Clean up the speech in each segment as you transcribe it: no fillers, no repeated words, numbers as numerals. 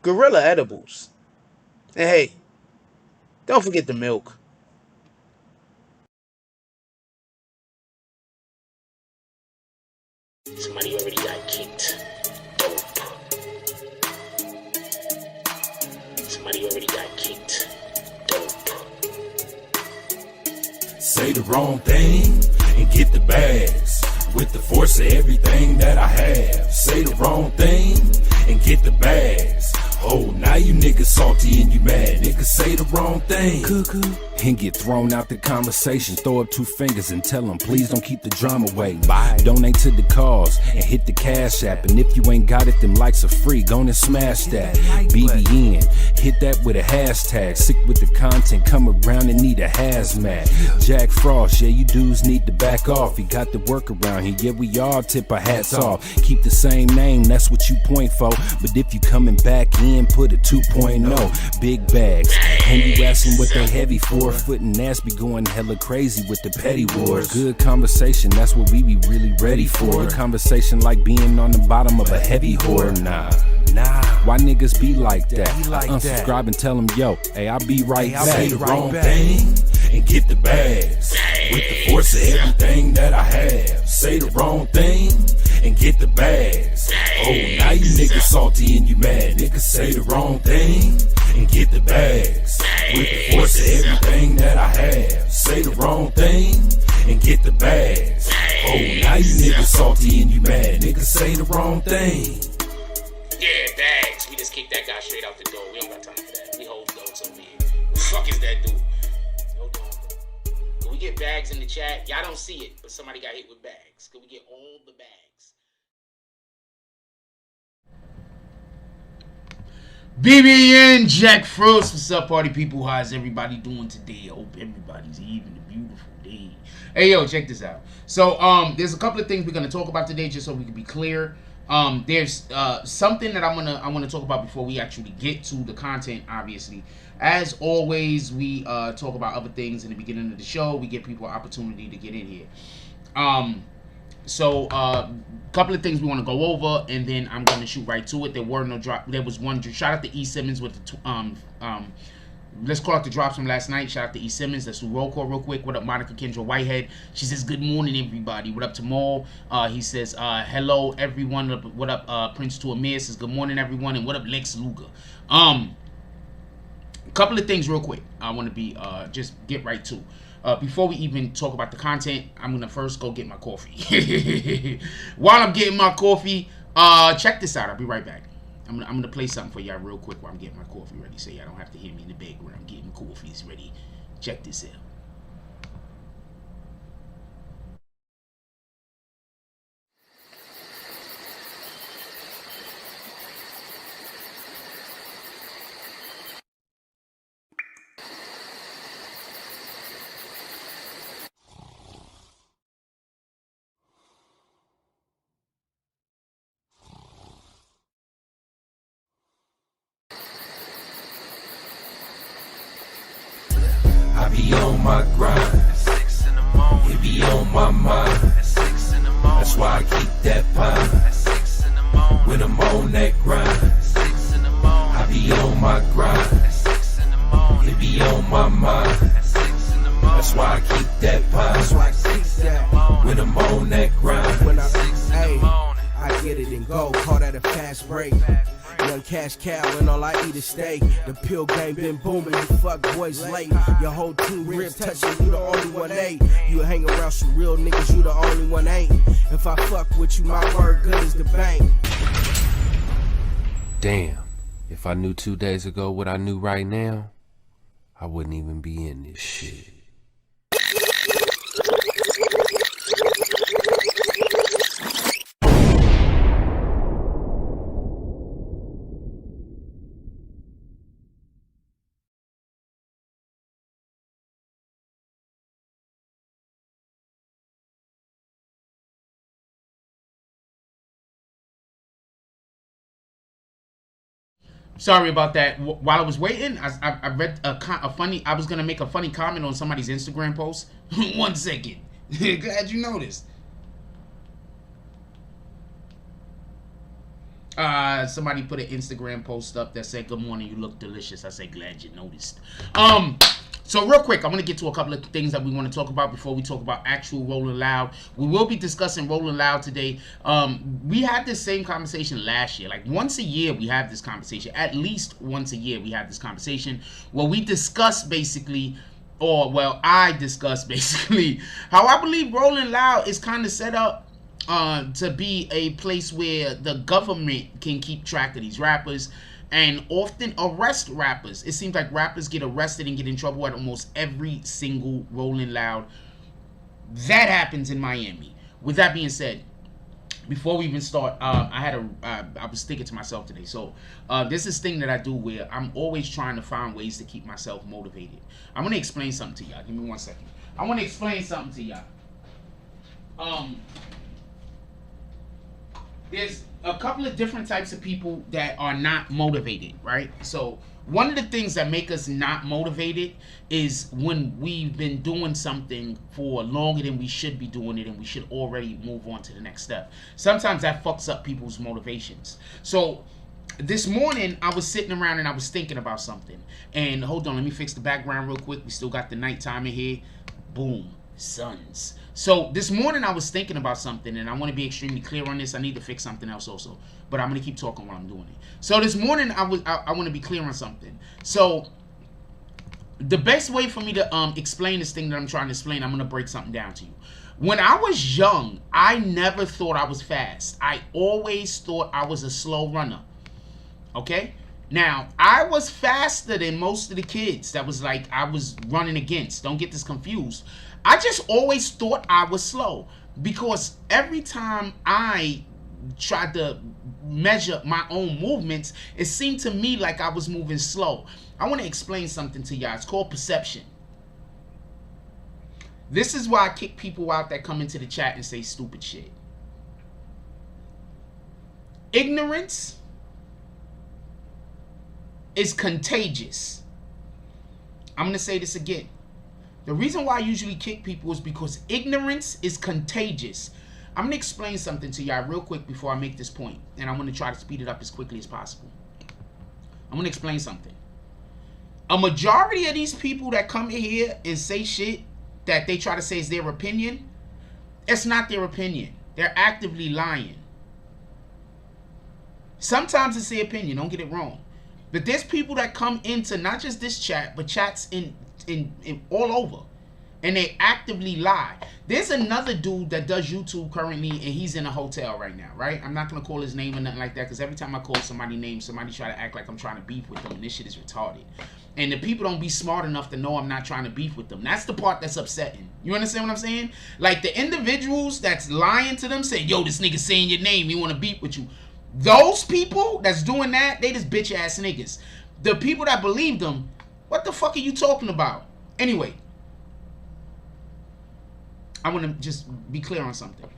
Gorilla edibles. And hey, don't forget the milk. Somebody already got kicked. Dope. Somebody already got kicked. Dope. Say the wrong thing and get the bags. With the force of everything that I have. Say the wrong thing and get the bags. Oh, now you niggas salty and you mad. Niggas say the wrong thing and get thrown out the conversation. Throw up two fingers and tell them, please don't keep the drama away. Bye. Donate to the cause and hit the cash app. And if you ain't got it, them likes are free. Go and smash that. BBN, hit that with a hashtag. Sick with the content, come around and need a hazmat. Jack Frost, yeah, you dudes need to back off. He got the work around here, yeah, we all tip our hats off. Keep the same name, that's what you point for. But if you coming back in, put a 2.0. Big bags, and you asking what they heavy for. Foot and ass be going hella crazy with the petty wars. Good conversation, that's what we be really ready for. A conversation like being on the bottom of a heavy whore. Nah, why niggas be like that? Unsubscribe and tell them, yo, hey, I'll be right back. Say the wrong thing and get the bags. With the force of everything that I have. Say the wrong thing and get the bags. Oh, now you niggas salty and you mad. Niggas say the wrong thing and get the bags. With the force of everything that I have. Say the wrong thing and get the bags. Oh, now you niggas salty and you mad. Niggas say the wrong thing. Yeah, bags. We just kicked that guy straight out the door. We don't got time for that. We hold those over here. Who the fuck is that dude? Hold on. Can we get bags in the chat? Y'all don't see it, but somebody got hit with bags. Can we get all the bags? BBN Jack Frost. What's up, party people? How's everybody doing today? I hope everybody's having a beautiful day. Hey, yo, check this out. So, there's a couple of things we're gonna talk about today, just so we can be clear. There's something that I wanna talk about before we actually get to the content. Obviously, as always, we talk about other things in the beginning of the show. We give people an opportunity to get in here. So couple of things we want to go over, and then I'm going to shoot right to it. There were no drop. There was one. Shout out to E Simmons with the let's call out the drops from last night. Shout out to E Simmons. Let's do roll call real quick. What up, Monica Kendra Whitehead? She says, good morning, everybody. What up to Maul? He says, hello, everyone. What up, Prince to Amir says, good morning, everyone. And what up, Lex Luger? A couple of things real quick. I want to be, just get right to. Before we even talk about the content, I'm going to first go get my coffee. While I'm getting my coffee, check this out. I'll be right back. I'm gonna play something for y'all real quick while I'm getting my coffee ready, so y'all don't have to hear me in the background. I'm getting coffees ready. Check this out. I be on my grind. At 6 in the morning. It be on my mind. At 6 in the morning. That's why I keep that pine. At 6 in the morning. When I'm on that grind. At 6 in the morning. I be on my grind. At 6 in the morning. It be on my mind. At 6 in the morning. That's why I keep that pine. That's why I keep that. When I'm on that grind. When I 6 in the morning. I get it and go. Call that a fast break. Young cash cow and all I eat is steak. The pill game been booming, you fuck boys late. Your whole team rib touching, you the only one ain't. You hang around some real niggas, you the only one ain't. If I fuck with you, my word good as the bank. Damn, if I knew 2 days ago what I knew right now, I wouldn't even be in this shit. Sorry about that. While I was waiting, I read a funny. I was gonna make a funny comment on somebody's Instagram post. 1 second. Glad you noticed. Somebody put an Instagram post up that said, "Good morning, you look delicious." I say, "Glad you noticed." So real quick, I'm going to get to a couple of things that we want to talk about before we talk about actual Rolling Loud. We will be discussing Rolling Loud today. We had this same conversation last year. Like once a year we have this conversation. At least once a year we have this conversation where we discuss basically, or well, I discuss basically how I believe Rolling Loud is kind of set up to be a place where the government can keep track of these rappers and often arrest rappers. It seems like rappers get arrested and get in trouble at almost every single Rolling Loud. That happens in Miami. With that being said, before we even start, I was thinking to myself today. So there's this thing that I do where I'm always trying to find ways to keep myself motivated. I'm going to explain something to y'all. Give me 1 second. I want to explain something to y'all. There's a couple of different types of people that are not motivated, right? So one of the things that make us not motivated is when we've been doing something for longer than we should be doing it and we should already move on to the next step. Sometimes that fucks up people's motivations. So this morning I was sitting around and I was thinking about something. And hold on, let me fix the background real quick. We still got the nighttime in here. Boom, suns. So this morning I was thinking about something, and I want to be extremely clear on this. I need to fix something else also, but I'm going to keep talking while I'm doing it. So this morning I want to be clear on something. So the best way for me to explain this thing that I'm trying to explain, I'm going to break something down to you. When I was young, I never thought I was fast. I always thought I was a slow runner. Okay? Now, I was faster than most of the kids that was like I was running against. Don't get this confused. I just always thought I was slow because every time I tried to measure my own movements, it seemed to me like I was moving slow. I want to explain something to y'all. It's called perception. This is why I kick people out that come into the chat and say stupid shit. Ignorance is contagious. I'm going to say this again. The reason why I usually kick people is because ignorance is contagious. I'm going to explain something to y'all real quick before I make this point. And I'm going to try to speed it up as quickly as possible. I'm going to explain something. A majority of these people that come in here and say shit that they try to say is their opinion, it's not their opinion. They're actively lying. Sometimes it's their opinion, don't get it wrong. But there's people that come into not just this chat, but chats in all over. And they actively lie. There's another dude that does YouTube currently, and he's in a hotel right now, right? I'm not going to call his name or nothing like that, because every time I call somebody's name, somebody try to act like I'm trying to beef with them, and this shit is retarded. And the people don't be smart enough to know I'm not trying to beef with them. That's the part that's upsetting. You understand what I'm saying? Like the individuals that's lying to them, saying, yo, this nigga saying your name, he want to beef with you. Those people that's doing that, they just bitch ass niggas. The people that believe them, what the fuck are you talking about? Anyway, I want to just be clear on something.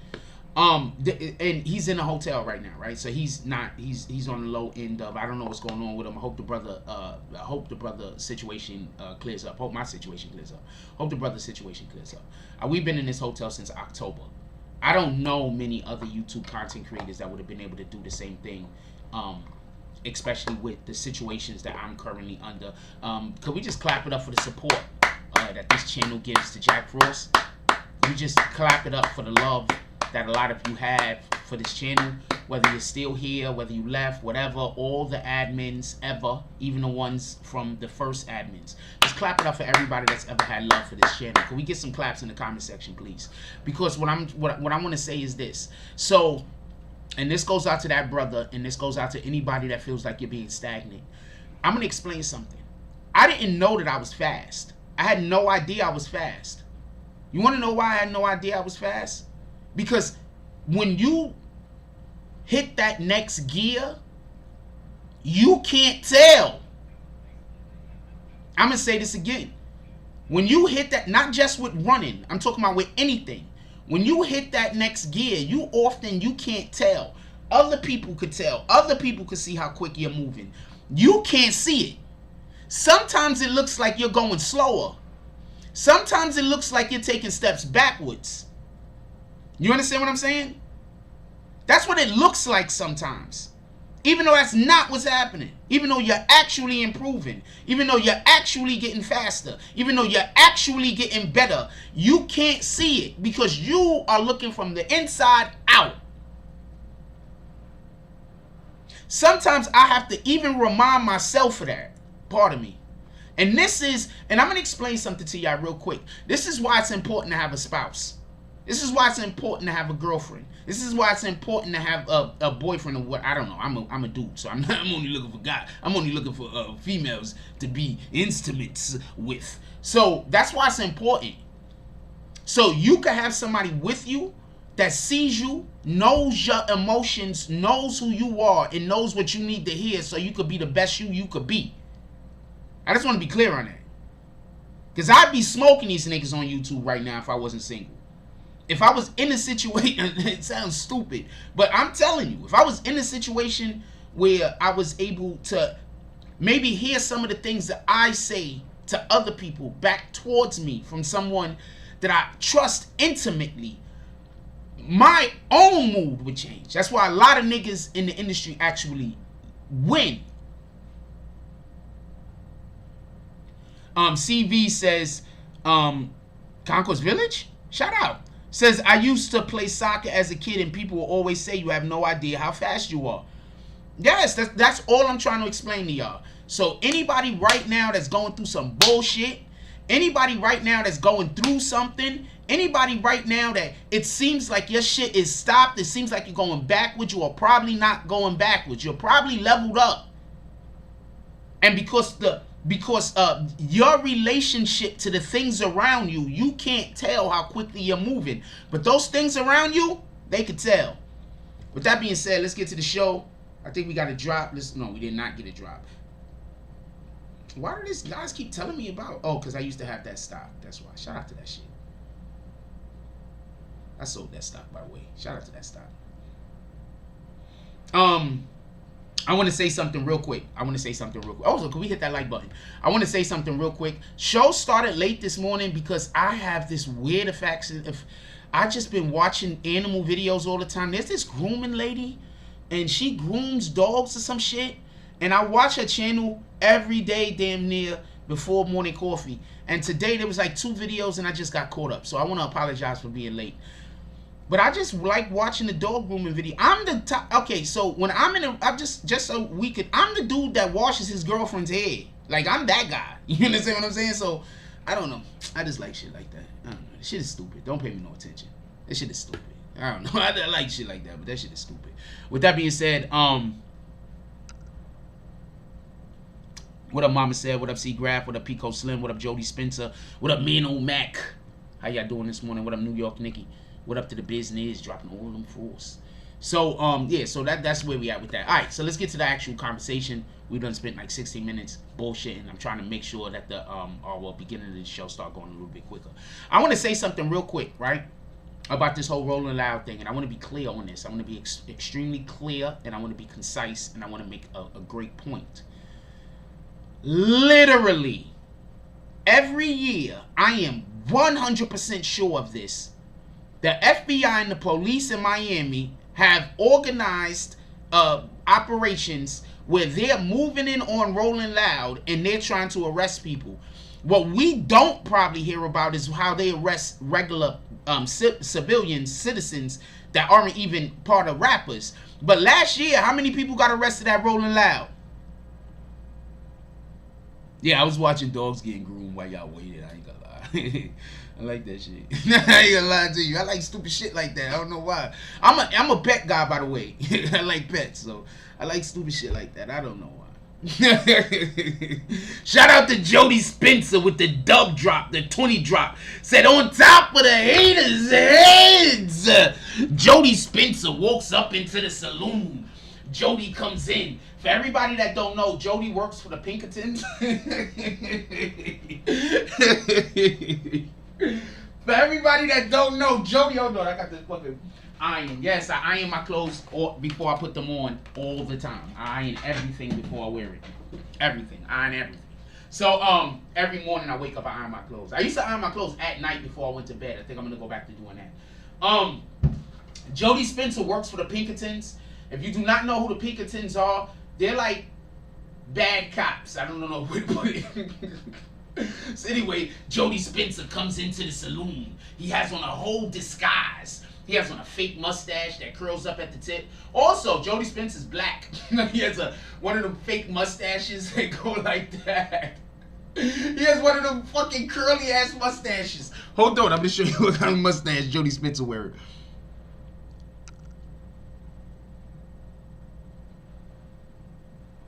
And he's in a hotel right now, right? So he's on the low end of, I don't know what's going on with him. I hope the brother situation clears up. Hope my situation clears up. Hope the brother's situation clears up. We've been in this hotel since October. I don't know many other YouTube content creators that would have been able to do the same thing, especially with the situations that I'm currently under. Could we just clap it up for the support that this channel gives to Jack Frost? We just clap it up for the love that a lot of you have for this channel, whether you're still here, whether you left, whatever, all the admins ever, even the ones from the first admins. Just clap it up for everybody that's ever had love for this channel. Can we get some claps in the comment section, please? Because what I want to say is this. So, and this goes out to that brother, and this goes out to anybody that feels like you're being stagnant. I'm going to explain something. I didn't know that I was fast. I had no idea I was fast. You want to know why I had no idea I was fast? Because when you hit that next gear, you can't tell. I'm going to say this again. When you hit that, not just with running, I'm talking about with anything. When you hit that next gear, you can't tell. Other people could tell. Other people could see how quick you're moving. You can't see it. Sometimes it looks like you're going slower. Sometimes it looks like you're taking steps backwards. You understand what I'm saying? That's what it looks like sometimes. Even though that's not what's happening. Even though you're actually improving. Even though you're actually getting faster. Even though you're actually getting better. You can't see it because you are looking from the inside out. Sometimes I have to even remind myself of that. Pardon me. And I'm going to explain something to y'all real quick. This is why it's important to have a spouse. This is why it's important to have a girlfriend. This is why it's important to have a boyfriend or what. I don't know. I'm a dude, so I'm only looking for guys. I'm only looking for females to be intimates with. So that's why it's important. So you can have somebody with you that sees you, knows your emotions, knows who you are, and knows what you need to hear so you could be the best you could be. I just want to be clear on that. Because I'd be smoking these niggas on YouTube right now if I wasn't single. If I was in a situation, it sounds stupid, but I'm telling you, if I was in a situation where I was able to maybe hear some of the things that I say to other people back towards me from someone that I trust intimately, my own mood would change. That's why a lot of niggas in the industry actually win. CV says, Concourse Village? Shout out. Says, I used to play soccer as a kid and people will always say you have no idea how fast you are. Yes, that's all I'm trying to explain to y'all. So anybody right now that's going through some bullshit, anybody right now that's going through something, anybody right now that it seems like your shit is stopped, it seems like you're going backwards, you are probably not going backwards. You're probably leveled up. And because your relationship to the things around you, you can't tell how quickly you're moving. But those things around you, they could tell. With that being said, let's get to the show. I think we got a drop. No, we did not get a drop. Why do these guys keep telling me about? Oh, because I used to have that stock. That's why. Shout out to that shit. I sold that stock, by the way. Shout out to that stock. I want to say something real quick. Also, can we hit that like button? I want to say something real quick. Show started late this morning because I have this weird I just been watching animal videos all the time. There's this grooming lady, and she grooms dogs or some shit. And I watch her channel every day, damn near, before morning coffee. And today there was like 2 videos, and I just got caught up. So I want to apologize for being late. But I just like watching the dog grooming video. I'm the top. Okay, so when I'm in I'm just so we could. I'm the dude that washes his girlfriend's hair. Like, I'm that guy. You understand what I'm saying? So I don't know. I just like shit like that. I don't know. This shit is stupid. Don't pay me no attention. This shit is stupid. I don't know. I like shit like that, but that shit is stupid. With that being said, what up, Mama Said? What up, C Graph? What up, Pico Slim? What up, Jody Spencer? What up, Man O Mac? How y'all doing this morning? What up, New York Nikki? What up to the business? Dropping all them fools. So, yeah, so that's where we at with that. All right, so let's get to the actual conversation. We done spent like 16 minutes bullshitting. I'm trying to make sure that the beginning of the show start going a little bit quicker. I want to say something real quick, right, about this whole Rolling Loud thing, and I want to be clear on this. I want to be extremely clear, and I want to be concise, and I want to make a great point. Literally, every year, I am 100% sure of this. The FBI and the police in Miami have organized operations where they're moving in on Rolling Loud and they're trying to arrest people. What we don't probably hear about is how they arrest regular civilians, citizens that aren't even part of rappers. But last year, how many people got arrested at Rolling Loud? Yeah, I was watching dogs getting groomed while y'all waited. I ain't gonna lie. I like that shit. I ain't gonna lie to you. I like stupid shit like that. I don't know why. I'm a pet guy, by the way. I like pets, so I like stupid shit like that. I don't know why. Shout out to Jody Spencer with the dub drop, the 20 drop. Said on top of the haters' heads. Jody Spencer walks up into the saloon. Jody comes in. For everybody that don't know, Jody works for the Pinkertons. For everybody that don't know, Jody, hold on, I got this fucking iron. Yes, I iron my clothes before I put them on all the time. I iron everything before I wear it. Everything. I iron everything. So, every morning I wake up, I iron my clothes. I used to iron my clothes at night before I went to bed. I think I'm going to go back to doing that. Jody Spencer works for the Pinkertons. If you do not know who the Pinkertons are, they're like bad cops. I don't know what to put it. So anyway, Jody Spencer comes into the saloon. He has on a whole disguise. He has on a fake mustache that curls up at the tip. Also, Jody Spencer's black. He has one of them fake mustaches that go like that. He has one of them fucking curly ass mustaches. Hold on, I'm gonna show you what kind of mustache Jody Spencer wears.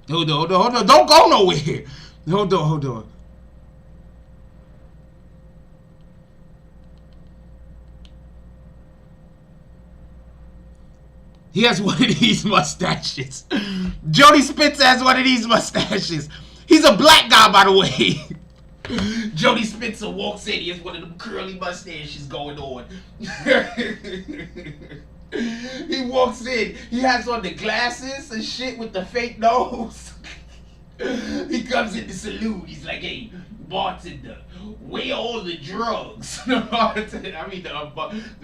Hold on. Don't go nowhere. Hold on. He has one of these mustaches. Jody Spencer has one of these mustaches. He's a black guy, by the way. Jody Spencer walks in. He has one of them curly mustaches going on. He walks in. He has on the glasses and shit with the fake nose. He comes in the saloon. He's like, "Hey, bartender, where all the drugs?" The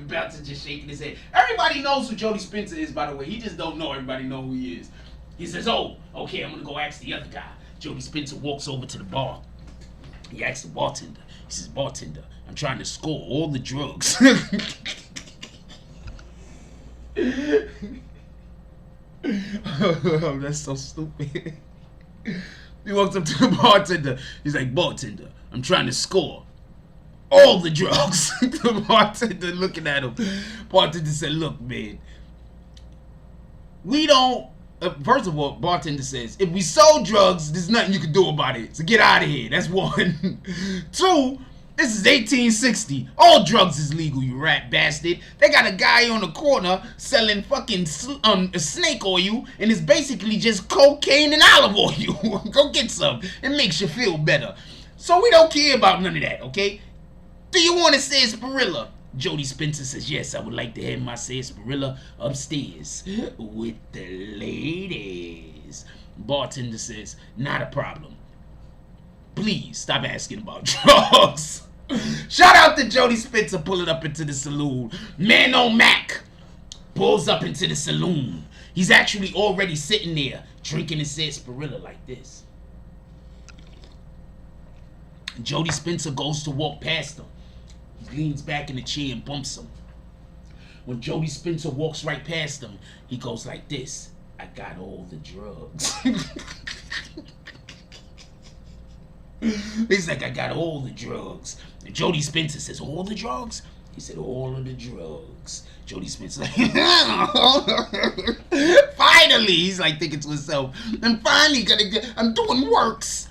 bouncer just shaking his head. Everybody knows who Jody Spencer is, by the way. He just don't know everybody know who he is. He says, "Oh, okay, I'm gonna go ask the other guy." Jody Spencer walks over to the bar. He asks the bartender. He says, "Bartender, I'm trying to score all the drugs." Oh, that's so stupid. He walks up to the bartender. He's like, "Bartender, I'm trying to score all the drugs." The bartender looking at him. Bartender said, "Look, man, we don't." First of all, bartender says, "If we sold drugs, there's nothing you can do about it. So get out of here." That's one. Two, this is 1860. All drugs is legal, you rat bastard. They got a guy on the corner selling fucking snake oil, and it's basically just cocaine and olive oil. Go get some. It makes you feel better. So we don't care about none of that, okay? Do you want to say sarsaparilla? Jody Spencer says, "Yes, I would like to have my sarsaparilla upstairs with the ladies." Bartender says, "Not a problem. Please stop asking about drugs." Shout out to Jody Spencer pulling up into the saloon. Man on Mac pulls up into the saloon. He's actually already sitting there drinking his sarsaparilla like this. Jody Spencer goes to walk past him. He leans back in the chair and bumps him. When Jody Spencer walks right past him, he goes like this. I got all the drugs. He's like, I got all the drugs. And Jody Spencer says, all the drugs? He said, all of the drugs. Jody Spencer like, finally, he's like thinking to himself, I'm finally gonna get, I'm doing works.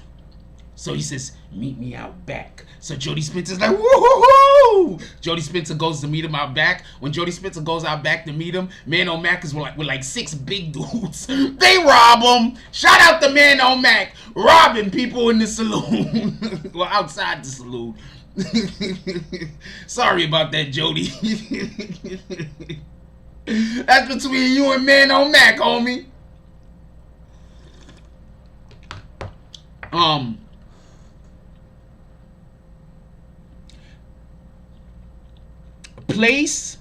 So he says, meet me out back. So Jody Spencer's like, woo-hoo-hoo! Jody Spencer goes to meet him out back. When Jody Spencer goes out back to meet him, Man on Mac is with like 6 big dudes. They rob him. Shout out to Man on Mac, robbing people in the saloon. Well, outside the saloon. Sorry about that, Jody. That's between you and Man on Mac, homie. Place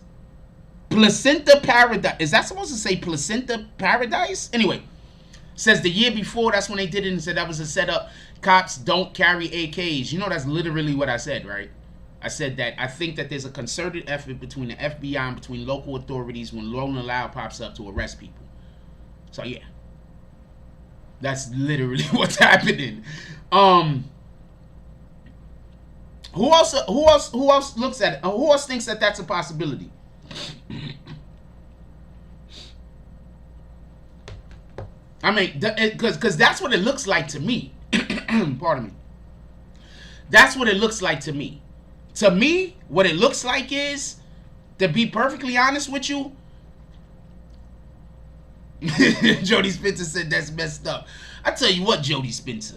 Placenta Paradise. Is that supposed to say Placenta Paradise? Anyway, says the year before, that's when they did it and said that was a setup. Cops don't carry AKs. You know, that's literally what I said, right? I said that I think that there's a concerted effort between the FBI and between local authorities when Rolling Loud pops up to arrest people. So yeah, that's literally what's happening. Who else looks at it? Who else thinks that that's a possibility? I mean, because that's what it looks like to me. Pardon me. That's what it looks like to me. To me, what it looks like is, to be perfectly honest with you, Jody Spencer said that's messed up. I tell you what, Jody Spencer.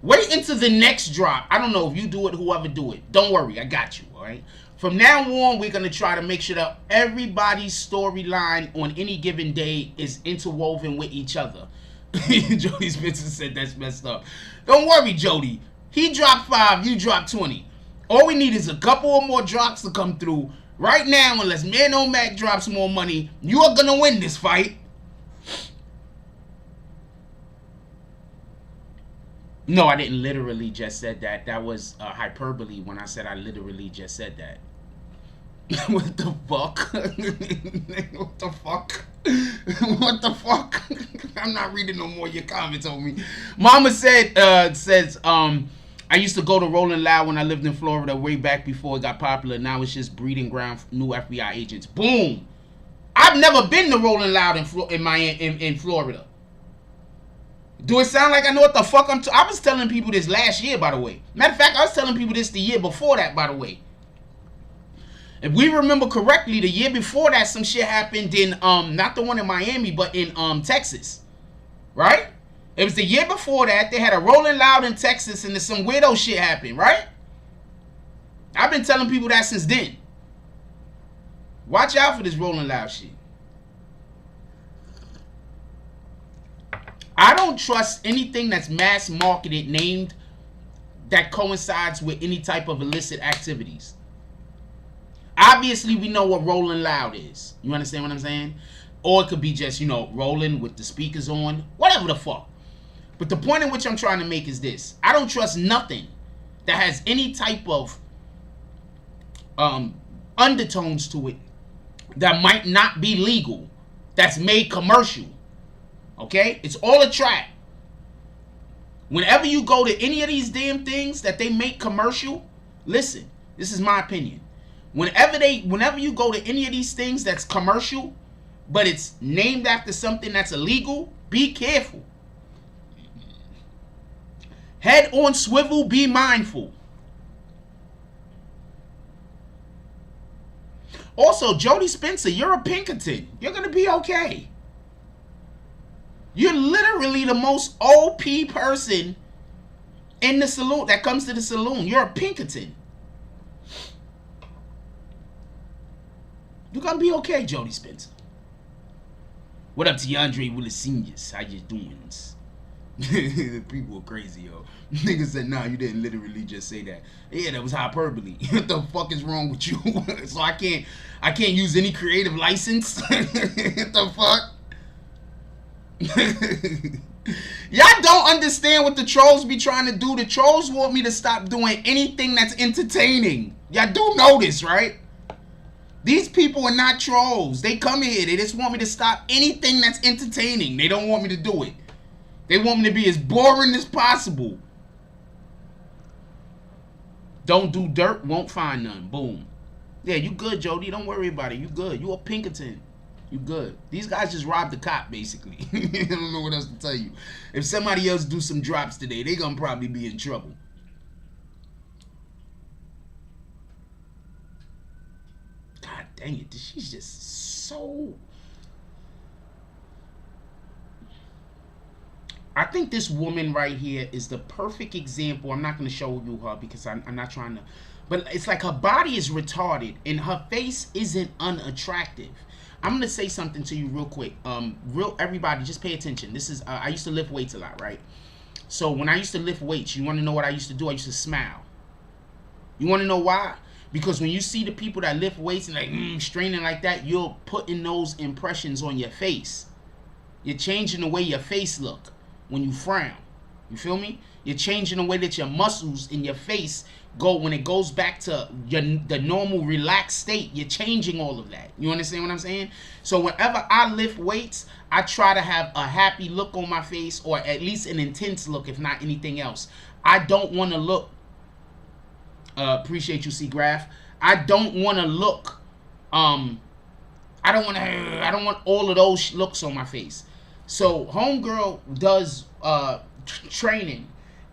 Wait until the next drop. I don't know if you do it, whoever do it. Don't worry, I got you, all right? From now on, we're going to try to make sure that everybody's storyline on any given day is interwoven with each other. Jody Spencer said that's messed up. Don't worry, Jody. He dropped 5, you dropped 20. All we need is a couple of more drops to come through. Right now, unless Man on Mac drops more money, you are going to win this fight. No, I didn't literally just said that. That was hyperbole when I said I literally just said that. What the fuck? What the fuck? What the fuck? I'm not reading no more of your comments on me. Mama said, I used to go to Rolling Loud when I lived in Florida way back before it got popular. Now it's just breeding ground for new FBI agents. Boom! I've never been to Rolling Loud in Florida. Do it sound like I know what the fuck I was telling people this last year, by the way. Matter of fact, I was telling people this the year before that, by the way. If we remember correctly, the year before that, some shit happened in, not the one in Miami, but in Texas. Right? It was the year before that. They had a Rolling Loud in Texas, and some weirdo shit happened, right? I've been telling people that since then. Watch out for this Rolling Loud shit. I don't trust anything that's mass marketed, named, that coincides with any type of illicit activities. Obviously, we know what Rolling Loud is. You understand what I'm saying? Or it could be just, you know, rolling with the speakers on. Whatever the fuck. But the point in which I'm trying to make is this. I don't trust nothing that has any type of undertones to it that might not be legal, that's made commercial. Okay? It's all a trap. Whenever you go to any of these damn things that they make commercial, listen, this is my opinion. Whenever you go to any of these things that's commercial, but it's named after something that's illegal, be careful. Head on swivel, be mindful. Also, Jody Spencer, you're a Pinkerton. You're going to be okay. You're literally the most OP person in the saloon that comes to the saloon. You're a Pinkerton. You're going to be okay, Jody Spencer. What up to DeAndre Willis Seniors? How you doing? People are crazy, yo. Niggas said, nah, you didn't literally just say that. Yeah, that was hyperbole. What the fuck is wrong with you? So I can't use any creative license. What the fuck? Y'all don't understand what the trolls be trying to do. The trolls want me to stop doing anything that's entertaining. Y'all do know this, right? These people are not trolls. They come here. They just want me to stop anything that's entertaining. They don't want me to do it. They want me to be as boring as possible. Don't do dirt, won't find none. Boom. Yeah, you good, Jody. Don't worry about it. You good. You a Pinkerton. You good. These guys just robbed the cop, basically. I don't know what else to tell you. If somebody else do some drops today, they gonna probably be in trouble. God dang it. She's just so... I think this woman right here is the perfect example. I'm not going to show you her because I'm not trying to... But it's like her body is retarded and her face isn't unattractive. I'm going to say something to you real quick. Everybody, just pay attention. This is... I used to lift weights a lot, right? So when I used to lift weights, you want to know what I used to do? I used to smile. You want to know why? Because when you see the people that lift weights and like straining like that, you're putting those impressions on your face. You're changing the way your face look. When you frown, you feel me? You're changing the way that your muscles in your face go when it goes back to the normal relaxed state. You're changing all of that. You understand what I'm saying? So whenever I lift weights, I try to have a happy look on my face, or at least an intense look, if not anything else. I don't want to look. Appreciate you, C Graph. I don't want to look. I don't want all of those looks on my face. So homegirl does training,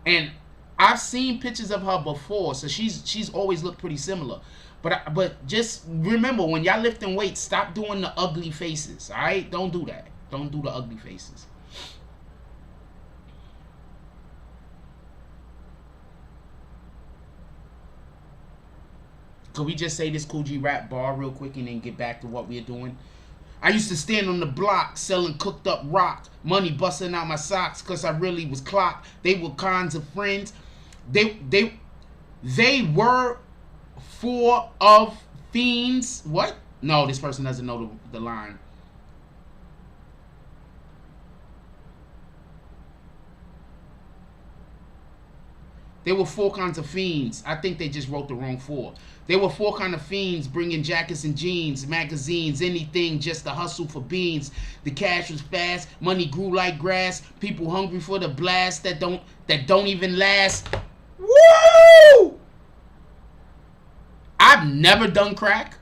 and I've seen pictures of her before, so she's always looked pretty similar. But just remember, when y'all lifting weights, stop doing the ugly faces. All right, don't do that. Don't do the ugly faces. Could we just say this Cool G rap bar real quick and then get back to what we're doing? I used to stand on the block selling cooked up rock, money busting out my socks cause I really was clocked. They were kinds of friends. They were full of fiends. What? No, this person doesn't know the line. They were four kinds of fiends. I think they just wrote the wrong four. They were four kind of fiends, bringing jackets and jeans, magazines, anything, just to hustle for beans. The cash was fast, money grew like grass. People hungry for the blast that don't even last. Woo! I've never done crack,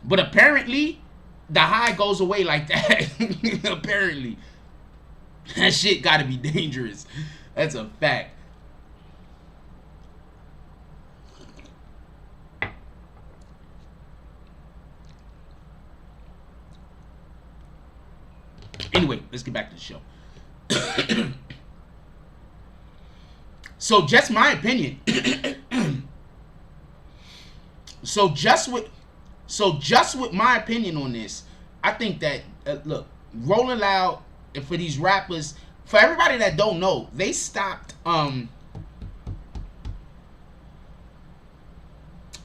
but apparently the high goes away like that. Apparently, that shit gotta be dangerous. That's a fact. Anyway, let's get back to the show. So just my opinion. So just with my opinion on this, I think that look, Rolling Loud, and for these rappers, for everybody that don't know, they stopped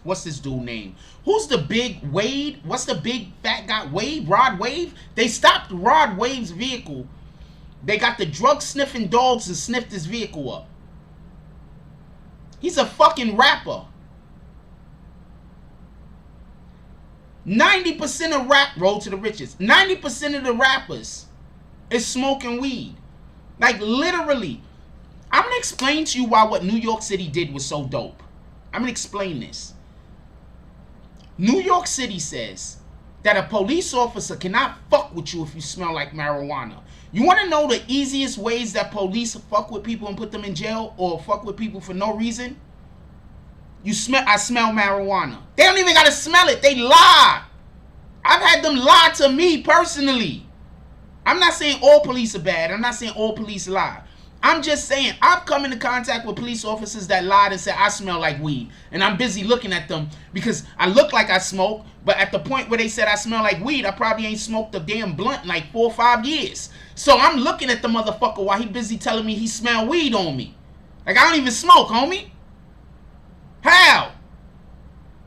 what's this dude name? Who's the big Wade? What's the big fat guy? Wade? Rod Wave? They stopped Rod Wave's vehicle. They got the drug sniffing dogs and sniffed his vehicle up. He's a fucking rapper. 90% of rap, Road to the Riches, 90% of the rappers is smoking weed. Like literally. I'm going to explain to you why what New York City did was so dope. I'm going to explain this. New York City says that a police officer cannot fuck with you if you smell like marijuana. You want to know the easiest ways that police fuck with people and put them in jail, or fuck with people for no reason? I smell marijuana. They don't even got to smell it. They lie. I've had them lie to me personally. I'm not saying all police are bad. I'm not saying all police lie. I'm just saying, I've come into contact with police officers that lied and said I smell like weed. And I'm busy looking at them because I look like I smoke. But at the point where they said I smell like weed, I probably ain't smoked a damn blunt in like 4 or 5 years. So I'm looking at the motherfucker while he busy telling me he smell weed on me. Like, I don't even smoke, homie. How?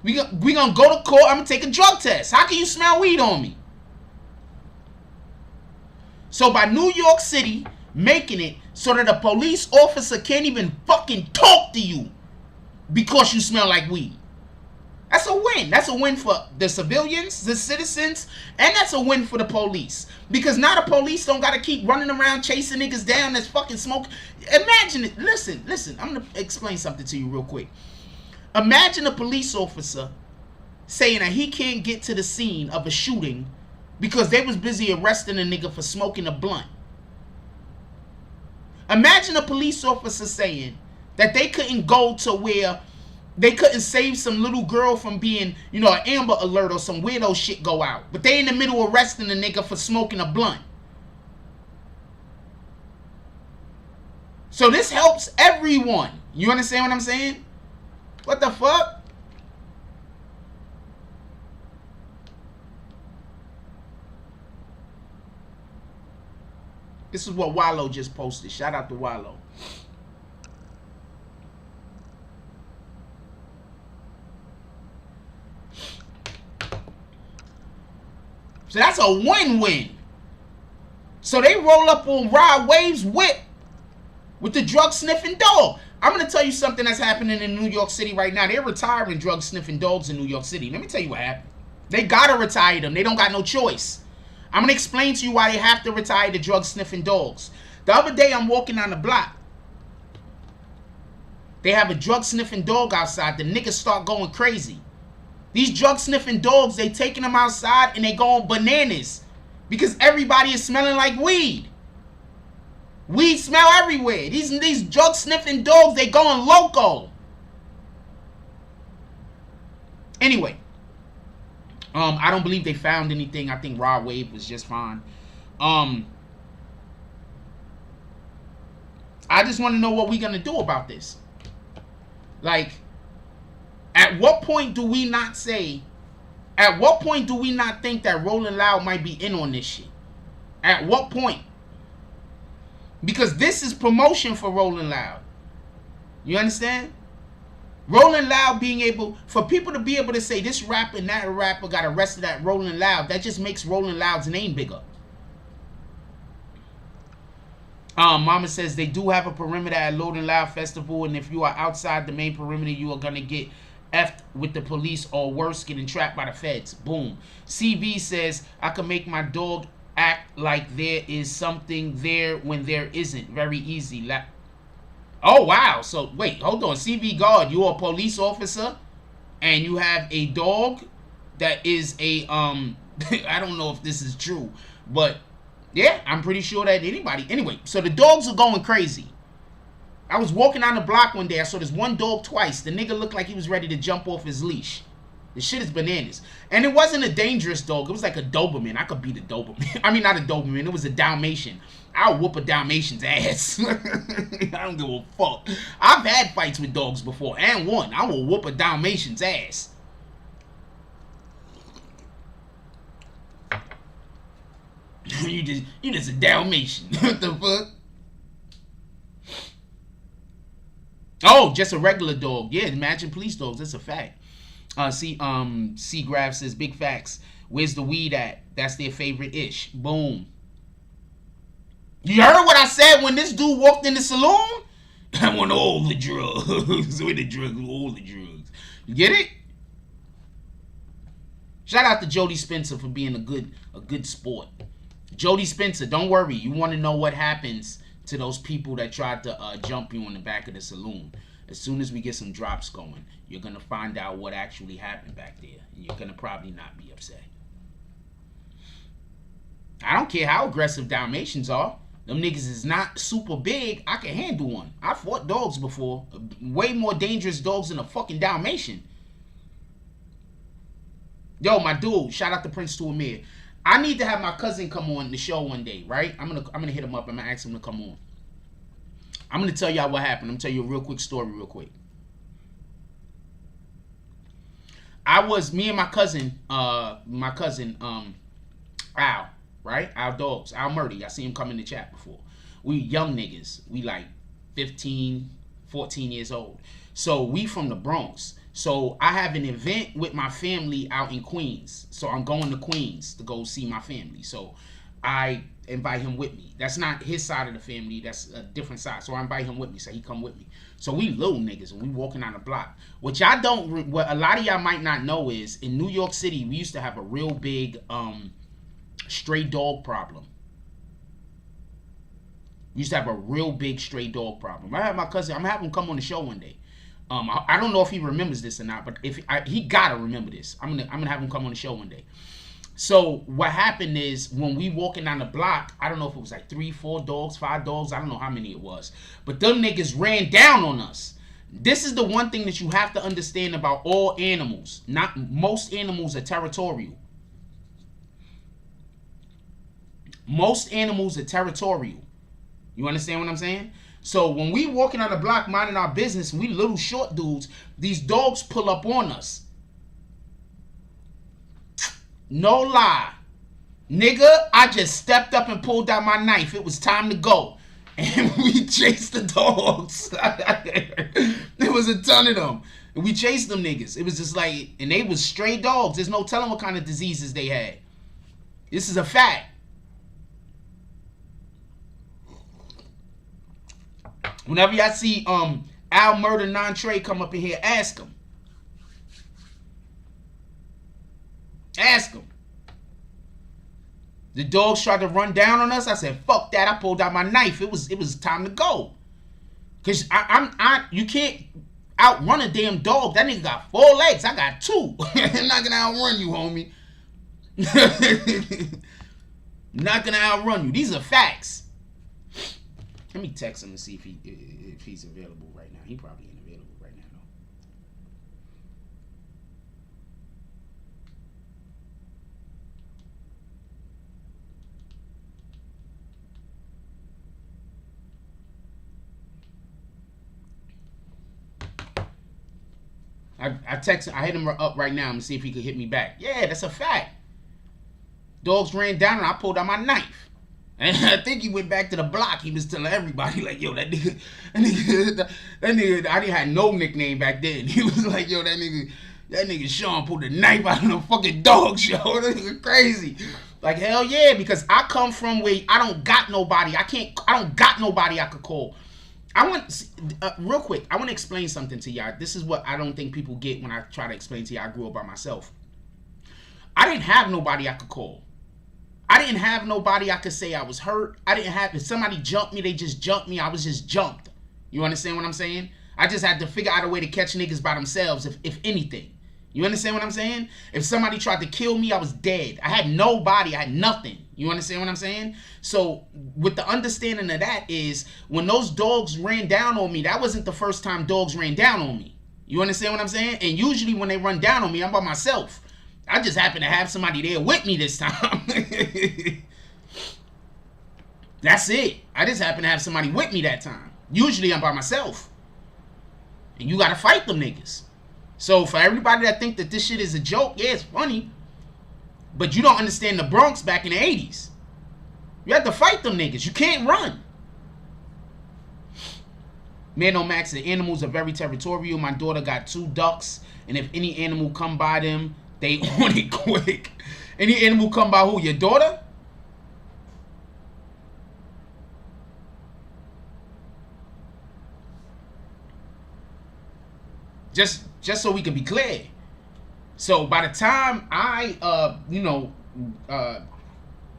We gonna go to court, I'm gonna take a drug test. How can you smell weed on me? So by New York City making it so that a police officer can't even fucking talk to you because you smell like weed. That's a win. That's a win for the civilians, the citizens, and that's a win for the police. Because now the police don't gotta keep running around chasing niggas down that's fucking smoke. Imagine it. Listen. I'm gonna explain something to you real quick. Imagine a police officer saying that he can't get to the scene of a shooting because they was busy arresting a nigga for smoking a blunt. Imagine a police officer saying that they couldn't go to where they couldn't save some little girl from being, you know, an Amber Alert or some weirdo shit go out. But they in the middle arresting a nigga for smoking a blunt. So this helps everyone. You understand what I'm saying? What the fuck? This is what Wallow just posted. Shout out to Wallow. So that's a win-win. So they roll up on Rod Wave's whip with the drug-sniffing dog. I'm going to tell you something that's happening in New York City right now. They're retiring drug-sniffing dogs in New York City. Let me tell you what happened. They got to retire them. They don't got no choice. I'm going to explain to you why they have to retire the drug-sniffing dogs. The other day, I'm walking on the block. They have a drug-sniffing dog outside. The niggas start going crazy. These drug-sniffing dogs, they taking them outside and they going bananas. Because everybody is smelling like weed. Weed smell everywhere. These drug-sniffing dogs, they going loco. Anyway. I don't believe they found anything. I think Rod Wave was just fine. I just want to know what we're going to do about this. Like, at what point do we not say, at what point do we not think that Rolling Loud might be in on this shit? At what point? Because this is promotion for Rolling Loud. You understand? Rolling Loud being able, for people to be able to say this rapper and that rapper got arrested at Rolling Loud, that just makes Rolling Loud's name bigger. Mama says they do have a perimeter at Rolling Loud Festival, and if you are outside the main perimeter, you are going to get effed with the police or worse, getting trapped by the feds. Boom. CV says, I can make my dog act like there is something there when there isn't. Very easy. Oh, wow. So, wait, hold on. CV Guard, you're a police officer and you have a dog that is a, I don't know if this is true, but yeah, I'm pretty sure that anybody. Anyway, so the dogs are going crazy. I was walking down the block one day. I saw this one dog twice. The nigga looked like he was ready to jump off his leash. The shit is bananas. And it wasn't a dangerous dog. It was like a Doberman. I could beat a Doberman. I mean, not a Doberman. It was a Dalmatian. I'll whoop a Dalmatian's ass. I don't give a fuck. I've had fights with dogs before and won. I will whoop a Dalmatian's ass. You just a Dalmatian. What the fuck? Oh, just a regular dog. Yeah, imagine police dogs. That's a fact. C Graph says, big facts. Where's the weed at? That's their favorite ish. Boom. You heard what I said when this dude walked in the saloon? I want all the drugs. Where the drugs? All the drugs. You get it? Shout out to Jody Spencer for being a good sport. Jody Spencer, don't worry. You want to know what happens to those people that tried to jump you on the back of the saloon. As soon as we get some drops going, you're going to find out what actually happened back there. And you're going to probably not be upset. I don't care how aggressive Dalmatians are. Them niggas is not super big. I can handle one. I fought dogs before. Way more dangerous dogs than a fucking Dalmatian. Yo, my dude, shout out to Prince to Amir. I need to have my cousin come on the show one day, right? I'm gonna hit him up. I'm gonna ask him to come on. I'm gonna tell y'all what happened. I'm gonna tell you a real quick story real quick. Me and my cousin, Al, right? Al Dogs, Al Murdy. I seen him come in the chat before. We young niggas. We like 15, 14 years old. So we from the Bronx. So I have an event with my family out in Queens. So I'm going to Queens to go see my family. So I invite him with me. That's not his side of the family. That's a different side. So I invite him with me. So he come with me. So we little niggas and we walking down the block. What a lot of y'all might not know is in New York City, we used to have a real big stray dog problem. We used to have a real big stray dog problem. I have my cousin. I'm gonna have him come on the show one day. I don't know if he remembers this or not, but he gotta remember this. I'm gonna have him come on the show one day. So what happened is when we walking down the block, I don't know if it was like 3, 4 dogs, 5 dogs. I don't know how many it was, but them niggas ran down on us. This is the one thing that you have to understand about all animals. Not most animals are territorial. Most animals are territorial. You understand what I'm saying? So when we walking on the block minding our business, we little short dudes, these dogs pull up on us. No lie. Nigga, I just stepped up and pulled out my knife. It was time to go. And we chased the dogs. There was a ton of them. And we chased them niggas. It was just like, and they was stray dogs. There's no telling what kind of diseases they had. This is a fact. Whenever y'all see Al Murder Non-Trade come up in here, ask him. Ask him. The dogs tried to run down on us. I said, fuck that. I pulled out my knife. It was time to go. Cause you can't outrun a damn dog. That nigga got 4 legs. I got 2. I'm not gonna outrun you, homie. Not gonna outrun you. These are facts. Let me text him and see if he's available right now. He probably ain't available right now, though. I hit him up right now and see if he could hit me back. Yeah, that's a fact. Dogs ran down and I pulled out my knife. And I think he went back to the block. He was telling everybody, like, yo, that nigga, I didn't have no nickname back then. He was like, yo, that nigga Sean pulled a knife out of the fucking dog show. That nigga crazy. Like, hell yeah, because I come from where I don't got nobody. I don't got nobody I could call. Real quick, I want to explain something to y'all. This is what I don't think people get when I try to explain to y'all I grew up by myself. I didn't have nobody I could call. I didn't have nobody I could say I was hurt. If somebody jumped me, they just jumped me. I was just jumped. You understand what I'm saying? I just had to figure out a way to catch niggas by themselves, if anything. You understand what I'm saying? If somebody tried to kill me, I was dead. I had nobody. I had nothing. You understand what I'm saying? So with the understanding of that is when those dogs ran down on me, that wasn't the first time dogs ran down on me. You understand what I'm saying? And usually when they run down on me, I'm by myself. I just happen to have somebody there with me this time. That's it. I just happen to have somebody with me that time. Usually I'm by myself. And you gotta fight them niggas. So for everybody that think that this shit is a joke, yeah, it's funny. But you don't understand the Bronx back in the 80s. You have to fight them niggas. You can't run. Man on Max, the animals are very territorial. My daughter got 2 ducks. And if any animal come by them, they on it quick. Any animal come by who? Your daughter? Just so we can be clear. So by the time I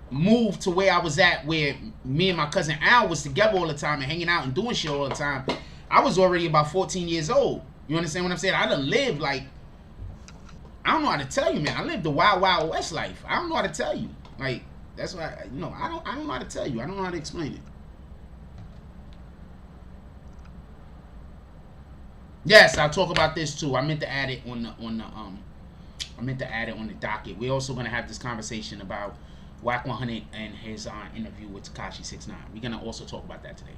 moved to where I was at, where me and my cousin Al was together all the time and hanging out and doing shit all the time, I was already about 14 years old. You understand what I'm saying? I done lived like, I don't know how to tell you, man. I lived the wild, wild west life. I don't know how to tell you. Like, that's why, I don't know how to tell you. I don't know how to explain it. Yes, I'll talk about this too. I meant to add it on the docket. We're also gonna have this conversation about wack100 and his interview with Tekashi 6ix9ine. We're gonna also talk about that today.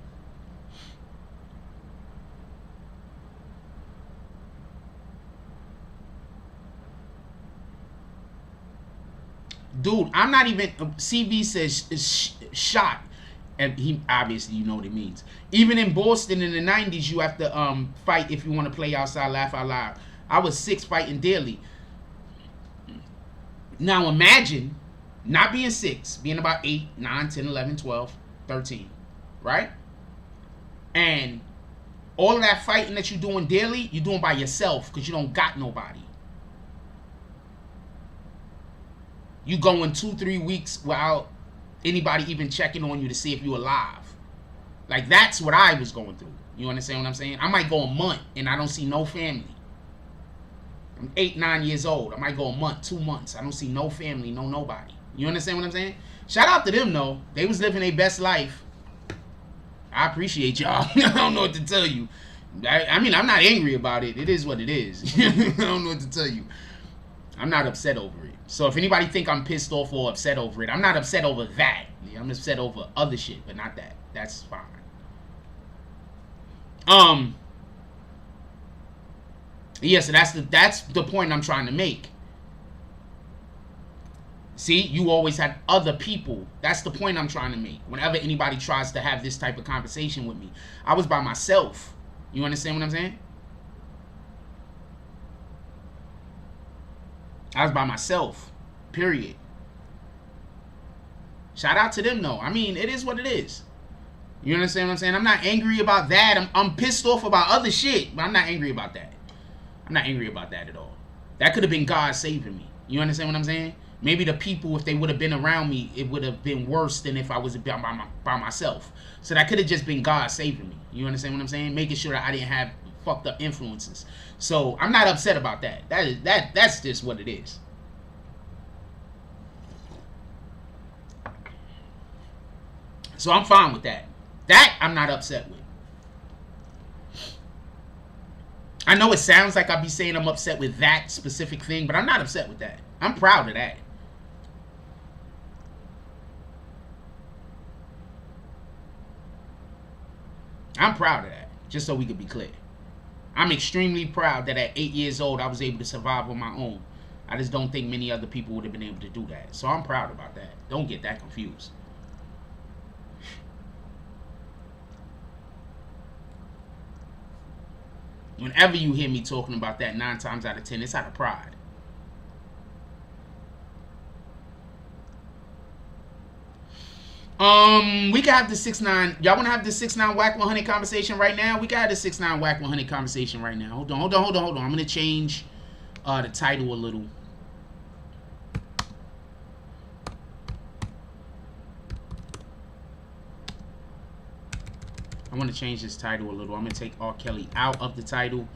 dude, I'm not even. CV says shot, and he obviously you know what it means. Even in Boston in the 90s, you have to fight if you want to play outside, laugh out loud. I was 6 fighting daily. Now imagine not being 6, being about 8, 9, 10, 11, 12, 13, right? And all of that fighting that you're doing daily, you're doing by yourself because you don't got nobody. You going 2-3 weeks without anybody even checking on you to see if you're alive. Like, that's what I was going through. You understand what I'm saying? I might go a month and I don't see no family. I'm 8, 9 years old. I might go a month, 2 months. I don't see no family, no nobody. You understand what I'm saying? Shout out to them, though. They was living their best life. I appreciate y'all. I don't know what to tell you. I mean, I'm not angry about it. It is what it is. I don't know what to tell you. I'm not upset over it. So if anybody think I'm pissed off or upset over it, I'm not upset over that. I'm upset over other shit, but not that. That's fine. Yeah, so that's the point I'm trying to make. See, you always had other people. That's the point I'm trying to make. Whenever anybody tries to have this type of conversation with me, I was by myself. You understand what I'm saying? I was by myself. Period. Shout out to them, though. I mean, it is what it is. You understand what I'm saying? I'm not angry about that. I'm pissed off about other shit, but I'm not angry about that. I'm not angry about that at all. That could have been God saving me. You understand what I'm saying? Maybe the people, if they would have been around me, it would have been worse than if I was by myself. So that could have just been God saving me. You understand what I'm saying? Making sure that I didn't have fucked up influences. So I'm not upset about that. That's just what it is. So I'm fine with that. That I'm not upset with. I know it sounds like I be saying I'm upset with that specific thing, but I'm not upset with that. I'm proud of that. I'm proud of that, just so we could be clear. I'm extremely proud that at 8 years old, I was able to survive on my own. I just don't think many other people would have been able to do that. So I'm proud about that. Don't get that confused. Whenever you hear me talking about that, 9 times out of 10, it's out of pride. We can have the 6ix9ine. Y'all want to have the 6ix9ine wack100 conversation right now? We can have the 6ix9ine wack100 conversation right now. Hold on. I'm going to change the title a little. I want to change this title a little. I'm going to take R. Kelly out of the title.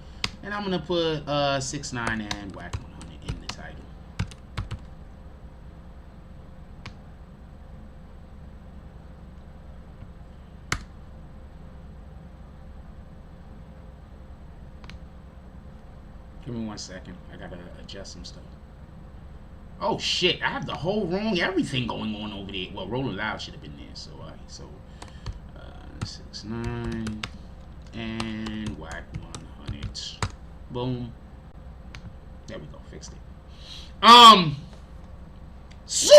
And I'm going to put 6ix9ine and wack100 in the title. Give me 1 second. I got to adjust some stuff. Oh, shit. I have the whole wrong everything going on over there. Well, Rolling Loud should have been there. So, all right. So, 6ix9ine and wack100. Boom. There we go. Fixed it. Soleil.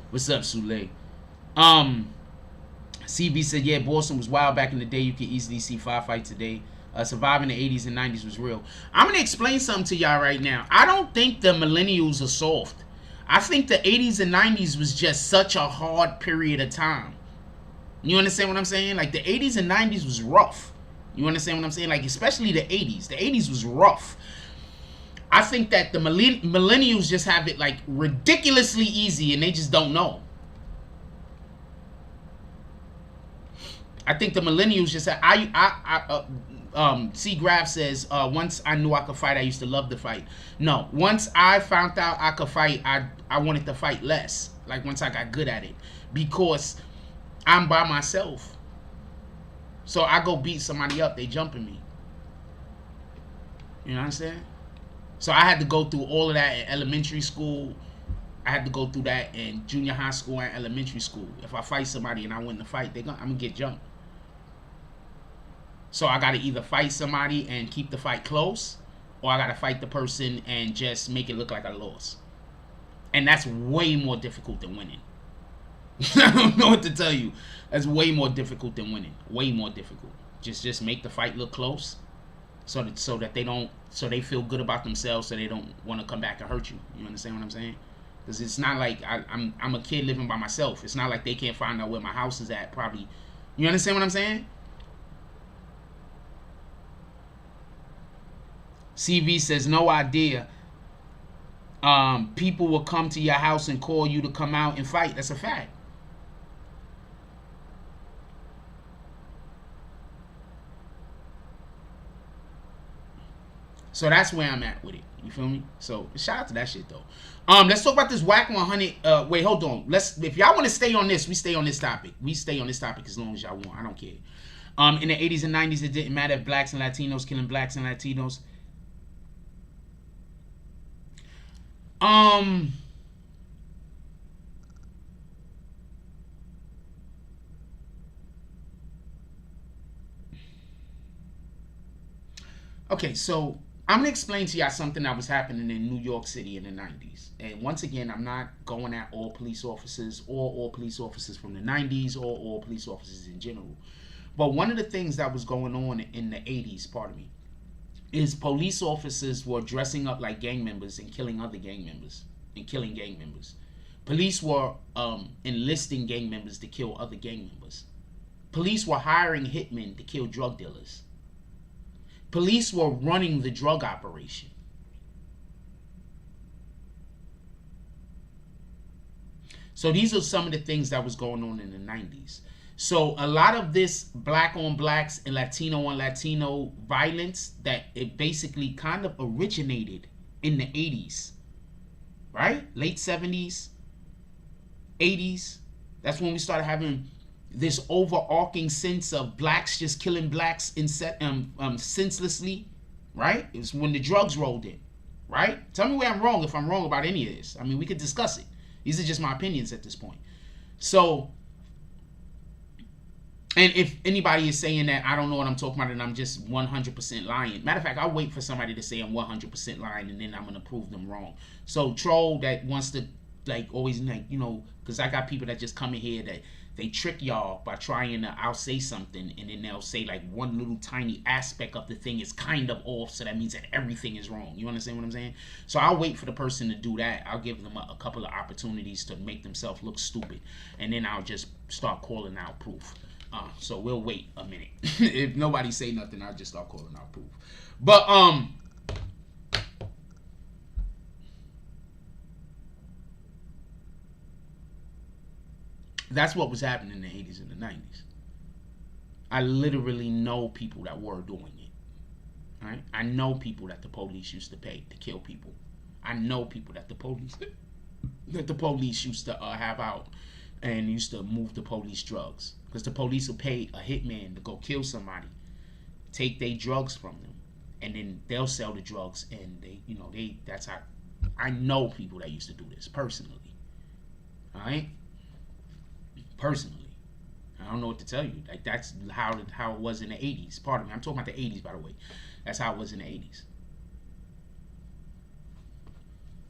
What's up, Soleil? CB said, yeah, Boston was wild back in the day. You could easily see 5 fights a day. Surviving the 80s and 90s was real. I'm going to explain something to y'all right now. I don't think the millennials are soft. I think the 80s and 90s was just such a hard period of time. You understand what I'm saying? Like, the 80s and 90s was rough. You understand what I'm saying? Like, especially the 80s. The 80s was rough. I think that the millennials just have it, like, ridiculously easy, and they just don't know. I think the millennials just have, C. Graf says, once I knew I could fight, I used to love to fight. No, once I found out I could fight, I wanted to fight less. Like, once I got good at it. Because I'm by myself. So I go beat somebody up, they jumping me. You know what I'm saying? So I had to go through all of that in elementary school. I had to go through that in junior high school and elementary school. If I fight somebody and I win the fight, I'm going to get jumped. So I got to either fight somebody and keep the fight close, or I gotta fight the person and just make it look like I lost. And that's way more difficult than winning. I don't know what to tell you. That's way more difficult than winning. Way more difficult. Just make the fight look close, so that they feel good about themselves, so they don't want to come back and hurt you. You understand what I'm saying? Because it's not like I'm a kid living by myself. It's not like they can't find out where my house is at. Probably. You understand what I'm saying? CV says no idea. People will come to your house and call you to come out and fight. That's a fact. So that's where I'm at with it. You feel me? So shout out to that shit though. Let's talk about this wack100. Wait, hold on. If y'all want to stay on this, we stay on this topic. We stay on this topic as long as y'all want. I don't care. In the 80s and 90s, it didn't matter if blacks and Latinos killing blacks and Latinos. Okay, so I'm gonna explain to y'all something that was happening in New York City in the 90s. And once again, I'm not going at all police officers or all police officers from the 90s or all police officers in general. But one of the things that was going on in the 80s, pardon me, is police officers were dressing up like gang members and killing other gang members and killing gang members. Police were enlisting gang members to kill other gang members. Police were hiring hitmen to kill drug dealers. Police were running the drug operation. So these are some of the things that was going on in the 90s. So a lot of this black on blacks and Latino on Latino violence, that it basically kind of originated in the 80s, right? Late 70s, 80s. That's when we started having this overarching sense of blacks just killing blacks senselessly, right? It was when the drugs rolled in, right? Tell me where I'm wrong if I'm wrong about any of this. I mean, we could discuss it. These are just my opinions at this point. So, and if anybody is saying that I don't know what I'm talking about and I'm just 100% lying. Matter of fact, I'll wait for somebody to say I'm 100% lying and then I'm going to prove them wrong. So, troll that wants to, like, always, like, you know, because I got people that just come in here that they trick y'all by trying to, I'll say something and then they'll say like one little tiny aspect of the thing is kind of off, so that means that everything is wrong. You understand what I'm saying? So I'll wait for the person to do that. I'll give them a couple of opportunities to make themselves look stupid, and then I'll just start calling out proof. So we'll wait a minute. If nobody say nothing, I'll just start calling out proof. But that's what was happening in the 80s and the 90s. I literally know people that were doing it. Right? I know people that the police used to pay to kill people. I know people that the police used to have out and used to move the police drugs, because the police will pay a hitman to go kill somebody, take their drugs from them, and then they'll sell the drugs, and that's how. I know people that used to do this personally. All right. Personally, I don't know what to tell you. Like, that's how it was in the 80s. Pardon me, I'm talking about the 80s, by the way. That's how it was in the 80s.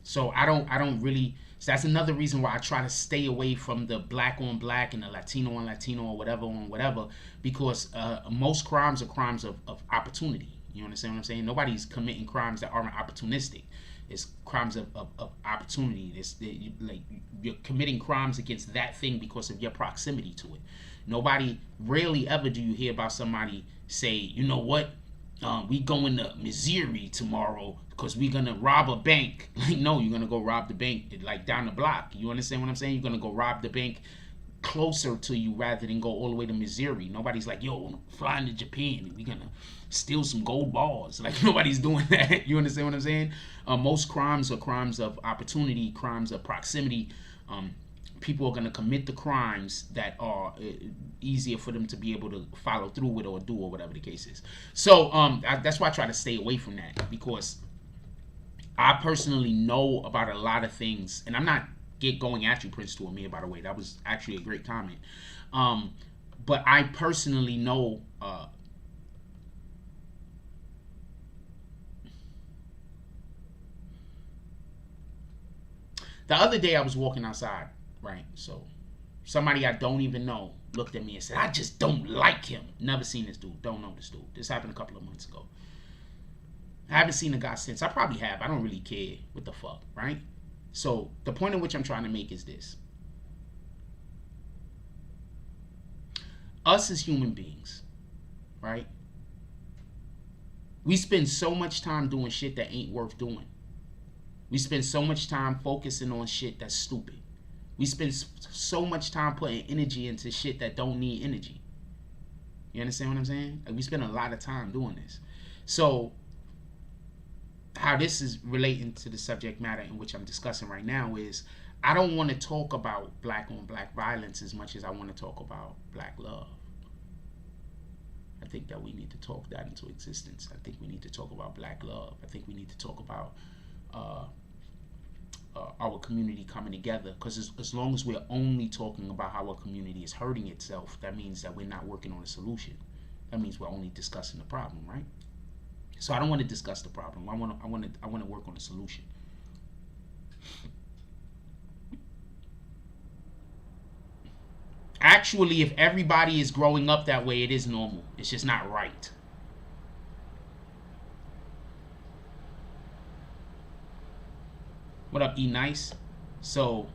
So I don't really. So that's another reason why I try to stay away from the black on black and the Latino on Latino or whatever on whatever, because most crimes are crimes of opportunity. You understand what I'm saying? Nobody's committing crimes that aren't opportunistic. It's crimes of opportunity. You're committing crimes against that thing because of your proximity to it. Rarely ever do you hear about somebody say, you know what, we going to Missouri tomorrow because we're gonna rob a bank. Like, no, you're gonna go rob the bank like down the block. You understand what I'm saying? You're gonna go rob the bank closer to you rather than go all the way to Missouri. Nobody's like, yo, flying to Japan, we're gonna steal some gold bars. Like, nobody's doing that. You understand what I'm saying? Most crimes are crimes of opportunity, crimes of proximity. People are going to commit the crimes that are easier for them to be able to follow through with or do, or whatever the case is. So that's why I try to stay away from that, because I personally know about a lot of things, and I'm not going at you, Prince to Amir, by the way. That was actually a great comment. But I personally know The other day I was walking outside, right? So somebody I don't even know looked at me and said, I just don't like him. Never seen this dude. Don't know this dude. This happened a couple of months ago. I haven't seen the guy since. I probably have. I don't really care. What the fuck, right? So the point in which I'm trying to make is this. Us as human beings, right? We spend so much time doing shit that ain't worth doing. We spend so much time focusing on shit that's stupid. We spend so much time putting energy into shit that don't need energy. You understand what I'm saying? Like, we spend a lot of time doing this. So how this is relating to the subject matter in which I'm discussing right now is, I don't want to talk about black on black violence as much as I want to talk about black love. I think that we need to talk that into existence. I think we need to talk about black love. I think we need to talk about our community coming together, because as long as we're only talking about how our community is hurting itself, that means that we're not working on a solution. That means we're only discussing the problem, right? So I don't want to discuss the problem. I want to work on a solution. Actually, if everybody is growing up that way, it is normal. It's just not right. What up, E Nice? So,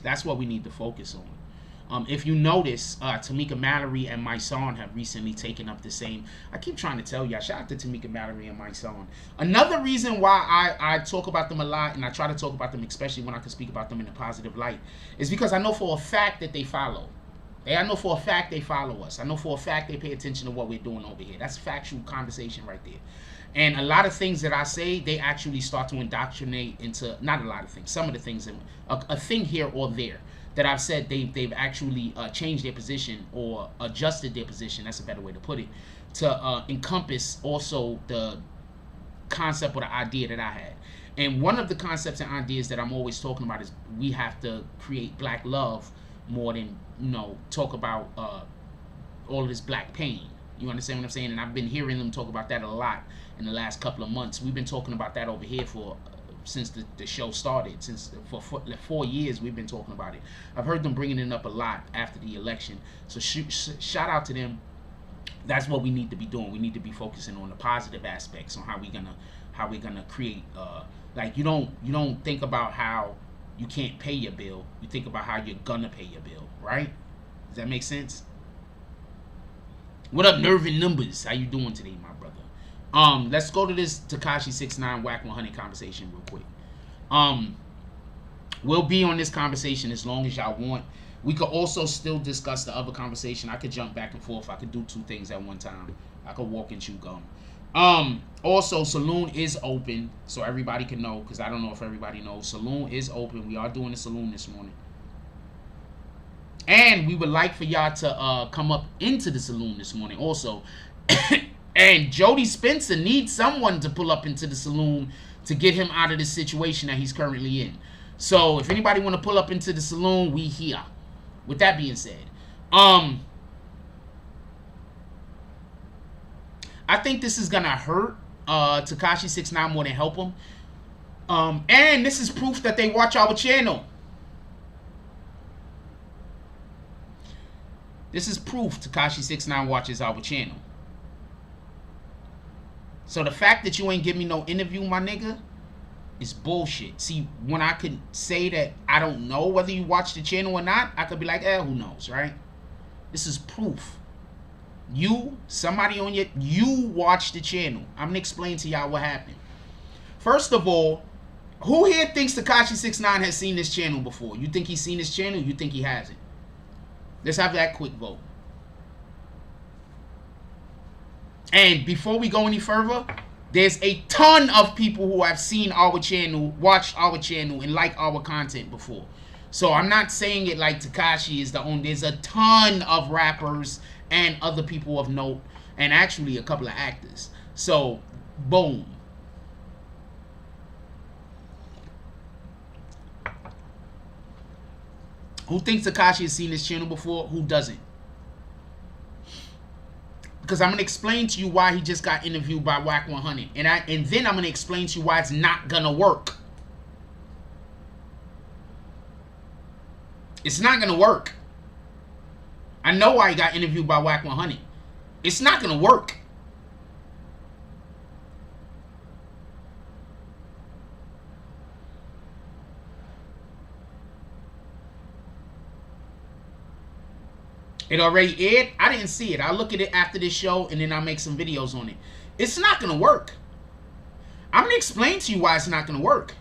that's what we need to focus on. If you notice, Tamika Mallory and my son have recently taken up the same. I keep trying to tell y'all, shout out to Tamika Mallory and my son. Another reason why I talk about them a lot, and I try to talk about them especially when I can speak about them in a positive light, is because I know for a fact that they follow. I know for a fact they follow us. I know for a fact they pay attention to what we're doing over here. That's factual conversation right there. And a lot of things that I say, they actually start to indoctrinate into, not a lot of things, some of the things, a thing here or there that I've said, they've actually changed their position or adjusted their position, that's a better way to put it, to encompass also the concept or the idea that I had. And one of the concepts and ideas that I'm always talking about is we have to create black love more than, talk about all of this black pain. You understand what I'm saying? And I've been hearing them talk about that a lot in the last couple of months. We've been talking about that over here since the show started. For 4 years we've been talking about it. I've heard them bringing it up a lot after the election. So shout out to them. That's what we need to be doing. We need to be focusing on the positive aspects, on how we're gonna create. Like, you don't think about how you can't pay your bill. You think about how you're gonna pay your bill, right? Does that make sense? What up, Nervin Numbers? How you doing today, my brother? Let's go to this Tekashi 6ix9ine wack100 conversation real quick. We'll be on this conversation as long as y'all want. We could also still discuss the other conversation. I could jump back and forth. I could do two things at one time. I could walk and chew gum. Also, Saloon is open, so everybody can know, because I don't know if everybody knows. Saloon is open. We are doing the Saloon this morning. And we would like for y'all to come up into the Saloon this morning also. And Jody Spencer needs someone to pull up into the Saloon to get him out of the situation that he's currently in. So if anybody want to pull up into the Saloon, we here. With that being said, I think this is gonna hurt Tekashi 6ix9ine more than help him. And this is proof that they watch our channel. This is proof Tekashi 6ix9ine watches our channel. So the fact that you ain't give me no interview, my nigga, is bullshit. See, when I could say that I don't know whether you watch the channel or not, I could be like, who knows, right? This is proof. Somebody on you watch the channel. I'm gonna explain to y'all what happened. First of all, who here thinks Tekashi 6ix9ine has seen this channel before? You think he's seen this channel? You think he hasn't? Let's have that quick vote. And before we go any further, there's a ton of people who have seen our channel, watched our channel, and like our content before. So I'm not saying it like Tekashi is the only. There's a ton of rappers and other people of note, and actually a couple of actors. So, boom. Who thinks Tekashi has seen this channel before? Who doesn't? because I'm gonna explain to you why he just got interviewed by wack100, and then I'm gonna explain to you why it's not gonna work. It's not gonna work. I know why he got interviewed by wack100. It's not gonna work. It already aired? I didn't see it. I'll look at it after this show and then I'll make some videos on it. It's not going to work. I'm going to explain to you why it's not going to work.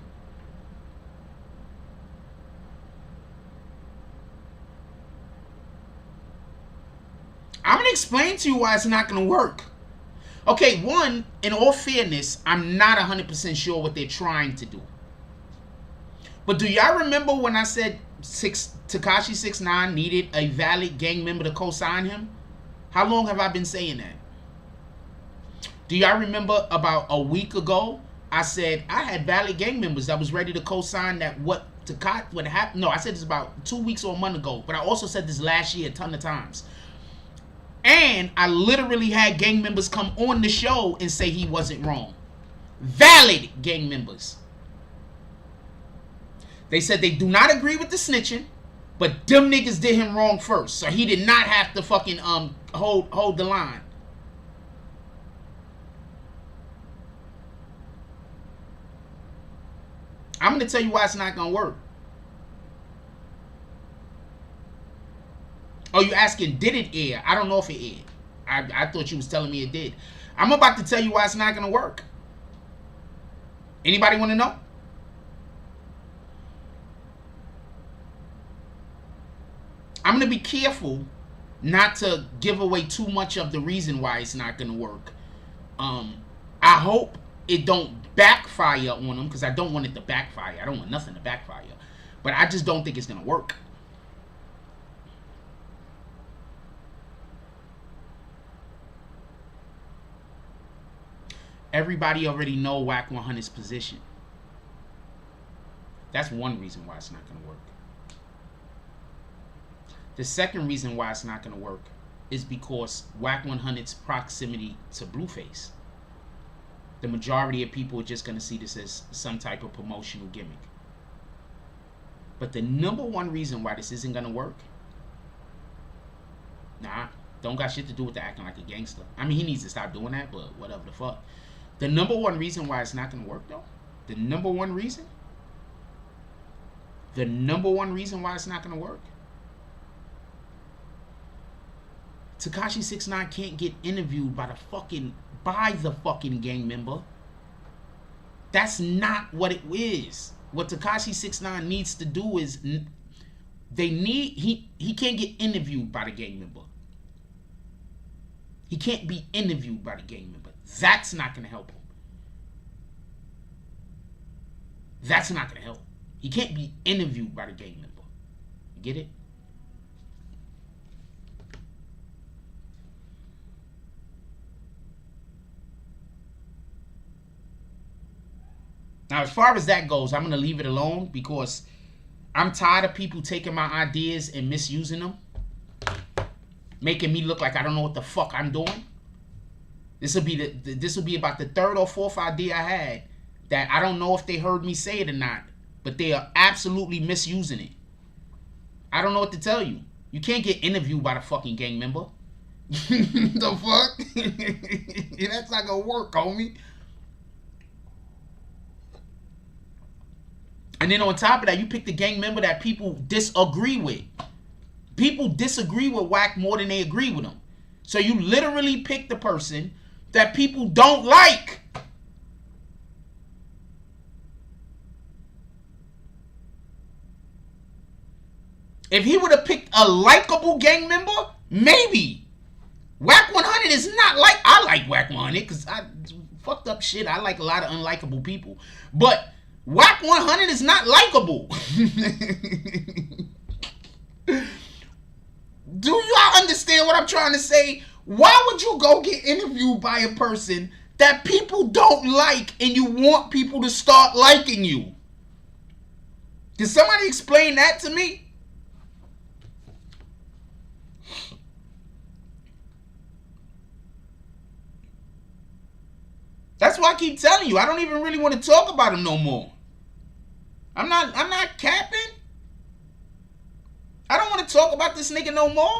I'm going to explain to you why it's not going to work. Okay, one, in all fairness, I'm not 100% sure what they're trying to do. But do y'all remember when I said Tekashi 6ix9ine needed a valid gang member to co-sign him? How long have I been saying that? Do y'all remember about a week ago, I said I had valid gang members that was ready to co-sign that what Tekashi would happen? No, I said this about 2 weeks or a month ago, but I also said this last year a ton of times. And I literally had gang members come on the show and say he wasn't wrong. Valid gang members. They said they do not agree with the snitching, but them niggas did him wrong first. So he did not have to fucking hold the line. I'm going to tell you why it's not going to work. Oh, you asking, did it air? I don't know if it aired. I thought you was telling me it did. I'm about to tell you why it's not going to work. Anybody want to know? I'm going to be careful not to give away too much of the reason why it's not going to work. I hope it don't backfire on them, because I don't want it to backfire. I don't want nothing to backfire. But I just don't think it's going to work. Everybody already know wack100's position. That's one reason why it's not going to work. The second reason why it's not going to work is because wack100's proximity to Blueface. The majority of people are just going to see this as some type of promotional gimmick. But the number one reason why this isn't going to work, don't got shit to do with the acting like a gangster. I mean, he needs to stop doing that, but whatever the fuck. The number one reason why it's not going to work, though, the number one reason why it's not going to work, Tekashi 6ix9ine can't get interviewed by the fucking gang member. That's not what it is. What Tekashi 6ix9ine needs to do is he can't get interviewed by the gang member. He can't be interviewed by the gang member. That's not going to help him. That's not going to help. He can't be interviewed by the gang member. You get it? Now, as far as that goes, I'm going to leave it alone because I'm tired of people taking my ideas and misusing them, making me look like I don't know what the fuck I'm doing. This will be about the third or fourth idea I had that I don't know if they heard me say it or not, but they are absolutely misusing it. I don't know what to tell you. You can't get interviewed by the fucking gang member. The fuck? That's not gonna work, homie. And then on top of that, you pick the gang member that people disagree with. People disagree with Wack more than they agree with him. So you literally pick the person that people don't like. If he would have picked a likable gang member, maybe. wack100 is not like... I like wack100 because I fucked up shit. I like a lot of unlikable people. But wack100 is not likable. Do y'all understand what I'm trying to say? Why would you go get interviewed by a person that people don't like and you want people to start liking you? Can somebody explain that to me? That's why I keep telling you, I don't even really want to talk about him no more. I'm not capping. I don't want to talk about this nigga no more.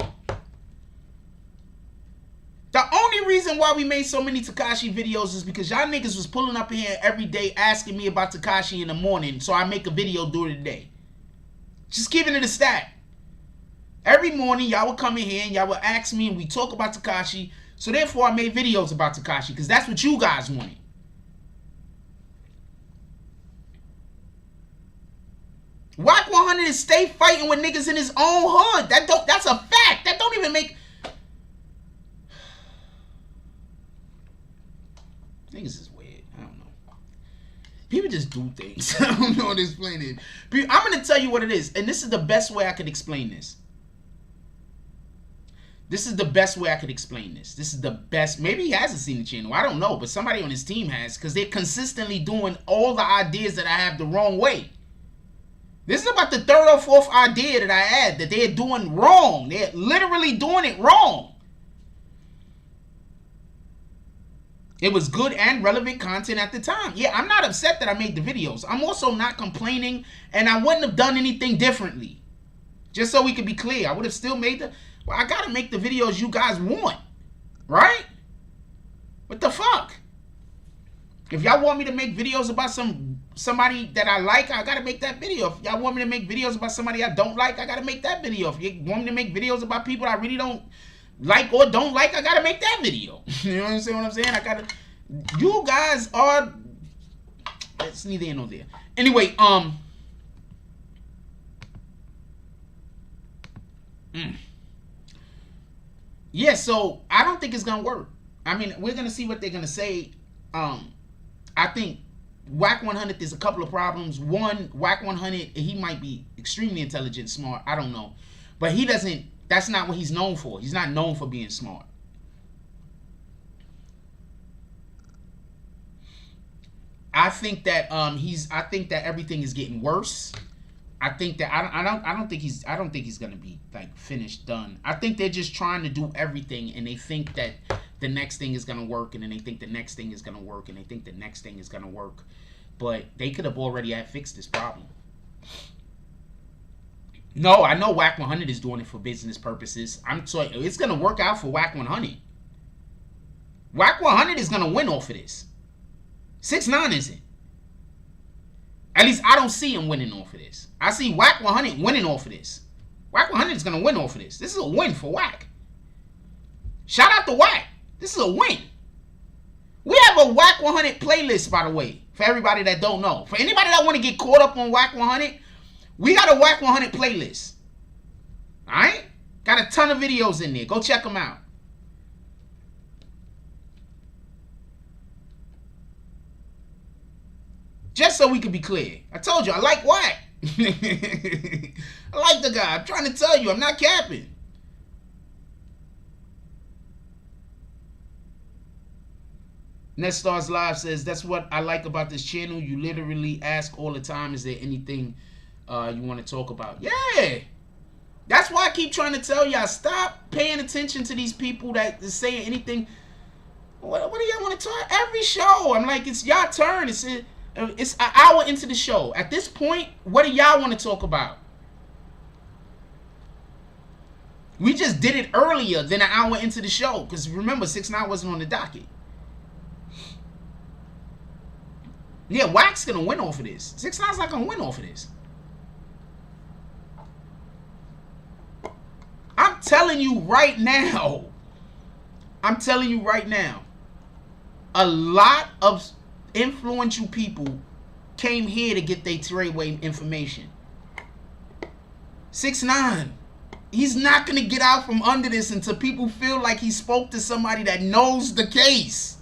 The only reason why we made so many Tekashi videos is because y'all niggas was pulling up in here every day asking me about Tekashi in the morning, so I make a video during the day. Just keeping it a stat. Every morning, y'all would come in here and y'all would ask me and we talk about Tekashi. So therefore, I made videos about Tekashi because that's what you guys wanted. Wack100 is stay fighting with niggas in his own hood. That's a fact. That don't even make... Niggas is weird. I don't know. People just do things. I don't know how to explain it. I'm going to tell you what it is. And this is the best way I could explain this. This is the best way I could explain this. This is the best. Maybe he hasn't seen the channel. I don't know. But somebody on his team has. Because they're consistently doing all the ideas that I have the wrong way. This is about the third or fourth idea that I had. That they're doing wrong. They're literally doing it wrong. It was good and relevant content at the time. Yeah, I'm not upset that I made the videos. I'm also not complaining. And I wouldn't have done anything differently. Just so we could be clear. I would have still made the... Well, I gotta make the videos you guys want, right? What the fuck? If y'all want me to make videos about somebody that I like, I gotta make that video. If y'all want me to make videos about somebody I don't like, I gotta make that video. If you want me to make videos about people I really don't like or don't like, I gotta make that video. You know what I'm saying? I gotta... You guys are... It's neither here nor there. Anyway, yeah, so I don't think it's gonna work. I mean, we're gonna see what they're gonna say. I think wack100, there's a couple of problems. One, wack100, he might be extremely intelligent, smart. I don't know, but he doesn't. That's not what he's known for. He's not known for being smart. I think that I think that everything is getting worse. I think that I don't think he's gonna be like finished, done. I think they're just trying to do everything, and they think that the next thing is gonna work, and then they think the next thing is gonna work, and they think the next thing is gonna work. But they could have already fixed this problem. No, I know wack100 is doing it for business purposes. I'm sorry, it's gonna work out for wack100. Wack100 is gonna win off of this. 6ix9ine isn't. At least I don't see him winning off of this. I see wack100 winning off of this. Wack100 is going to win off of this. This is a win for Wack. Shout out to Wack. This is a win. We have a wack100 playlist, by the way, for everybody that don't know. For anybody that want to get caught up on wack100, we got a wack100 playlist. Alright? Got a ton of videos in there. Go check them out. Just so we can be clear. I told you, I like Wack. I like the guy. I'm trying to tell you, I'm not capping. Netstars Live says, that's what I like about this channel. You literally ask all the time, is there anything you want to talk about? Yeah. That's why I keep trying to tell y'all, stop paying attention to these people that is saying anything. What do y'all want to talk? Every show, I'm like, it's y'all turn. It's an hour into the show. At this point, what do y'all want to talk about? We just did it earlier than an hour into the show. Because remember, 6ix9ine wasn't on the docket. Yeah, Wack's going to win off of this. 6ix9ine's not going to win off of this. I'm telling you right now. I'm telling you right now. A lot of influential people came here to get their Treyway information. 6ix9ine, he's not going to get out from under this until people feel like he spoke to somebody that knows the case.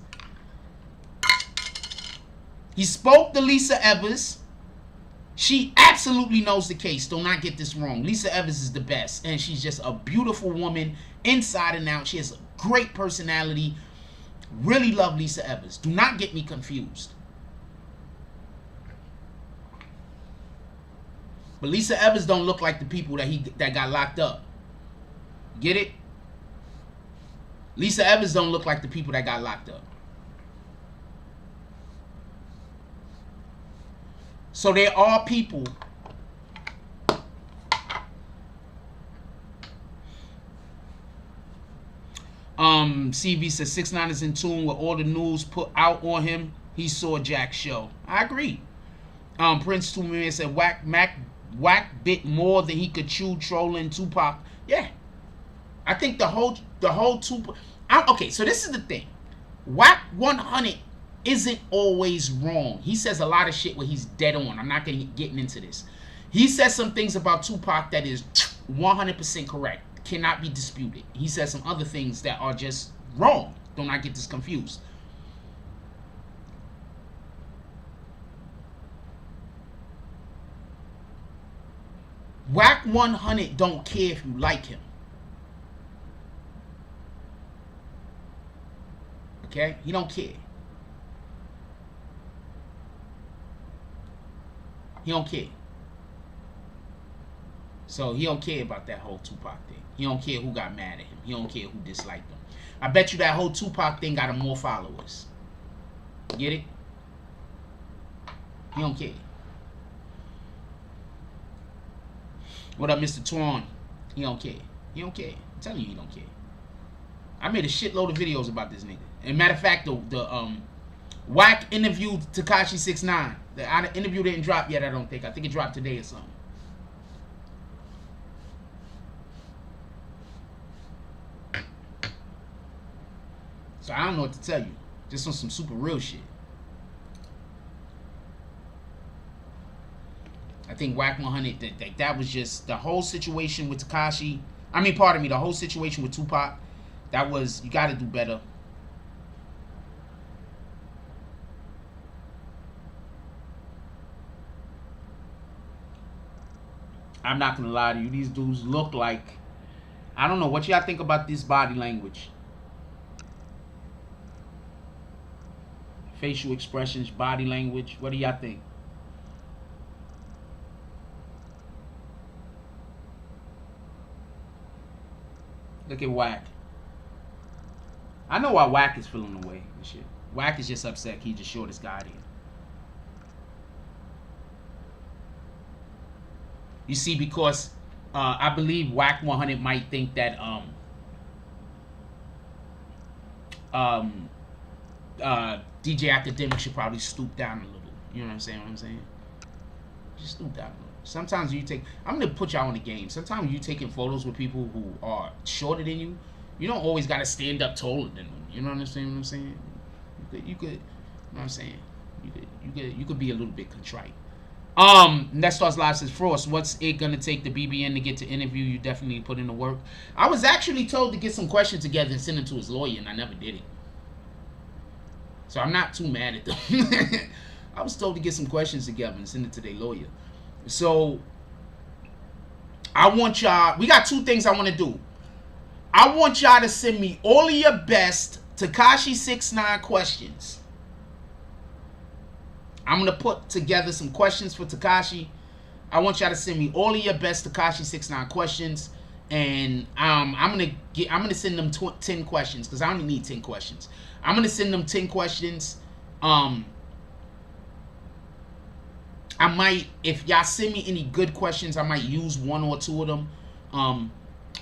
He spoke to Lisa Evers. She absolutely knows the case. Do not get this wrong. Lisa Evers is the best, and she's just a beautiful woman inside and out. She has a great personality. Really love Lisa Evers. Do not get me confused. But Lisa Evers don't look like the people that got locked up. Get it? Lisa Evers don't look like the people that got locked up. So there are people CV says 6ix9ine is in tune with all the news put out on him. He saw Jack's show. I agree. Prince 2 Million said Wack bit more than he could chew trolling Tupac. Yeah. I think the whole Tupac. Okay, so this is the thing. wack100 isn't always wrong. He says a lot of shit where he's dead on. I'm not getting into this. He says some things about Tupac that is 100% correct. Cannot be disputed. He says some other things that are just wrong. Do not get this confused. wack100 don't care if you like him. Okay? He don't care. He don't care. So he don't care about that whole Tupac thing. He don't care who got mad at him. He don't care who disliked him. I bet you that whole Tupac thing got him more followers. Get it? He don't care. What up, Mr. Twan? He don't care. He don't care. I'm telling you, he don't care. I made a shitload of videos about this nigga. And matter of fact, the Wack interviewed Tekashi 6ix9ine. The interview didn't drop yet, I don't think. I think it dropped today or something. So I don't know what to tell you. Just on some super real shit. I think wack100, that was just the whole situation with Tekashi. I mean, pardon me, the whole situation with Tupac. That was, you got to do better. I'm not going to lie to you. These dudes look like, I don't know. What y'all think about this body language? Facial expressions, body language. What do y'all think? Look at Wack. I know why Wack is feeling the way and shit. Wack is just upset he's the shortest guy there. You see, because I believe wack100 might think that DJ Academic should probably stoop down a little. You know what I'm saying? Just stoop down a little. Sometimes you take, I'm going to put y'all on the game. Sometimes you taking photos with people who are shorter than you. You don't always got to stand up taller than them. You know what I'm saying? You could, you know what I'm saying? You could be a little bit contrite. That starts live says Frost. What's it gonna take the BBN to get to interview? You definitely put in the work. I was actually told to get some questions together and send them to his lawyer, and I never did it. So I'm not too mad at them. I was told to get some questions together and send it to their lawyer. So I want y'all. We got two things I want to do. I want y'all to send me all of your best Tekashi 6ix9ine questions. I'm going to put together some questions for Tekashi. I want y'all to send me all of your best Tekashi 6ix9ine questions. And I'm going to send them 10 questions because I only need 10 questions. I'm going to send them 10 questions. I might, if y'all send me any good questions, I might use one or two of them.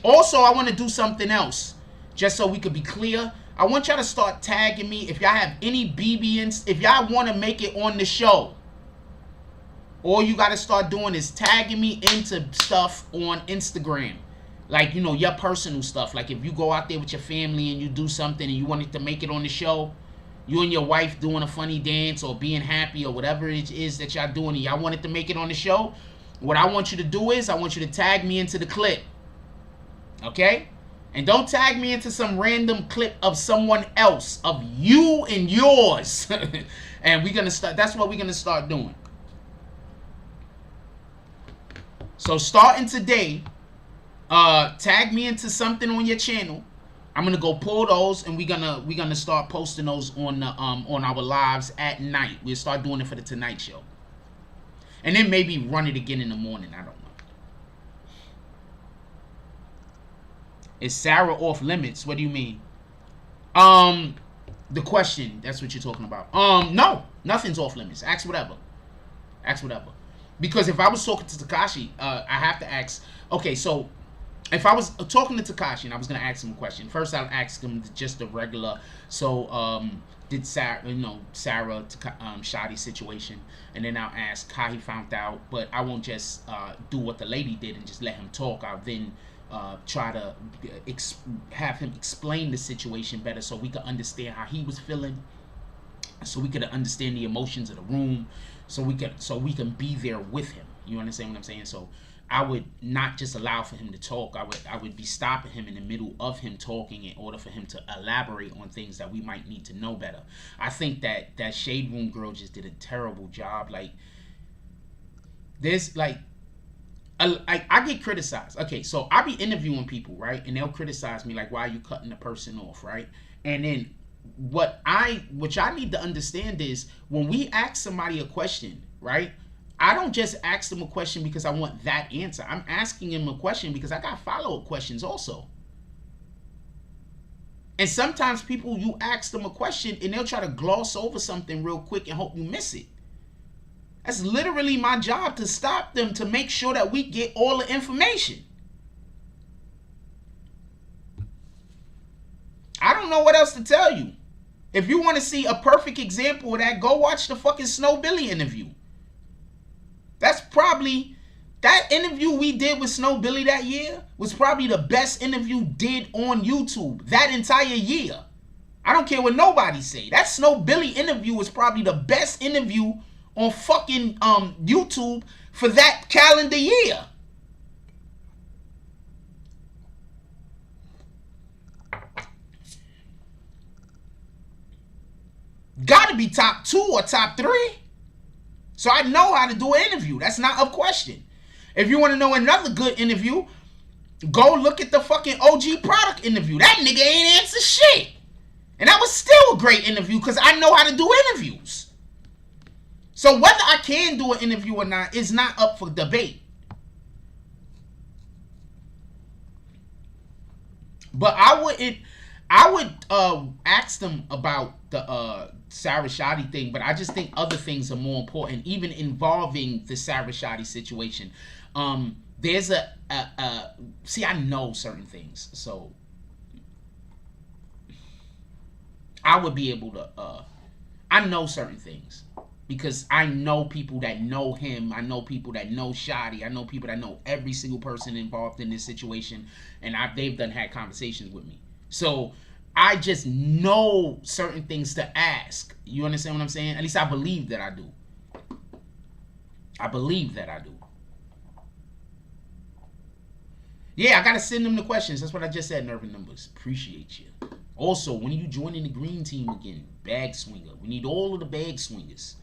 Also, I want to do something else just so we could be clear. I want y'all to start tagging me if y'all have any BBNs. If y'all want to make it on the show, all you got to start doing is tagging me into stuff on Instagram. Like, you know, your personal stuff. Like if you go out there with your family and you do something and you want it to make it on the show, you and your wife doing a funny dance or being happy or whatever it is that y'all doing and y'all want it to make it on the show, what I want you to do is I want you to tag me into the clip. Okay? And don't tag me into some random clip of someone else, of you and yours. And we're going to start, that's what we're going to start doing. So starting today, tag me into something on your channel. I'm going to go pull those and we're going to start posting those on the on our lives at night. We'll start doing it for the Tonight Show. And then maybe run it again in the morning. I don't know. Is Sarah off limits? What do you mean? The question, that's what you're talking about. No, nothing's off limits. Ask whatever. Ask whatever. Because if I was talking to Tekashi, I have to ask. Okay, so if I was talking to Tekashi and I was gonna ask him a question, first I'll ask him just the regular. So did Sarah, Shotty situation, and then I'll ask how he found out. But I won't just do what the lady did and just let him talk. I'll then try to have him explain the situation better so we could understand how he was feeling, so we could understand the emotions of the room, so we can be there with him. You understand what I'm saying? So I would not just allow for him to talk. I would be stopping him in the middle of him talking in order for him to elaborate on things that we might need to know better. I think that Shade Room girl just did a terrible job. Like, there's like, I get criticized. Okay, so I be interviewing people, right? And they'll criticize me like, why are you cutting the person off, right? And then what y'all need to understand is when we ask somebody a question, right? I don't just ask them a question because I want that answer. I'm asking them a question because I got follow-up questions also. And sometimes people, you ask them a question and they'll try to gloss over something real quick and hope you miss it. That's literally my job, to stop them, to make sure that we get all the information. I don't know what else to tell you. If you want to see a perfect example of that, go watch the fucking Snow Billy interview. That's probably, that interview we did with Snow Billy that year was probably the best interview did on YouTube that entire year. I don't care what nobody say. That Snow Billy interview was probably the best interview on fucking YouTube for that calendar year. Gotta be top 2 or top 3. So I know how to do an interview. That's not a question. If you want to know another good interview, go look at the fucking OG Product interview. That nigga ain't answer shit. And that was still a great interview because I know how to do interviews. So whether I can do an interview or not is not up for debate. But I would ask them about the Sarah Shotty thing, but I just think other things are more important, even involving the Sarah Shotty situation. There's see, I know certain things, so I would be able to, I know certain things because I know people that know him. I know people that know Shotty. I know people that know every single person involved in this situation, and they've had conversations with me. So I just know certain things to ask. You understand what I'm saying? At least I believe that I do. I believe that I do. Yeah, I gotta send them the questions. That's what I just said, Nervin Numbers. Appreciate you. Also, when are you joining the green team again? Bag swinger. We need all of the bag swingers.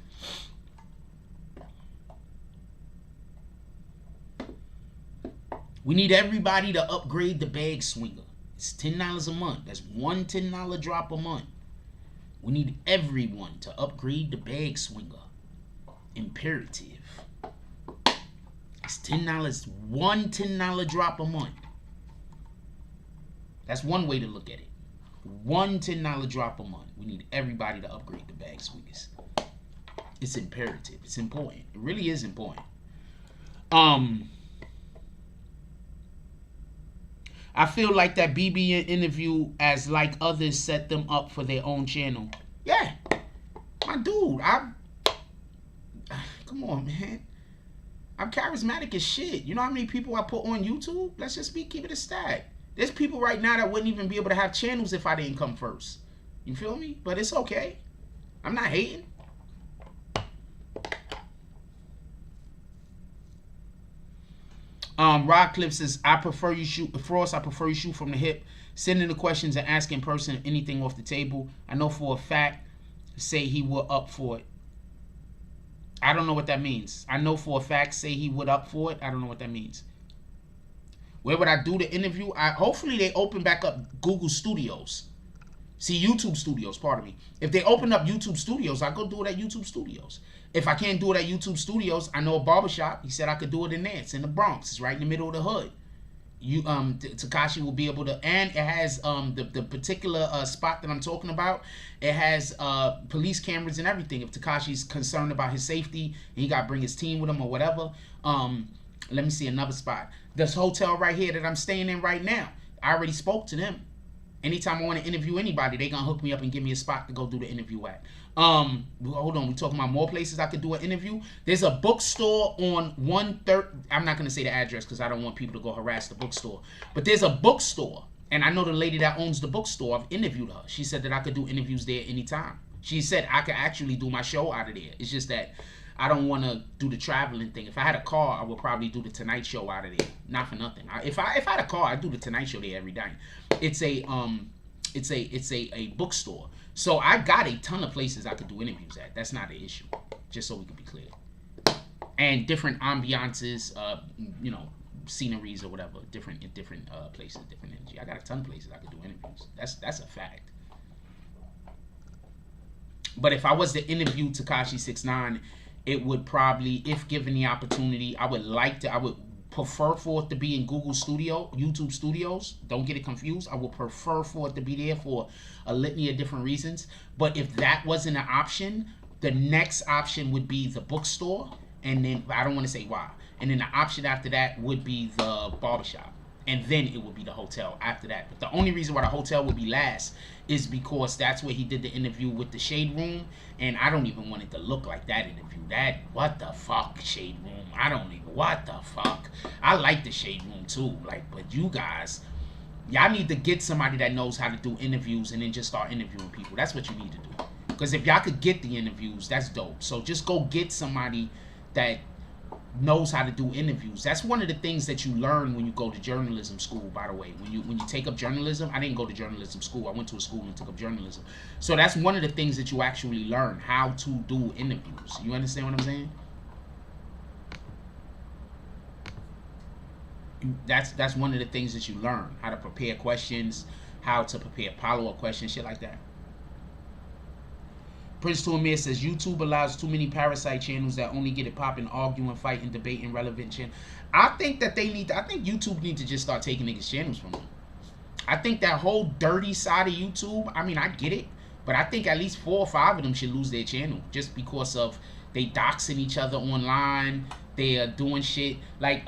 We need everybody to upgrade the bag swinger. It's $10 a month. That's one $10 drop a month. We need everyone to upgrade the bag swinger. Imperative. It's $10. One $10 drop a month. That's one way to look at it. One $10 drop a month. We need everybody to upgrade the bag swingers. It's imperative. It's important. It really is important. I feel like that BBN interview, as like others, set them up for their own channel. Yeah, my dude, come on, man. I'm charismatic as shit. You know how many people I put on YouTube? Let's just keep it a stack. There's people right now that wouldn't even be able to have channels if I didn't come first. You feel me? But it's okay. I'm not hating. Rodcliffe says, I prefer you shoot Frost. I prefer you shoot from the hip, sending the questions and asking in person anything off the table. I know for a fact, say he would up for it. I don't know what that means. I know for a fact, say he would up for it. I don't know what that means. Where would I do the interview? Hopefully they open back up Google Studios. See, YouTube Studios, pardon me. If they open up YouTube Studios, I go do it at YouTube Studios. If I can't do it at YouTube Studios, I know a barbershop. He said I could do it in there. It's in the Bronx. It's right in the middle of the hood. Tekashi will be able to, and it has the particular spot that I'm talking about, it has police cameras and everything. If Tekashi's concerned about his safety and he got to bring his team with him or whatever. Let me see another spot. This hotel right here that I'm staying in right now, I already spoke to them. Anytime I want to interview anybody, they gonna hook me up and give me a spot to go do the interview at. Hold on, we talking about more places I could do an interview. There's a bookstore on 1/3. I'm not gonna say the address because I don't want people to go harass the bookstore. But there's a bookstore, and I know the lady that owns the bookstore. I've interviewed her. She said that I could do interviews there anytime. She said I could actually do my show out of there. It's just that I don't want to do the traveling thing. If I had a car, I would probably do the Tonight Show out of there. Not for nothing. If I had a car, I'd do the Tonight Show there every day. It's a bookstore. So I got a ton of places I could do interviews at. That's not an issue. Just so we can be clear. And different ambiances, sceneries or whatever, different places, different energy. I got a ton of places I could do interviews. That's a fact. But if I was to interview Tekashi 6ix9ine, it would probably, if given the opportunity, I would prefer for it to be in YouTube Studios. Don't get it confused. I would prefer for it to be there for a litany of different reasons. But if that wasn't an option, the next option would be the bookstore. And then, I don't want to say why. And then the option after that would be the barbershop. And then it would be the hotel after that. But the only reason why the hotel would be last is because that's where he did the interview with the Shade Room. And I don't even want it to look like that interview. What the fuck, Shade Room? What the fuck? I like the Shade Room too. But you guys, y'all need to get somebody that knows how to do interviews and then just start interviewing people. That's what you need to do. Because if y'all could get the interviews, that's dope. So just go get somebody that knows how to do interviews. That's one of the things that you learn when you go to journalism school, by the way. When you take up journalism, I didn't go to journalism school. I went to a school and took up journalism. So that's one of the things that you actually learn, how to do interviews. You understand what I'm saying? That's one of the things that you learn, how to prepare questions, how to prepare follow-up questions, shit like that. Prince to Amir says, YouTube allows too many parasite channels that only get it popping, arguing, fighting, debating, relevant channels. I think YouTube need to just start taking niggas' channels from them. I think that whole dirty side of YouTube, I mean, I get it, but I think at least 4 or 5 of them should lose their channel just because of they doxing each other online, they are doing shit. Like,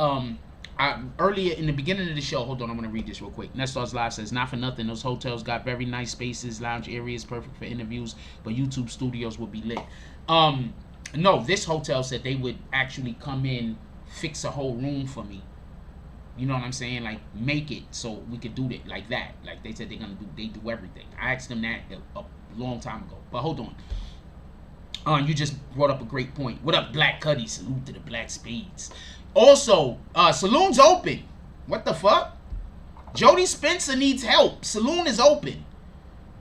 earlier in the beginning of the show, hold on, I'm gonna read this real quick. Nestars Live says, not for nothing, those hotels got very nice spaces, lounge areas, perfect for interviews, but YouTube studios would be lit. No, this hotel said they would actually come in, fix a whole room for me. You know what I'm saying? Like, make it so we could do it like that. Like, they said they do everything. I asked them that a long time ago. But hold on. You just brought up a great point. What up, Black Cuddy? Salute to the Black Spades. Also, saloon's open. What the fuck? Jody Spencer needs help. Saloon is open.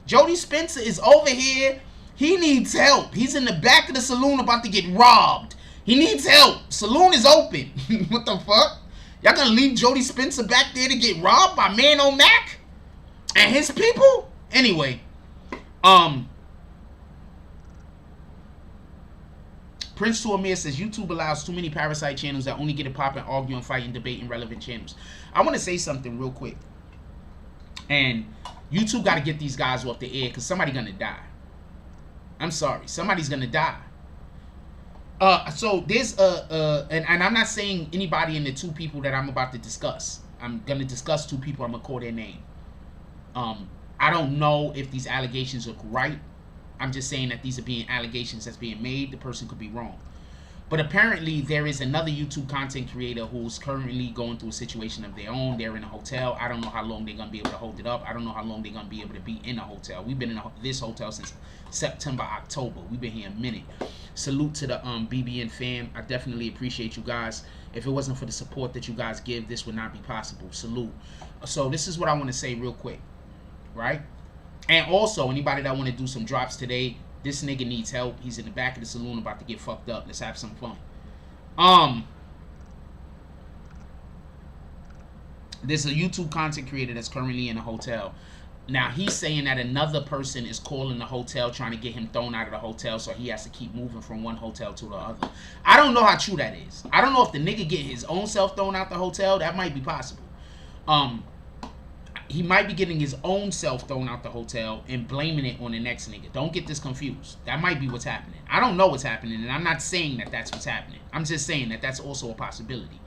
Jody Spencer is over here. He needs help. He's in the back of the saloon about to get robbed. He needs help. Saloon is open. What the fuck? Y'all gonna leave Jody Spencer back there to get robbed by Man O' Mac and his people? Anyway, Prince to Amir says, YouTube allows too many parasite channels that only get it popping, arguing, fighting, debating, relevant channels. I want to say something real quick. And YouTube got to get these guys off the air because somebody's going to die. I'm sorry. Somebody's going to die. So there's and I'm not saying anybody in the 2 people that I'm about to discuss. I'm going to discuss 2 people. I'm going to call their name. I don't know if these allegations are right. I'm just saying that these are being allegations that's being made. The person could be wrong. But apparently there is another YouTube content creator who's currently going through a situation of their own. They're in a hotel. I don't know how long they're going to be able to hold it up. I don't know how long they're going to be able to be in a hotel. We've been in this hotel since September, October. We've been here a minute. Salute to the BBN fam. I definitely appreciate you guys. If it wasn't for the support that you guys give, this would not be possible. Salute. So this is what I want to say real quick. Right? And also, anybody that want to do some drops today, this nigga needs help. He's in the back of the saloon about to get fucked up. Let's have some fun. There's a YouTube content creator that's currently in a hotel. Now, he's saying that another person is calling the hotel trying to get him thrown out of the hotel, so he has to keep moving from one hotel to the other. I don't know how true that is. I don't know if the nigga get his own self thrown out the hotel. That might be possible. he might be getting his own self thrown out the hotel and blaming it on the next nigga. Don't get this confused. That might be what's happening. I don't know what's happening, and I'm not saying that that's what's happening. I'm just saying that that's also a possibility.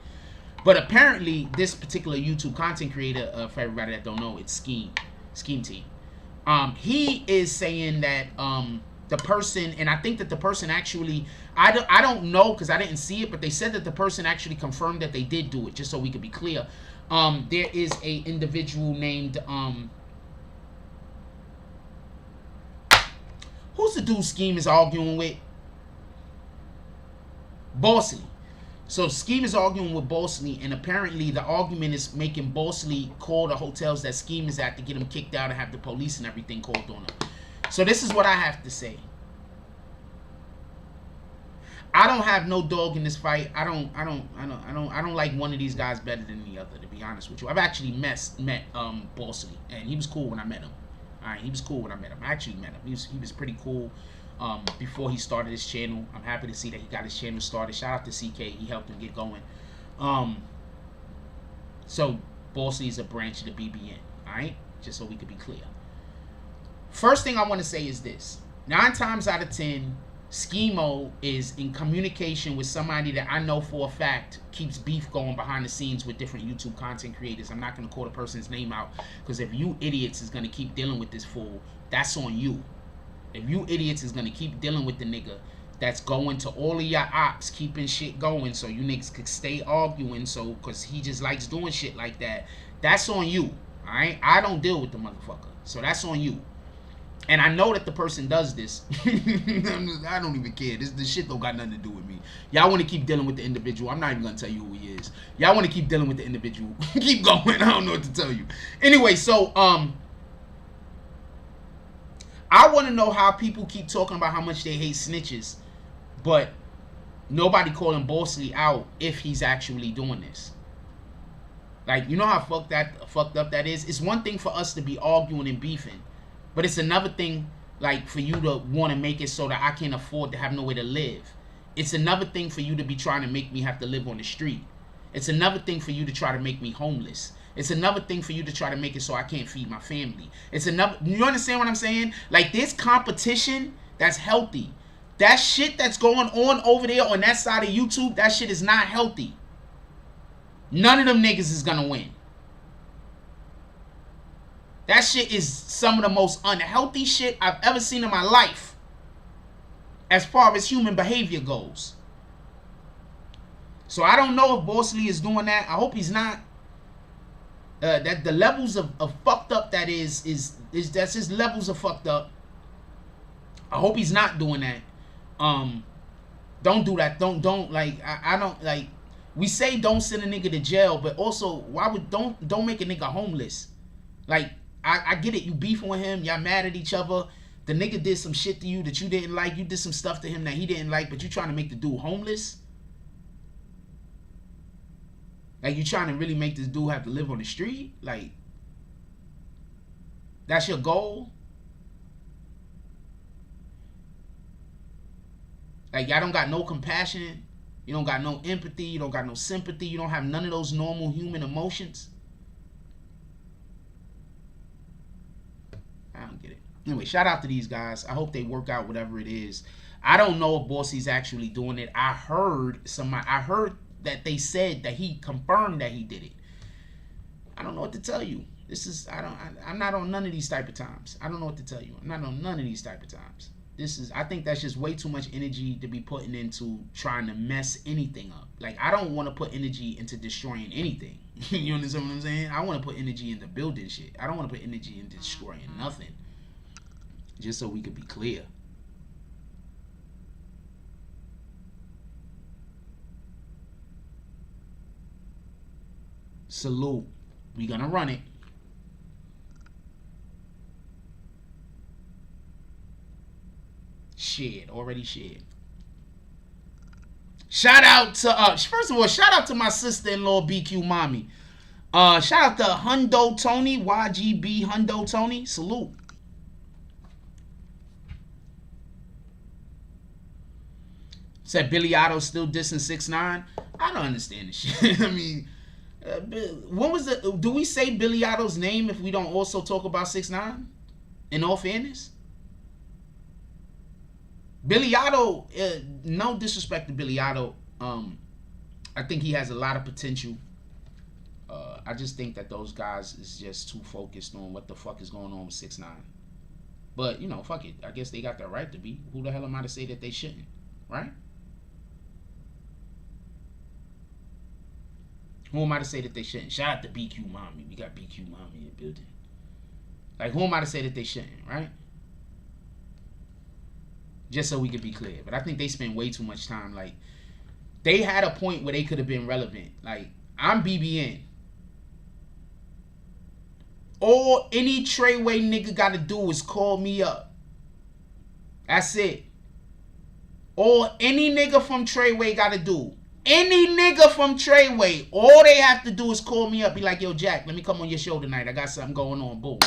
But apparently, this particular YouTube content creator, for everybody that don't know, it's Scheme Team. He is saying that the person, and I think that the person actually, I don't know because I didn't see it, but they said that the person actually confirmed that they did do it, just so we could be clear. There is a individual named who's the dude Scheme is arguing with? Bossy. So Scheme is arguing with Bossy, and apparently the argument is making Bossy call the hotels that Scheme is at to get him kicked out and have the police and everything called on him. So this is what I have to say. I don't have no dog in this fight. I don't like one of these guys better than the other, to be honest with you. I've actually met Bossy, and he was cool when I met him. Alright, he was cool when I met him. I actually met him. He was pretty cool before he started his channel. I'm happy to see that he got his channel started. Shout out to CK, he helped him get going. So Bossy is a branch of the BBN, alright? Just so we could be clear. First thing I want to say is this. 9 times out of 10, Schemo is in communication with somebody that I know for a fact keeps beef going behind the scenes with different YouTube content creators. I'm not going to call the person's name out, because if you idiots is going to keep dealing with this fool, that's on you. If you idiots is going to keep dealing with the nigga that's going to all of your ops, keeping shit going so you niggas could stay arguing, so because he just likes doing shit like that, that's on you. Alright? I don't deal with the motherfucker, so that's on you. And I know that the person does this. I don't even care. This shit don't got nothing to do with me. Y'all want to keep dealing with the individual. I'm not even going to tell you who he is. Y'all want to keep dealing with the individual. Keep going. I don't know what to tell you. Anyway, so, I want to know how people keep talking about how much they hate snitches, but nobody calling Bossy out if he's actually doing this. Like, you know how fucked up that is? It's one thing for us to be arguing and beefing, but it's another thing, like, for you to want to make it so that I can't afford to have nowhere to live. It's another thing for you to be trying to make me have to live on the street. It's another thing for you to try to make me homeless. It's another thing for you to try to make it so I can't feed my family. It's another, you understand what I'm saying? Like, this competition that's healthy. That shit that's going on over there on that side of YouTube, that shit is not healthy. None of them niggas is gonna win. That shit is some of the most unhealthy shit I've ever seen in my life, as far as human behavior goes. So I don't know if Bossy is doing that. I hope he's not. That the levels of fucked up that is that's his levels of fucked up. I hope he's not doing that. Don't do that. Don't like, I don't like, we say don't send a nigga to jail, but also why would don't make a nigga homeless? Like, I get it, you beefing with him, y'all mad at each other, the nigga did some shit to you that you didn't like, you did some stuff to him that he didn't like, but you trying to make the dude homeless? Like, you trying to really make this dude have to live on the street? Like, that's your goal? Like, y'all don't got no compassion, you don't got no empathy, you don't got no sympathy, you don't have none of those normal human emotions? I don't get it. Anyway, shout out to these guys. I hope they work out whatever it is. I don't know if Bossy's actually doing it. I heard that they said that he confirmed that he did it. I don't know what to tell you. I'm not on none of these type of times. I don't know what to tell you. I'm not on none of these type of times. I think that's just way too much energy to be putting into trying to mess anything up. Like, I don't want to put energy into destroying anything. You understand what I'm saying? I want to put energy into building shit. I don't want to put energy into destroying nothing. Just so we could be clear. Salute. We gonna run it. Shared. Already shared. Shout out to first of all, shout out to my sister-in-law BQ Mommy. Shout out to Hundo Tony, YGB Hundo Tony. Salute. Said Billy Otto still dissing 6ix9ine. I don't understand this shit. I mean, When was the? Do we say Billy Otto's name if we don't also talk about 6ix9ine? In all fairness, Billy Otto. No disrespect to Billy Otto. I think he has a lot of potential. I just think that those guys is just too focused on what the fuck is going on with 6ix9ine. But, you know, fuck it. I guess they got the right to be. Who the hell am I to say that they shouldn't? Right? Who am I to say that they shouldn't? Shout out to BQ Mommy. We got BQ Mommy in the building. Like, who am I to say that they shouldn't, right? Just so we can be clear. But I think they spend way too much time. Like, they had a point where they could have been relevant. Like, I'm BBN. All any Treyway nigga gotta do is call me up. That's it. All any nigga from Treyway gotta do. Any nigga from Treyway, all they have to do is call me up. Be like, yo, Jack, let me come on your show tonight. I got something going on. Boom.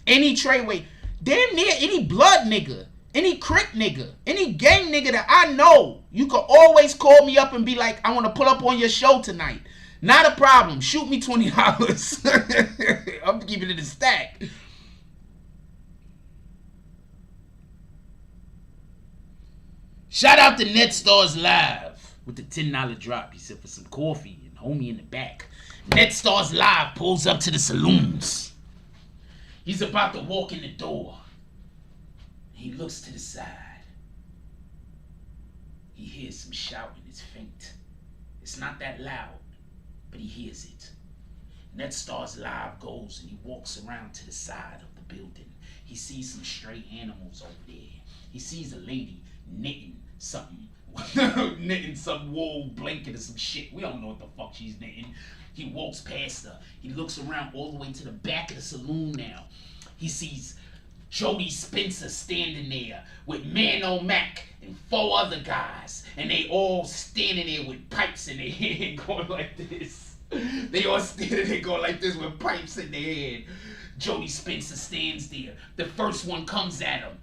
Any Treyway. Damn near any blood nigga. Any Crip nigga. Any gang nigga that I know. You can always call me up and be like, I want to pull up on your show tonight. Not a problem. Shoot me $20. I'm keeping it a stack. Shout out to NetStars Live with the $10 drop. He said for some coffee and homie in the back. NetStars Live pulls up to the saloons. He's about to walk in the door. He looks to the side. He hears some shouting. It's faint. It's not that loud, but he hears it. NetStars Live goes and he walks around to the side of the building. He sees some stray animals over there. He sees a lady knitting something. Knitting some wool blanket or some shit. We don't know what the fuck she's knitting. He walks past her. He looks around all the way to the back of the saloon now. He sees Jody Spencer standing there with Man-O Mac and 4 other guys. And they all standing there with pipes in their hand going like this. They all standing there going like this with pipes in their hand. Jody Spencer stands there. The first one comes at him.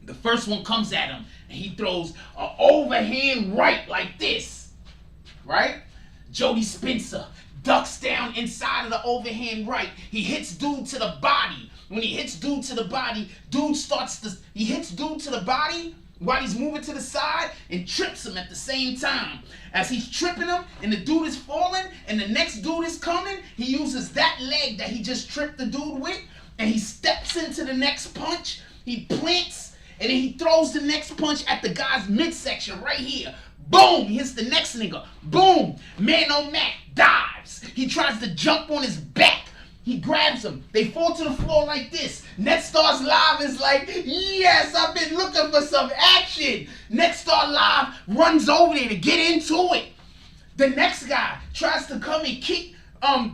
And he throws an overhand right like this. Right? Jody Spencer ducks down inside of the overhand right. He hits dude to the body. When he hits dude to the body, he hits dude to the body while he's moving to the side and trips him at the same time. As he's tripping him and the dude is falling and the next dude is coming, he uses that leg that he just tripped the dude with and he steps into the next punch. He plants and then he throws the next punch at the guy's midsection right here. Boom! He hits the next nigga. Boom! Man-O Mac dives. He tries to jump on his back. He grabs him. They fall to the floor like this. NetStars Live is like, yes, I've been looking for some action. NetStar Live runs over there to get into it. The next guy tries to come and kick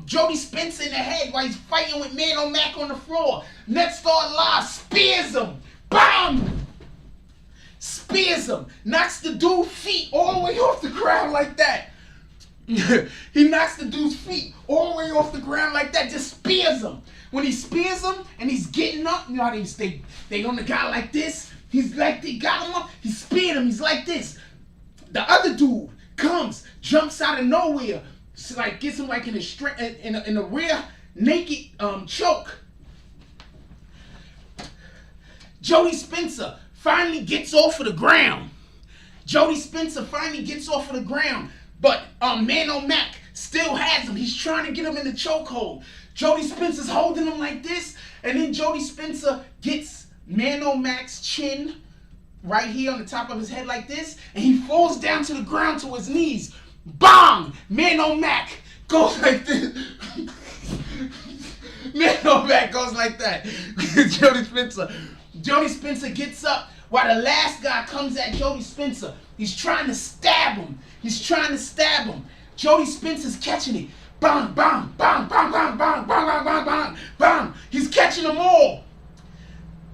Jody Spencer in the head while he's fighting with Man-O Mac on the floor. NetStar Live spears him. BAM! Spears him. Knocks the dude's feet all the way off the ground like that. He knocks the dude's feet all the way off the ground like that, just spears him. When he spears him and he's getting up, you know how they on the guy like this? He's like, they got him up, he speared him, he's like this. The other dude comes, jumps out of nowhere, so like gets him like in the rear naked choke. Jody Spencer finally gets off of the ground. But Man-O Mac still has him. He's trying to get him in the chokehold. Jody Spencer's holding him like this. And then Jody Spencer gets Man-O Mac's chin right here on the top of his head like this. And he falls down to the ground to his knees. Bang! Man-O Mac goes like this. Man-O Mac goes like that. Jody Spencer gets up while the last guy comes at Jody Spencer. He's trying to stab him. Jody Spencer's catching it. Bang, bang, bang, bang, bang, bang, bang, bang, bang, bang, bang. He's catching them all.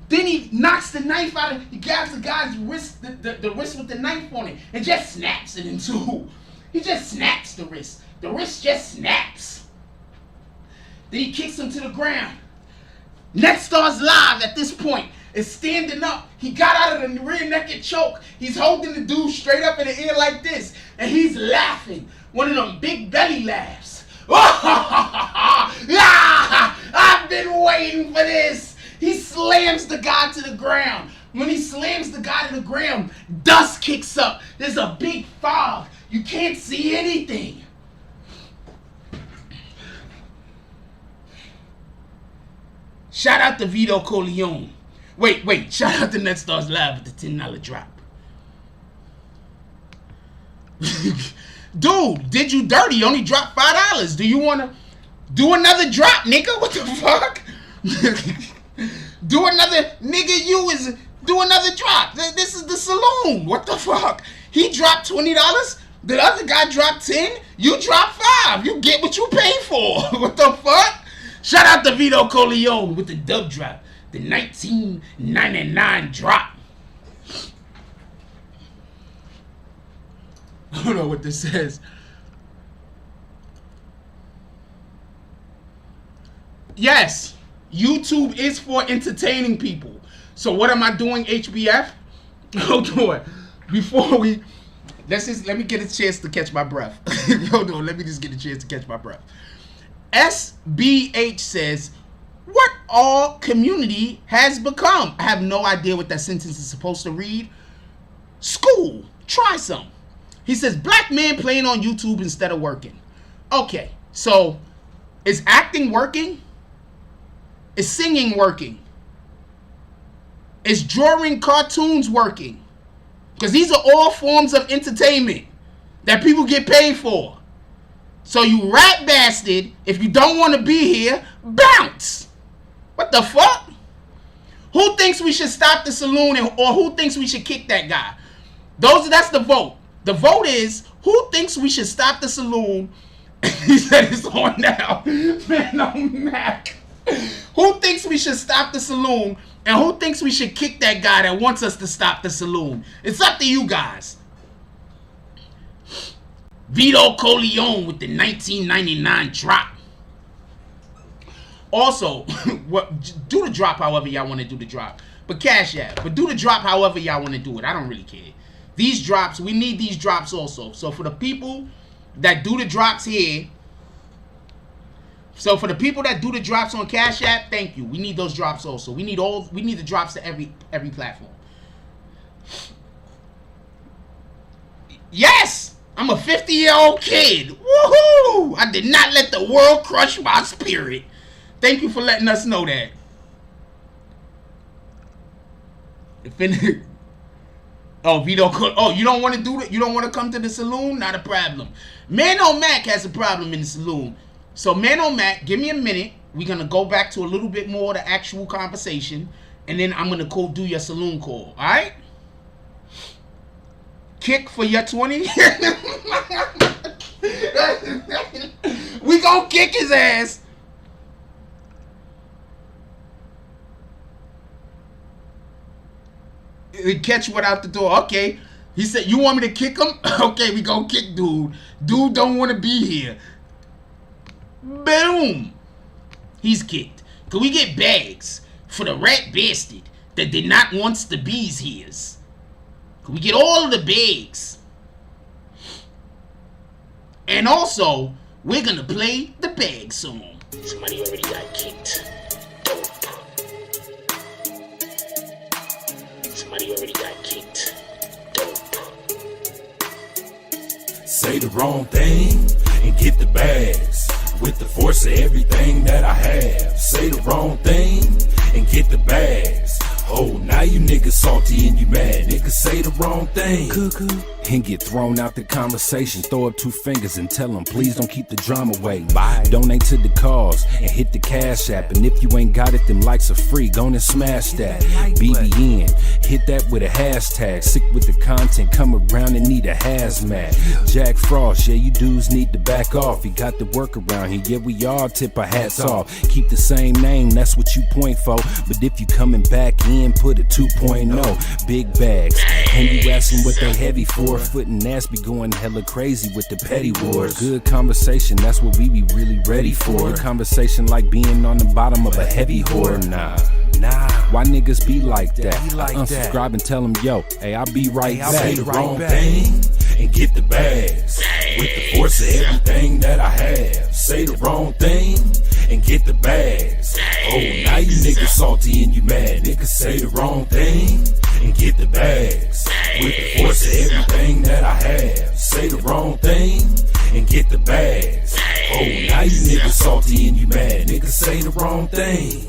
Then he knocks the knife out of, he grabs the guy's wrist, the wrist with the knife on it, and just snaps it in two. He just snaps the wrist. The wrist just snaps. Then he kicks him to the ground. NetStars Live at this point is standing up. He got out of the rear naked choke. He's holding the dude straight up in the air like this. And he's laughing. One of them big belly laughs. I've been waiting for this. He slams the guy to the ground. When he slams the guy to the ground, dust kicks up. There's a big fog. You can't see anything. Shout out to Vito Corleone. Wait. Shout out to NetStars Live with the $10 drop. Dude, did you dirty? You only dropped $5. Do you want to do another drop, nigga? What the fuck? Do another, nigga, do another drop. This is the saloon. What the fuck? He dropped $20. The other guy dropped 10. You dropped 5. You get what you pay for. What the fuck? Shout out to Vito Corleone with the dub drop. The 1999 drop. I don't know what this says. Yes, YouTube is for entertaining people. So what am I doing, HBF? Hold on. Before we... let me get a chance to catch my breath. Hold on, let me just get a chance to catch my breath. SBH says, what all community has become? I have no idea what that sentence is supposed to read. School, try some. He says, black man playing on YouTube instead of working. Okay, so is acting working? Is singing working? Is drawing cartoons working? Because these are all forms of entertainment that people get paid for. So you rat bastard, if you don't want to be here, bounce. What the fuck? Who thinks we should stop the saloon or who thinks we should kick that guy? That's the vote. The vote is, who thinks we should stop the saloon? He said it's on now. Man, I'm mad. Who thinks we should stop the saloon and who thinks we should kick that guy that wants us to stop the saloon? It's up to you guys. Vito Corleone with the 1999 drop. Also, do the drop however y'all want to do the drop. But Cash App. But do the drop however y'all want to do it. I don't really care. These drops, we need these drops also. So for the people that do the drops here, so for the people that do the drops on Cash App, thank you. We need those drops also. We need the drops to every platform. Yes! I'm a 50-year-old kid. Woohoo! I did not let the world crush my spirit. Thank you for letting us know that. Oh, Vito, you don't want to do it? You don't want to come to the saloon? Not a problem. Mano Mac has a problem in the saloon. So Mano Mac, give me a minute. We're going to go back to a little bit more of the actual conversation. And then I'm going to go do your saloon call. All right? Kick for your 20. We gonna kick his ass. He catch what out the door. Okay. He said, you want me to kick him? Okay, we gonna kick dude. Dude don't want to be here. Boom. He's kicked. Can we get bags for the rat bastard that did not want the bees here's? We get all of the bags. And also, we're gonna play the bag song. Somebody already got kicked. Dope. Somebody already got kicked. Dope. Say the wrong thing and get the bags. With the force of everything that I have. Say the wrong thing and get the bags. Oh, now you niggas salty and you mad. Niggas say the wrong thing. Cuckoo. And get thrown out the conversation. Throw up 2 fingers and tell them, please don't keep the drama away. Bye. Donate to the cause and hit the Cash App. And if you ain't got it, them likes are free. Go and smash that. BBN. Hit that with a hashtag. Sick with the content. Come around and need a hazmat. Jack Frost. Yeah, you dudes need to back off. You got the work around here. Yeah, we all tip our hats off. Keep the same name. That's what you point for. But if you coming back in, put a 2.0. Big bags. And you asking what they heavy for. Foot and ass be going hella crazy with the petty wars. Good conversation, that's what we be really ready for. Good conversation like being on the bottom of a heavy whore. Nah. Why niggas be like that? I unsubscribe and tell them, yo, hey, I'll be right back. Say the wrong thing and get the bags. With the force of everything that I have. Say the wrong thing and get the bags. Oh, now you niggas salty and you mad. Niggas say the wrong thing and get the bags. With the force of everything that I have. Say the wrong thing and get the bags. Oh, now you niggas salty and you mad. Niggas say the wrong thing.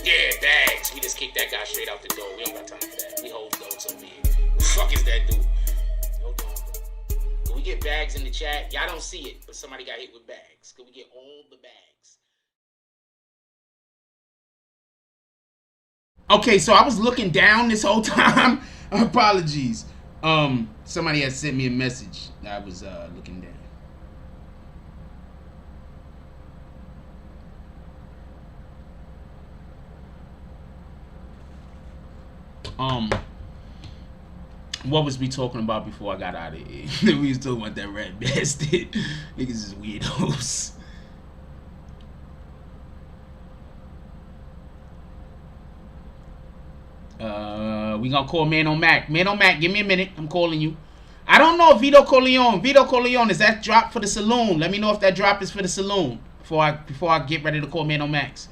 Yeah, bags. We just kicked that guy straight out the door. We don't got time for that. We hold those over here. Who the fuck is that dude? Hold on, bro. Can we get bags in the chat? Y'all don't see it, but somebody got hit with bags. Can we get all the bags? Okay, so I was looking down this whole time. Apologies. Somebody had sent me a message. I was looking down. What was we talking about before I got out of here? We was talking about that rat bastard. Niggas is weirdos. We gonna call Man on Mac. Man on Mac, give me a minute. I'm calling you. I don't know if Vito Corleone, is that drop for the saloon? Let me know if that drop is for the saloon before I get ready to call Man on Max.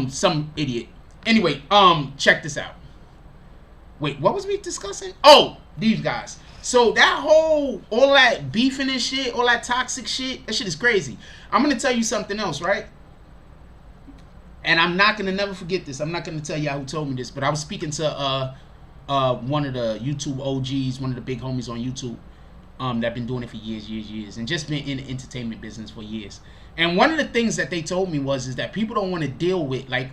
Some idiot. Anyway, check this out. Wait, what was we discussing? Oh, these guys. So that all that beefing and shit, all that toxic shit, that shit is crazy. I'm gonna tell you something else, right? And I'm not gonna never forget this. I'm not gonna tell y'all who told me this, but I was speaking to one of the YouTube OGs, one of the big homies on YouTube, that been doing it for years, and just been in the entertainment business for years. And one of the things that they told me is that people don't want to deal with, like,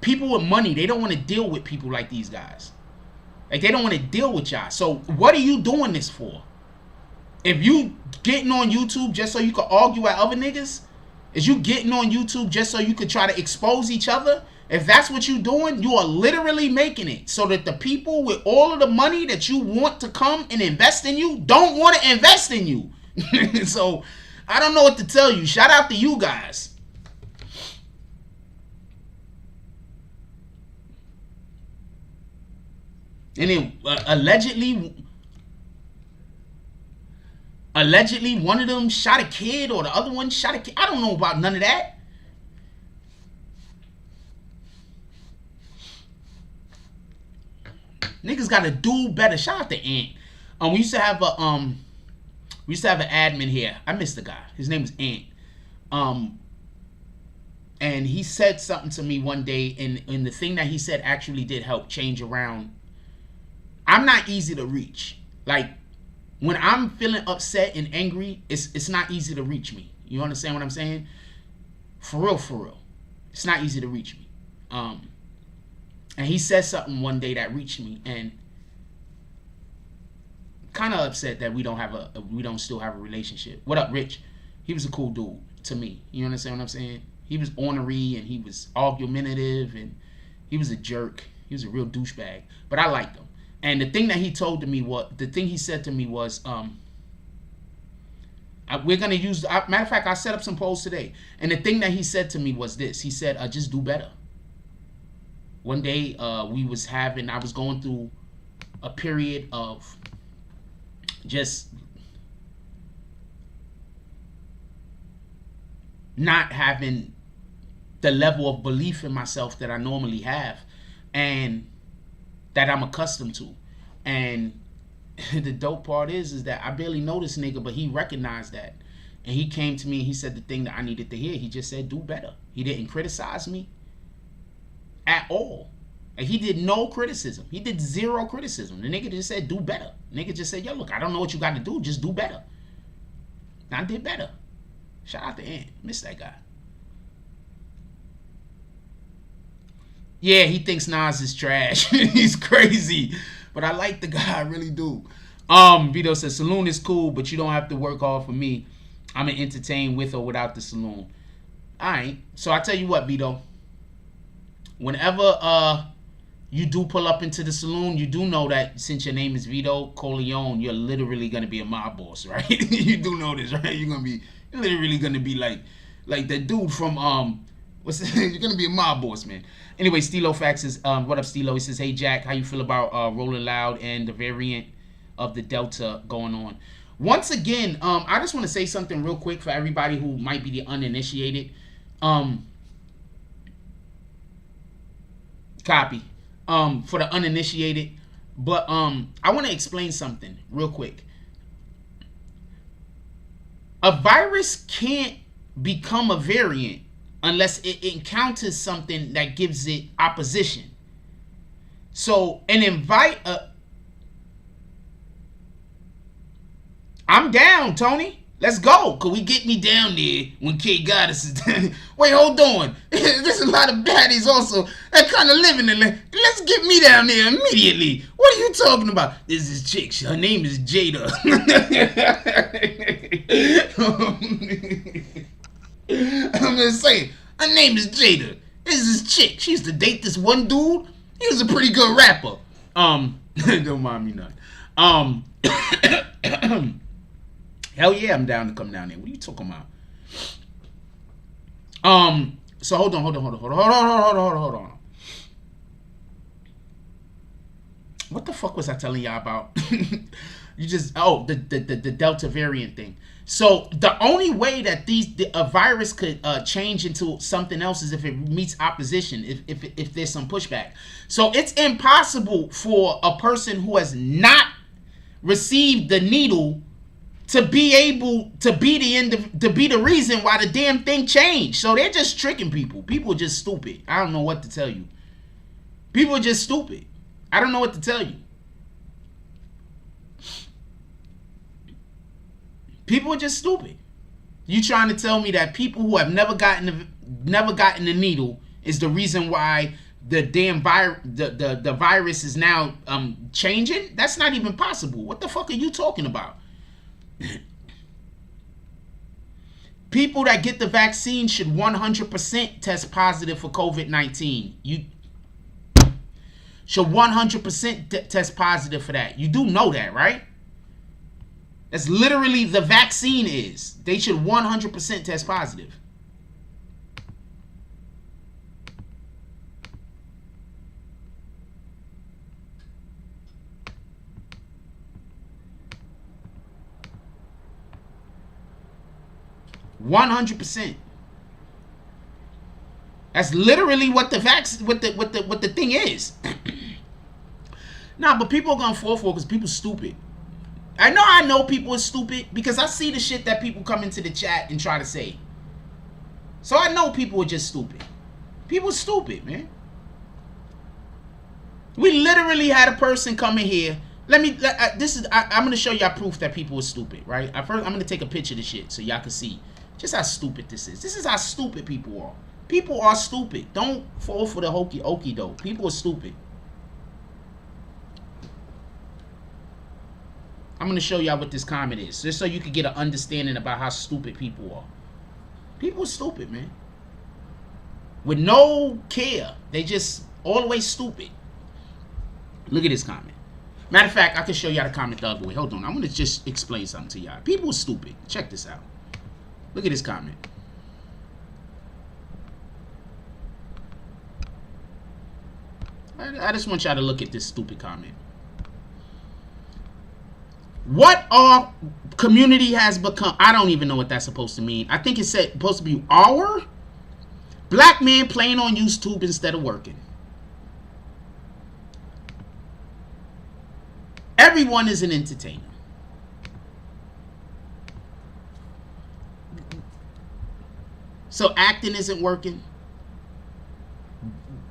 people with money. They don't want to deal with people like these guys. Like, they don't want to deal with y'all. So what are you doing this for? If you getting on YouTube just so you can argue at other niggas, is you getting on YouTube just so you could try to expose each other? If that's what you're doing, you are literally making it so that the people with all of the money that you want to come and invest in you don't want to invest in you. So I don't know what to tell you. Shout out to you guys. And then allegedly one of them shot a kid, or the other one shot a kid. I don't know about none of that. Niggas gotta do better. Shout out to Ant. We used to have an admin here. I missed the guy. His name was Ant. And he said something to me one day, and the thing that he said actually did help change around. I'm not easy to reach. Like, when I'm feeling upset and angry, it's not easy to reach me. You understand what I'm saying? For real. It's not easy to reach me. And he said something one day that reached me, and kind of upset that we don't still have a relationship. What up, Rich? He was a cool dude to me. You understand what I'm saying? He was ornery, and he was argumentative, and he was a jerk. He was a real douchebag, but I liked him. And the thing that he said to me was, we're gonna use. Matter of fact, I set up some polls today, and the thing that he said to me was this. He said, "Just do better." One day, I was going through a period of just not having the level of belief in myself that I normally have, and that I'm accustomed to. And the dope part is that I barely know this nigga, but he recognized that. And he came to me and he said the thing that I needed to hear. He just said, do better. He didn't criticize me at all. And he did no criticism. He did zero criticism. The nigga just said, do better. The nigga just said, yo, look, I don't know what you got to do. Just do better. And I did better. Shout out to Ant. Miss that guy. Yeah, he thinks Nas is trash. He's crazy. But I like the guy. I really do. Vito says, saloon is cool, but you don't have to work hard for me. I'm going to entertain with or without the saloon. All right. So I tell you what, Vito. Whenever you do pull up into the saloon, you do know that since your name is Vito Corleone, you're literally going to be a mob boss, right? You do know this, right? You're literally going to be like Like the dude from you're gonna be a mob boss, man. Anyway, Stilo Fax is what up, Stilo? He says, hey Jack, how you feel about Rolling Loud and the variant of the Delta going on? Once again, I just want to say something real quick for everybody who might be the uninitiated. Copy. For the uninitiated. But I want to explain something real quick. A virus can't become a variant unless it encounters something that gives it opposition. So I'm down, Tony. Let's go. Could we get me down there when K Goddess is down? Wait, hold on. There's a lot of baddies also that kind of live in the land. Let's get me down there immediately. What are you talking about? This is chick. Her name is Jada. I'm just saying. Her name is Jada. This is chick. She used to date this one dude. He was a pretty good rapper. Don't mind me none. Hell yeah, I'm down to come down there. What are you talking about? So hold on. What the fuck was I telling y'all about? The Delta variant thing. So the only way that a virus could change into something else is if it meets opposition, if there's some pushback. So it's impossible for a person who has not received the needle to be able to be the reason why the damn thing changed. So they're just tricking people. People are just stupid. I don't know what to tell you. People are just stupid. I don't know what to tell you. People are just stupid. You trying to tell me that people who have never gotten the needle is the reason why the damn the virus is now changing? That's not even possible. What the fuck are you talking about? People that get the vaccine should 100% test positive for COVID-19. You should 100% test positive for that. You do know that, right? That's literally the vaccine is. They should 100% test positive. %. That's literally what the what the thing is. Nah, but people are gonna fall for it because people stupid. I know people are stupid because I see the shit that people come into the chat and try to say. So I know people are just stupid. People are stupid, man. We literally had a person come in here. I'm gonna show y'all proof that people are stupid, right? I'm gonna take a picture of the shit so y'all can see just how stupid this is. This is how stupid people are. People are stupid. Don't fall for the hokey okey though. People are stupid. I'm going to show y'all what this comment is, just so you can get an understanding about how stupid people are. People are stupid, man. With no care. They just always stupid. Look at this comment. Matter of fact, I can show y'all the comment the other way. Hold on. I'm going to just explain something to y'all. People are stupid. Check this out. Look at this comment. I just want y'all to look at this stupid comment. What our community has become, I don't even know what that's supposed to mean. I think it's supposed to be our black man playing on YouTube instead of working. Everyone is an entertainer. So acting isn't working.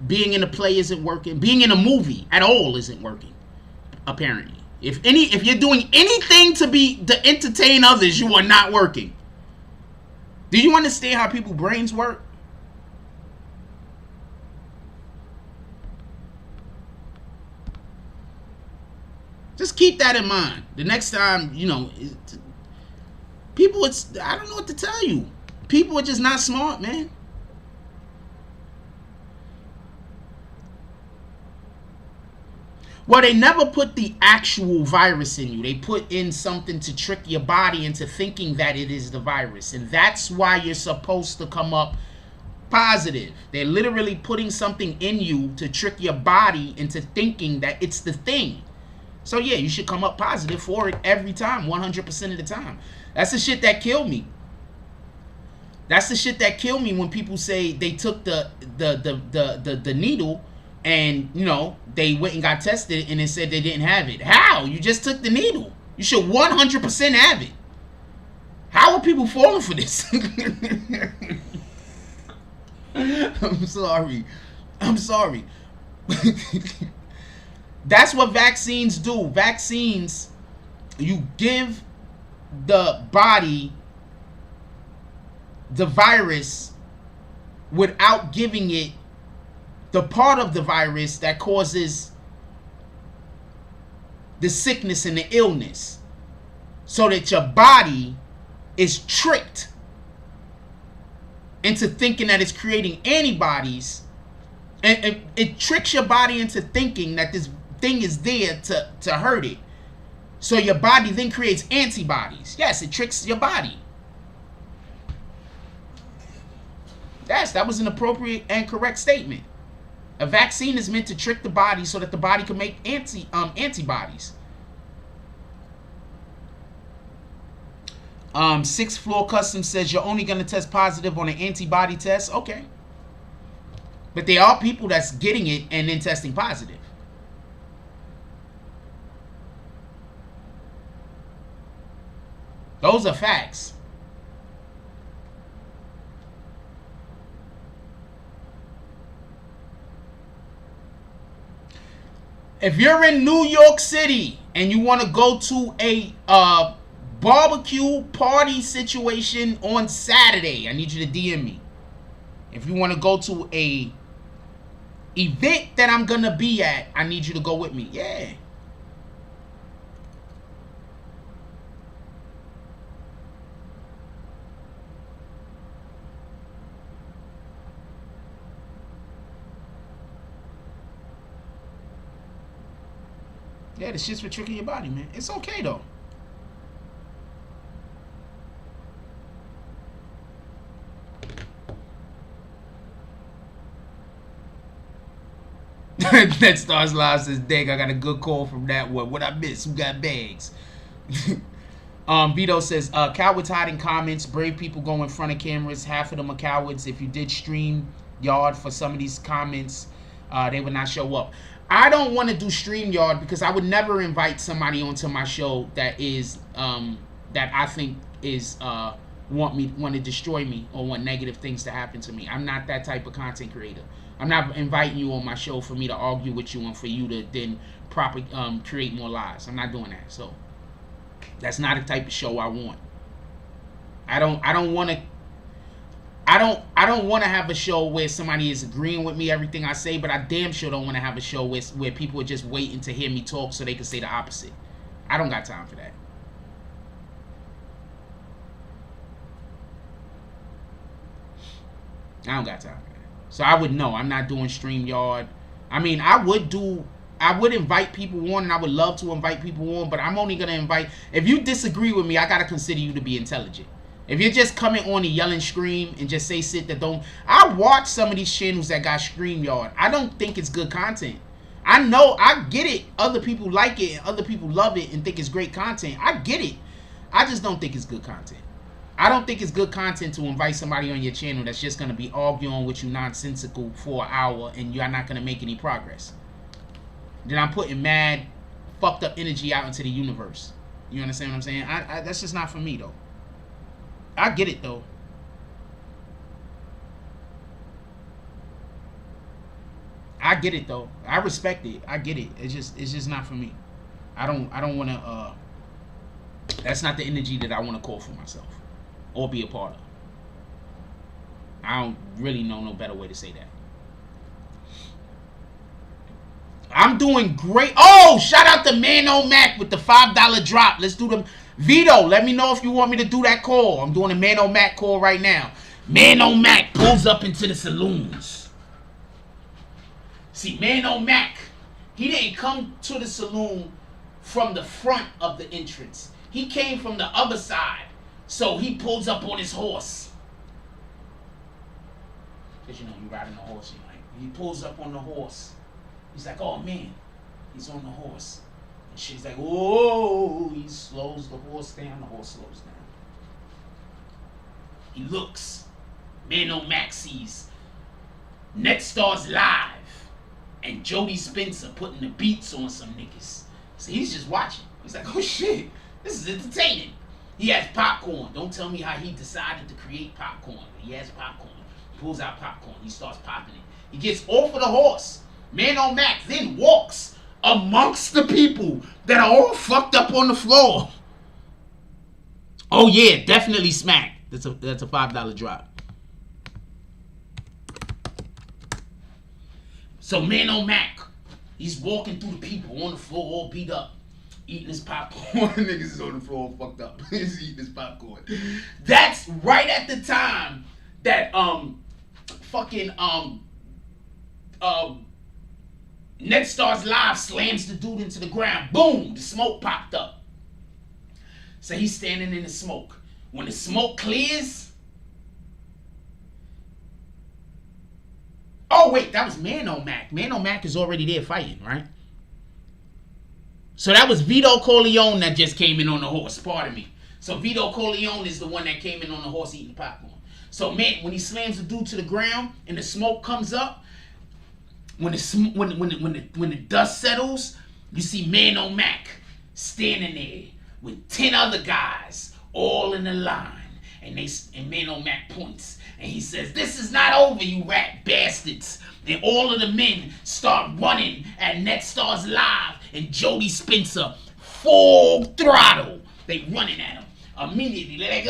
Being in a play isn't working. Being in a movie at all isn't working, apparently. If you're doing anything to entertain others, you are not working. Do you understand how people's brains work? Just keep that in mind. The next time, people, I don't know what to tell you. People are just not smart, man. Well, they never put the actual virus in you. They put in something to trick your body into thinking that it is the virus. And that's why you're supposed to come up positive. They're literally putting something in you to trick your body into thinking that it's the thing. So yeah, you should come up positive for it every time, 100% of the time. That's the shit that killed me. That's the shit that killed me when people say they took the needle and, you know, they went and got tested and it said they didn't have it. How? You just took the needle. You should 100% have it. How are people falling for this? I'm sorry. I'm sorry. That's what vaccines do. Vaccines, you give the body the virus without giving it the part of the virus that causes the sickness and the illness, so that your body is tricked into thinking that it's creating antibodies, and it tricks your body into thinking that this thing is there to hurt it. So your body then creates antibodies. Yes, it tricks your body. Yes, that was an appropriate and correct statement. A vaccine is meant to trick the body so that the body can make antibodies. Sixth Floor Custom says you're only going to test positive on an antibody test. Okay. But there are people that's getting it and then testing positive. Those are facts. If you're in New York City and you want to go to a barbecue party situation on Saturday, I need you to DM me. If you want to go to a event that I'm going to be at, I need you to go with me. Yeah. Yeah, the shit's for tricking your body, man. It's okay, though. That Stars Live says, dang, I got a good call from that one. What I miss? Who got bags? Vito says, cowards hiding comments. Brave people go in front of cameras. Half of them are cowards. If you did stream yard for some of these comments, they would not show up. I don't want to do StreamYard because I would never invite somebody onto my show that is that I think is want to destroy me or want negative things to happen to me. I'm not that type of content creator. I'm not inviting you on my show for me to argue with you and for you to then create more lies. I'm not doing that. So that's not the type of show I want. I don't want to. I don't want to have a show where somebody is agreeing with me everything I say, but I damn sure don't want to have a show where people are just waiting to hear me talk so they can say the opposite. I don't got time for that. I don't got time for that. So I would know I'm not doing StreamYard. I mean, I would invite people on, and I would love to invite people on, but I'm only going to invite, if you disagree with me, I got to consider you to be intelligent. If you're just coming on and yell and scream and just say shit that don't... I watch some of these channels that got StreamYard. I don't think it's good content. I know, I get it. Other people like it and other people love it and think it's great content. I get it. I just don't think it's good content. I don't think it's good content to invite somebody on your channel that's just going to be arguing with you nonsensical for an hour and you're not going to make any progress. Then I'm putting mad, fucked up energy out into the universe. You understand what I'm saying? That's just not for me, though. I get it, though. I get it, though. I respect it. I get it. It's just not for me. I don't want to. That's not the energy that I want to call for myself or be a part of. I don't really know no better way to say that. I'm doing great. Oh, shout out to Mano Mac with the $5 drop. Let's do them. Vito, let me know if you want me to do that call. I'm doing a Mano Mac call right now. Mano Mac pulls up into the saloons. See, Mano Mac, He didn't come to the saloon from the front of the entrance. He came from the other side. So he pulls up on his horse. Because, you know, you riding a horse, you like. He pulls up on the horse. He's like, oh, man. He's on the horse. And she's like, oh. He slows the horse down. The horse slows down. He looks. Mano Mac sees Netstar's live. And Jody Spencer putting the beats on some niggas. So he's just watching. He's like, oh, shit. This is entertaining. He has popcorn. Don't tell me how he decided to create popcorn. He has popcorn. He pulls out popcorn. He starts popping it. He gets off of the horse. Mano Mac then walks amongst the people that are all fucked up on the floor. Oh yeah, definitely smack. That's a $5 drop. So Mano Mac, he's walking through the people on the floor all beat up. Eating his popcorn. Niggas is on the floor fucked up. He's eating his popcorn. That's right at the time that Netstar's Live slams the dude into the ground. Boom! The smoke popped up. So he's standing in the smoke. When the smoke clears. Oh wait, that was Mano Mac. Mano Mac is already there fighting, right? So that was Vito Corleone that just came in on the horse. Pardon me. So Vito Corleone is the one that came in on the horse eating popcorn. So man, when he slams the dude to the ground and the smoke comes up, when the dust settles, you see Mano Mac standing there with 10 other guys all in a line, and Mano Mac points and he says, "This is not over, you rat bastards." And all of the men start running at Netstar's Live and Jody Spencer full throttle. They running at him immediately. They're like,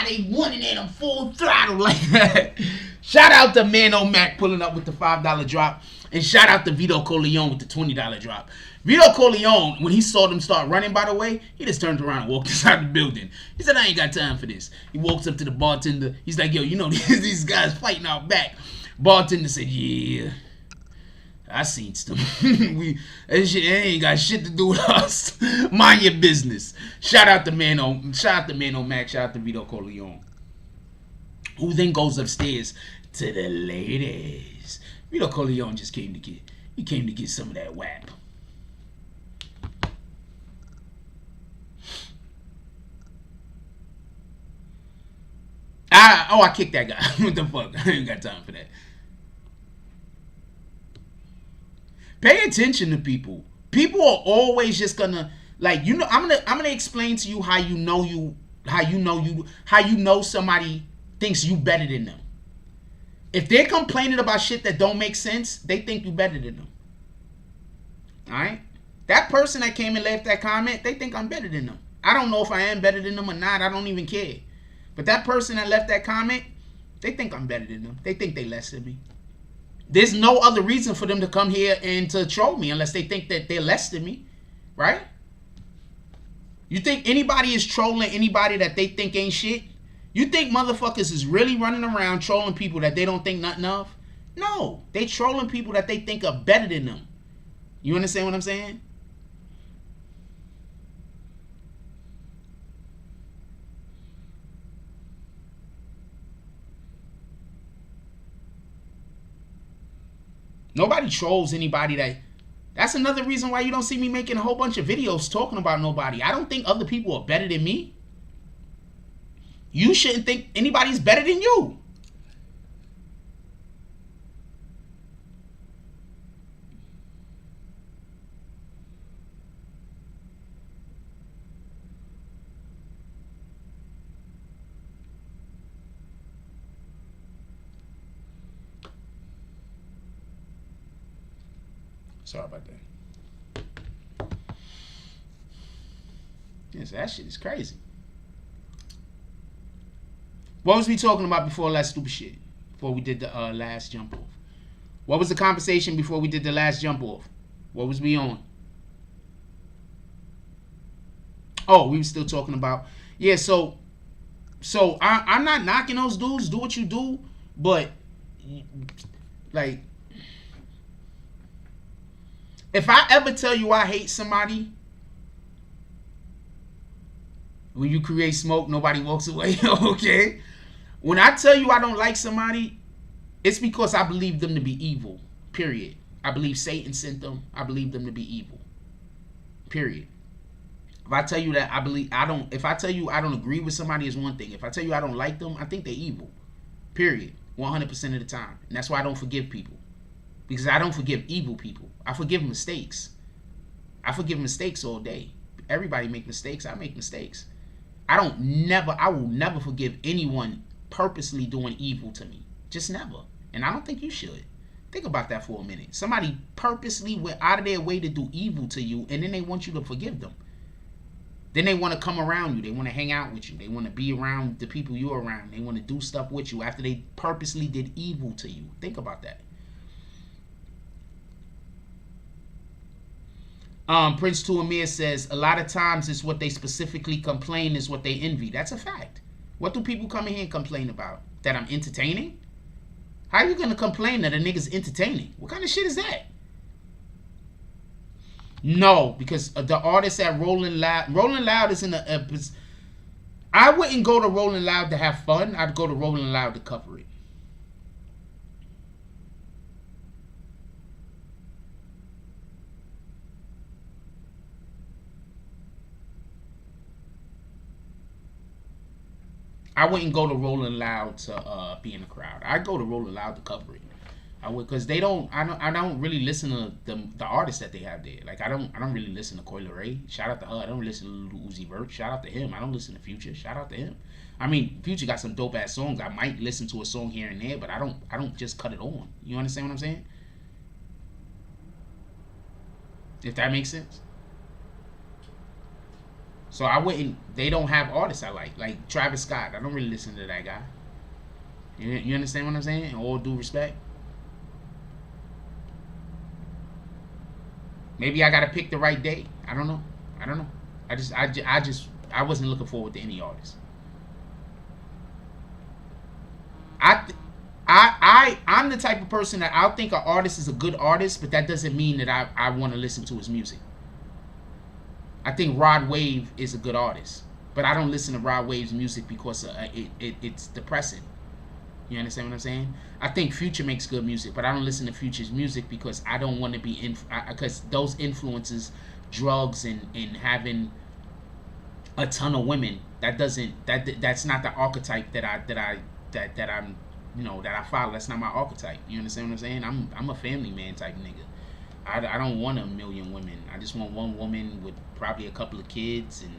they running at him full throttle like that. Shout out to Mano Mac pulling up with the $5 drop. And shout out to Vito Corleone with the $20 drop. Vito Corleone, when he saw them start running, by the way, he just turned around and walked inside the building. He said, I ain't got time for this. He walks up to the bartender. He's like, yo, you know, these guys fighting out back. Bartender said, yeah, I seen them. That shit ain't got shit to do with us. Mind your business. Shout out to Mano Mac. Shout out to Vito Corleone. Who then goes upstairs to the ladies. Vito Corleone just came to get some of that WAP. I kicked that guy. What the fuck? I ain't got time for that. Pay attention to people. People are always just gonna, like, you know, I'm gonna explain to you how you know somebody thinks you better than them. If they're complaining about shit that don't make sense, they think you better than them. Alright? That person that came and left that comment, they think I'm better than them. I don't know if I am better than them or not. I don't even care. But that person that left that comment, they think I'm better than them. They think they less than me. There's no other reason for them to come here and to troll me unless they think that they're less than me. Right? You think anybody is trolling anybody that they think ain't shit? You think motherfuckers is really running around trolling people that they don't think nothing of? No. They trolling people that they think are better than them. You understand what I'm saying? Nobody trolls anybody that's another reason why you don't see me making a whole bunch of videos talking about nobody. I don't think other people are better than me. You shouldn't think anybody's better than you. Sorry about that. Yes, that shit is crazy. What was we talking about before all that stupid shit? Before we did the last jump off? What was the conversation before we did the last jump off? What was we on? Oh, we were still talking about... Yeah, so I'm not knocking those dudes. Do what you do. But, like... If I ever tell you I hate somebody, when you create smoke, nobody walks away. Okay? When I tell you I don't like somebody, it's because I believe them to be evil. Period. I believe Satan sent them. I believe them to be evil. Period. If I tell you that if I tell you I don't agree with somebody is one thing. If I tell you I don't like them, I think they're evil. Period. 100% of the time. And that's why I don't forgive people. Because I don't forgive evil people. I forgive mistakes. I forgive mistakes all day. Everybody make mistakes. I make mistakes. I will never forgive anyone purposely doing evil to me. Just never. And I don't think you should. Think about that for a minute. Somebody purposely went out of their way to do evil to you, and then they want you to forgive them. Then they want to come around you. They want to hang out with you. They want to be around the people you're around. They want to do stuff with you after they purposely did evil to you. Think about that. Prince to Amir says, a lot of times it's what they specifically complain is what they envy. That's a fact. What do people come in here and complain about? That I'm entertaining? How are you going to complain that a nigga's entertaining? What kind of shit is that? No, because the artist at Rolling Loud is in a... I wouldn't go to Rolling Loud to have fun. I'd go to Rolling Loud to cover it. I wouldn't go to Rolling Loud to be in the crowd. I'd go to Rolling Loud to cover it. I would, because I don't really listen to the artists that they have there. Like I don't really listen to Coi Leray. Shout out to her. I don't listen to Lil Uzi Vert. Shout out to him. I don't listen to Future. Shout out to him. I mean, Future got some dope ass songs. I might listen to a song here and there, but I don't just cut it on. You understand what I'm saying? If that makes sense. So I wouldn't. They don't have artists I like Travis Scott. I don't really listen to that guy. You understand what I'm saying? In all due respect. Maybe I gotta pick the right day. I don't know. I wasn't looking forward to any artist. I'm the type of person that I'll think an artist is a good artist, but that doesn't mean that I want to listen to his music. I think Rod Wave is a good artist, but I don't listen to Rod Wave's music because it's depressing. You understand what I'm saying? I think Future makes good music, but I don't listen to Future's music because I don't want to be because those influences, drugs and having a ton of women. That's not the archetype that I'm that I follow. That's not my archetype. You understand what I'm saying? I'm a family man type nigga. I don't want 1 million women. I just want one woman with probably a couple of kids, and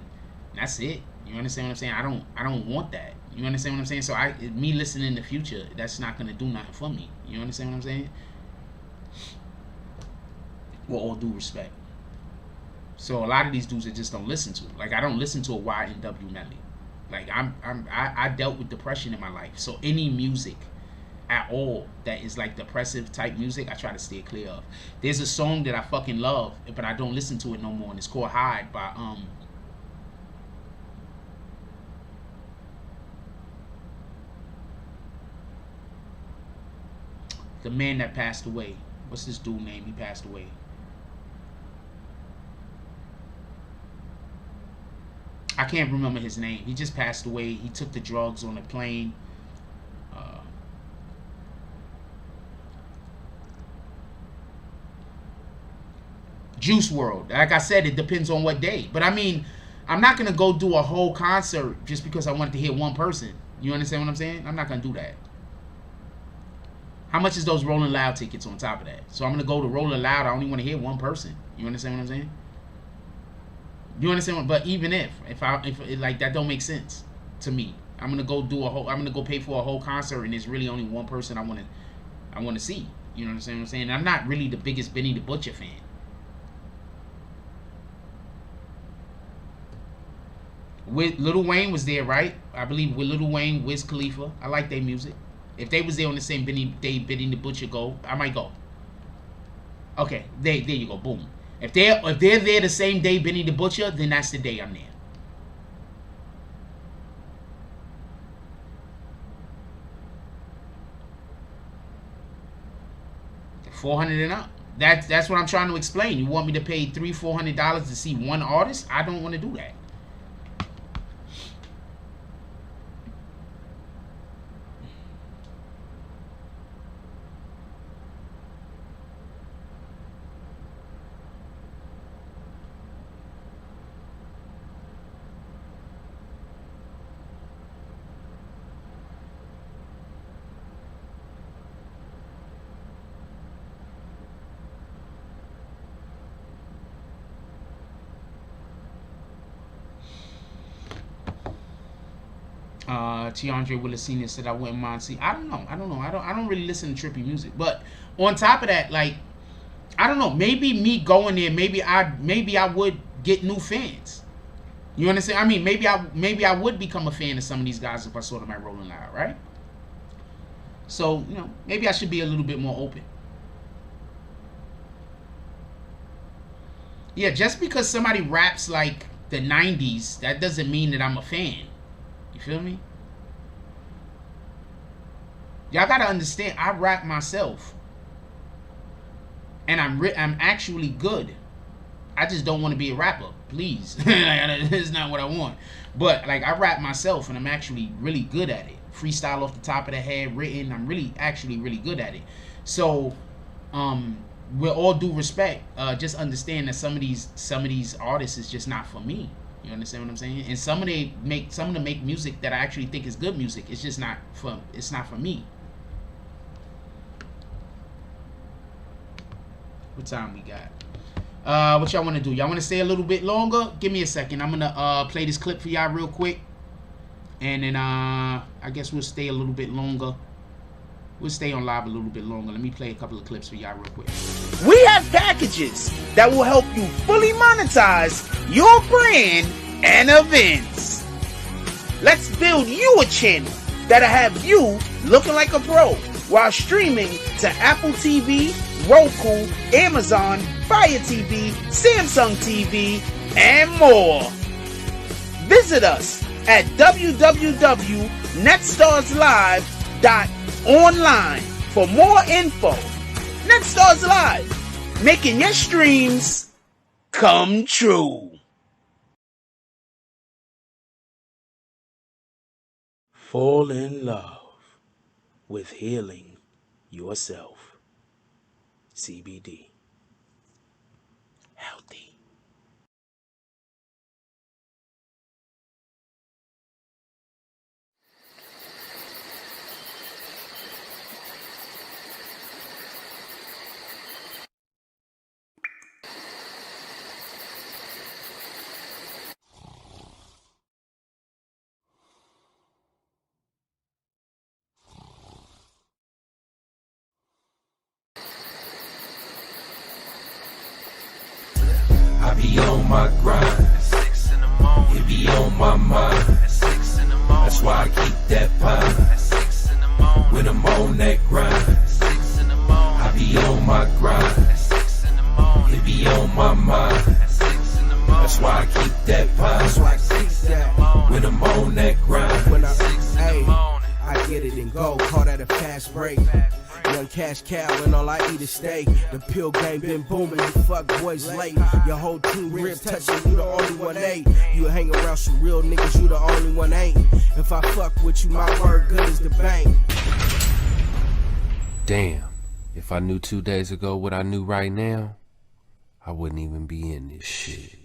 that's it. You understand what I'm saying? I don't want that. You understand what I'm saying? So me listening to Future, that's not gonna do nothing for me. You understand what I'm saying? With all due respect. So a lot of these dudes I just don't listen to. Like I don't listen to a YNW medley. Like I dealt with depression in my life. So any music at all that is like depressive type music, I try to stay clear of. There's a song that I fucking love, but I don't listen to it no more, and it's called Hide by the man that passed away. What's this dude name? He passed away. I can't remember his name. He just passed away. He took the drugs on a plane. Juice WRLD. Like I said, it depends on what day. But I mean, I'm not gonna go do a whole concert just because I wanted to hear one person. You understand what I'm saying? I'm not gonna do that. How much is those Rolling Loud tickets on top of that? So I'm gonna go to Rolling Loud. I only want to hear one person. You understand what I'm saying? You understand what? But even if like that don't make sense to me. I'm gonna go pay for a whole concert and there's really only one person I want to see. You understand what I'm saying? I'm not really the biggest Benny the Butcher fan. With Lil Wayne was there, right? I believe with Lil Wayne, Wiz Khalifa. I like their music. If they was there on the same Benny the Butcher go, I might go. Okay, there you go. Boom. If they're there the same day Benny the Butcher, then that's the day I'm there. $400 and up. That's what I'm trying to explain. You want me to pay $300-400 to see one artist? I don't want to do that. Tiandre Willis Sr. said I wouldn't mind see. I don't know. I don't really listen to trippy music. But on top of that, like, I don't know. Maybe me going there, maybe I would get new fans. You understand? I mean, maybe I would become a fan of some of these guys if I saw them at Rolling Loud, right? So, you know, maybe I should be a little bit more open. Yeah, just because somebody raps like the 90s, that doesn't mean that I'm a fan. You feel me? Y'all gotta understand, I rap myself. And I'm actually good. I just don't want to be a rapper, please. That's not what I want. But like, I rap myself and I'm actually really good at it. Freestyle off the top of the head, written. I'm actually really good at it. So, with all due respect, just understand that some of these artists is just not for me. You understand what I'm saying? And some of them make music that I actually think is good music. It's just not for me. What time we got? What y'all want to do? Y'all want to stay a little bit longer? Give me a second. I'm gonna play this clip for y'all real quick, and then I guess we'll stay a little bit longer. We'll stay on live a little bit longer. Let me play a couple of clips for y'all real quick. We have packages that will help you fully monetize your brand and events. Let's build you a channel that'll have you looking like a pro while streaming to Apple TV, Roku, Amazon, Fire TV, Samsung TV, and more. Visit us at www.netstarslive.online for more info. Netstars Live, making your streams come true. Fall in love with healing yourself. CBD. Healthy. I be on my grind. 6 in the morning. It be on my mind. At 6 in the morning. That's why I keep that pine. At 6 in the morning. When I'm on that grind, 6 in the morning. I be on my grind. At 6 in the morning. It be on my mind. At 6 in the morning. That's why I keep that That's why pine. I keep that. When I'm on that grind, When I, 6 in the hey, morning. I get it and go. Call that a fast break. Young cash cow and all I eat is steak. The pill game been booming, you fuck boys late. Your whole team ribs touching, you the only one ain't. You hang around some real niggas, you the only one ain't. If I fuck with you, my word good as the bank. Damn, if I knew 2 days ago what I knew right now, I wouldn't even be in this shit.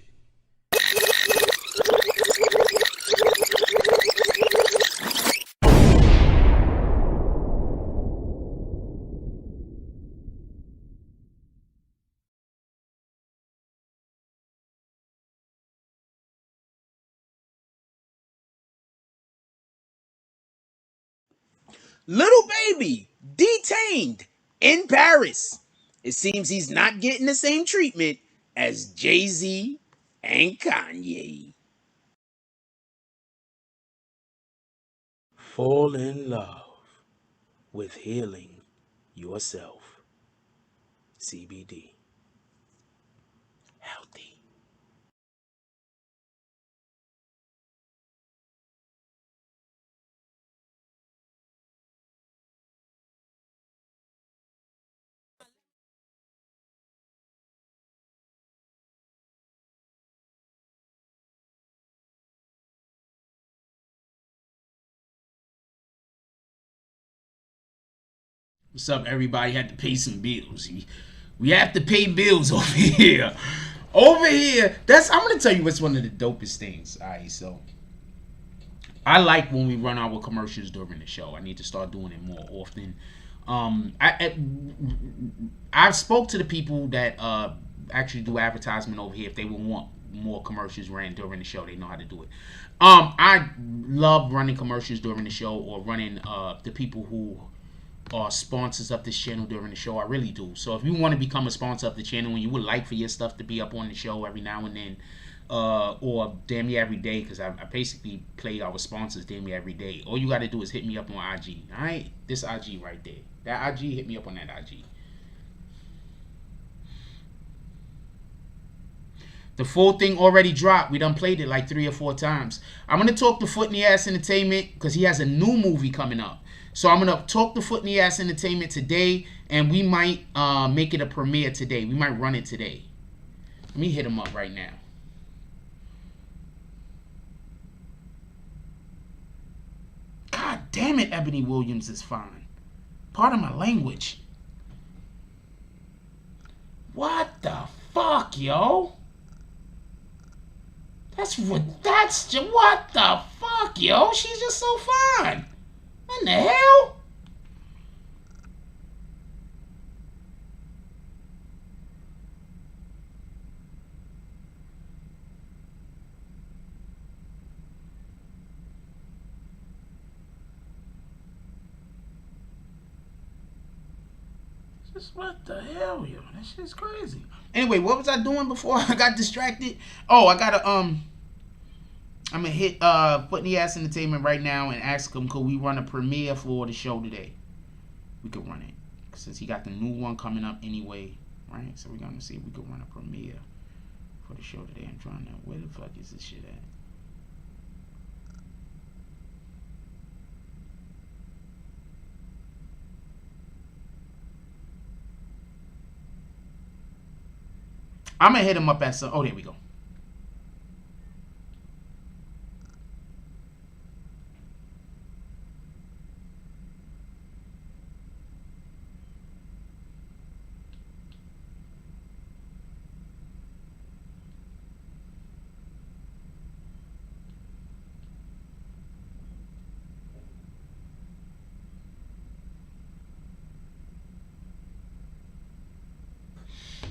Little Baby detained in Paris. It seems he's not getting the same treatment as Jay-Z and Kanye. Fall in love with healing yourself. CBD. Healthy. What's up, everybody? Had to pay some bills. We have to pay bills over here. Over here, I'm gonna tell you what's one of the dopest things. Alright, so I like when we run our commercials during the show. I need to start doing it more often. I spoke to the people that actually do advertisement over here. If they would want more commercials ran during the show, they know how to do it. I love running commercials during the show, or running the people who are sponsors of this channel during the show. I really do. So if you want to become a sponsor of the channel and you would like for your stuff to be up on the show every now and then, or damn near every day, because I basically play our sponsors damn near every day, all you got to do is hit me up on IG. Alright, this IG right there, that IG, hit me up on that IG. The full thing already dropped. We done played it like 3 or 4 times. I'm going to talk to Foot in the Ass Entertainment because he has a new movie coming up. So I'm going to talk to Foot in the Ass Entertainment today, and we might make it a premiere today. We might run it today. Let me hit him up right now. God damn it, Ebony Williams is fine. Pardon my language. What the fuck, yo? What the fuck, yo? She's just so fine. What in the hell? What the hell, yo? That shit's crazy. Anyway, what was I doing before I got distracted? Oh, I gotta I'm gonna hit Foot in the Ass Entertainment right now and ask him, could we run a premiere for the show today? We could run it since he got the new one coming up anyway, right? So we're gonna see if we could run a premiere for the show today. I'm trying to, where the fuck is this shit at? I'm gonna hit him up at some. Oh, there we go.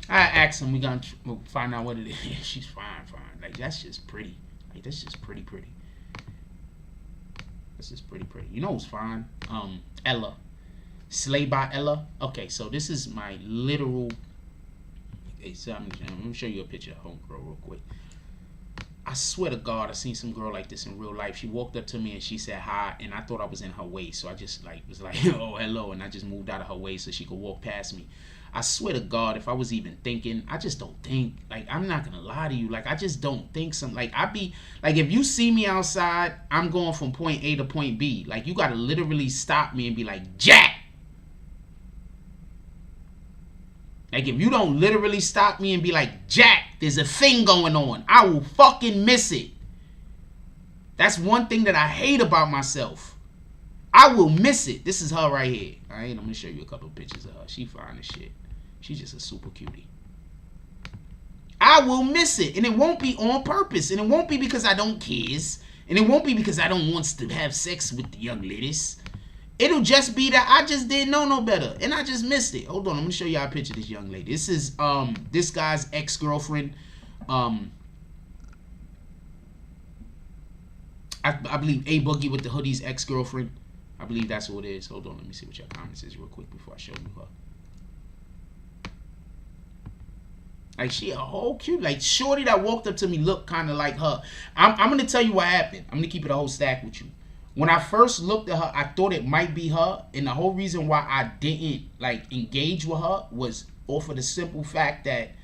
I asked him, we gonna find out what it is. She's fine. Like, that's just pretty. Like, that's just pretty. This is pretty. You know who's fine? Ella. Slay by Ella. Okay, so this is my literal. Okay, so I'm gonna show you a picture of homegirl real quick. I swear to God, I seen some girl like this in real life. She walked up to me and she said hi, and I thought I was in her way, so I just was like, oh, hello, and I just moved out of her way so she could walk past me. I swear to God, if I was even thinking, I just don't think, like, I'm not gonna lie to you, like, I just don't think like, I be, like, if you see me outside, I'm going from point A to point B, like, you gotta literally stop me and be like, Jack! Like, if you don't literally stop me and be like, Jack, there's a thing going on, I will fucking miss it. That's one thing that I hate about myself. I will miss it. This is her right here. Alright, I'm gonna show you a couple of pictures of her. She fine as shit. She's just a super cutie. I will miss it. And it won't be on purpose. And it won't be because I don't kiss. And it won't be because I don't want to have sex with the young ladies. It'll just be that I just didn't know no better. And I just missed it. Hold on, I'm gonna show y'all a picture of this young lady. This is this guy's ex-girlfriend. I believe A Boogie with the hoodie's ex-girlfriend. I believe that's what it is. Hold on, let me see what your comments is real quick before I show you her. Like, she a whole cute, like, shorty that walked up to me looked kind of like her. I'm going to tell you what happened. I'm going to keep it a whole stack with you. When I first looked at her, I thought it might be her. And the whole reason why I didn't, like, engage with her was off of the simple fact that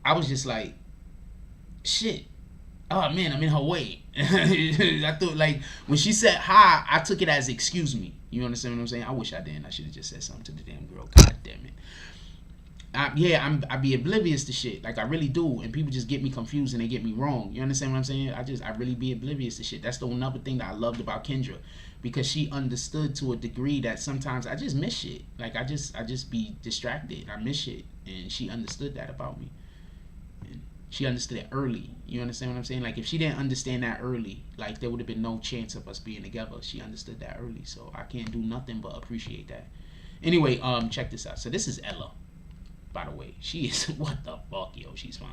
I was just like, shit. Oh, man, I'm in her way. I thought, like, when she said hi, I took it as excuse me. You understand what I'm saying? I wish I didn't. I should have just said something to the damn girl. God damn it. I be oblivious to shit. Like I really do, and people just get me confused and they get me wrong. You understand what I'm saying? I really be oblivious to shit. That's the another thing that I loved about Kendra, because she understood to a degree that sometimes I just miss shit. Like I just be distracted. I miss shit, and she understood that about me. And she understood it early. You understand what I'm saying? Like if she didn't understand that early, like there would have been no chance of us being together. She understood that early, so I can't do nothing but appreciate that. Anyway, check this out. So this is Ella. By the way, she is, what the fuck, yo, she's fine.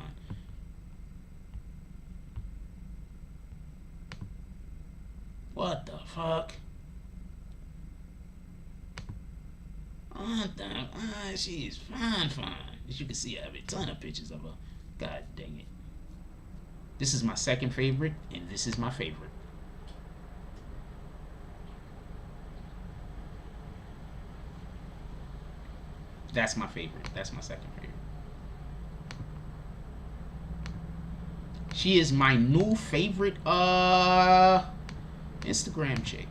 What the fuck? She is fine. As you can see, I have a ton of pictures of her. God dang it. This is my second favorite, and this is my favorite. That's my favorite. That's my second favorite. She is my new favorite Instagram chick.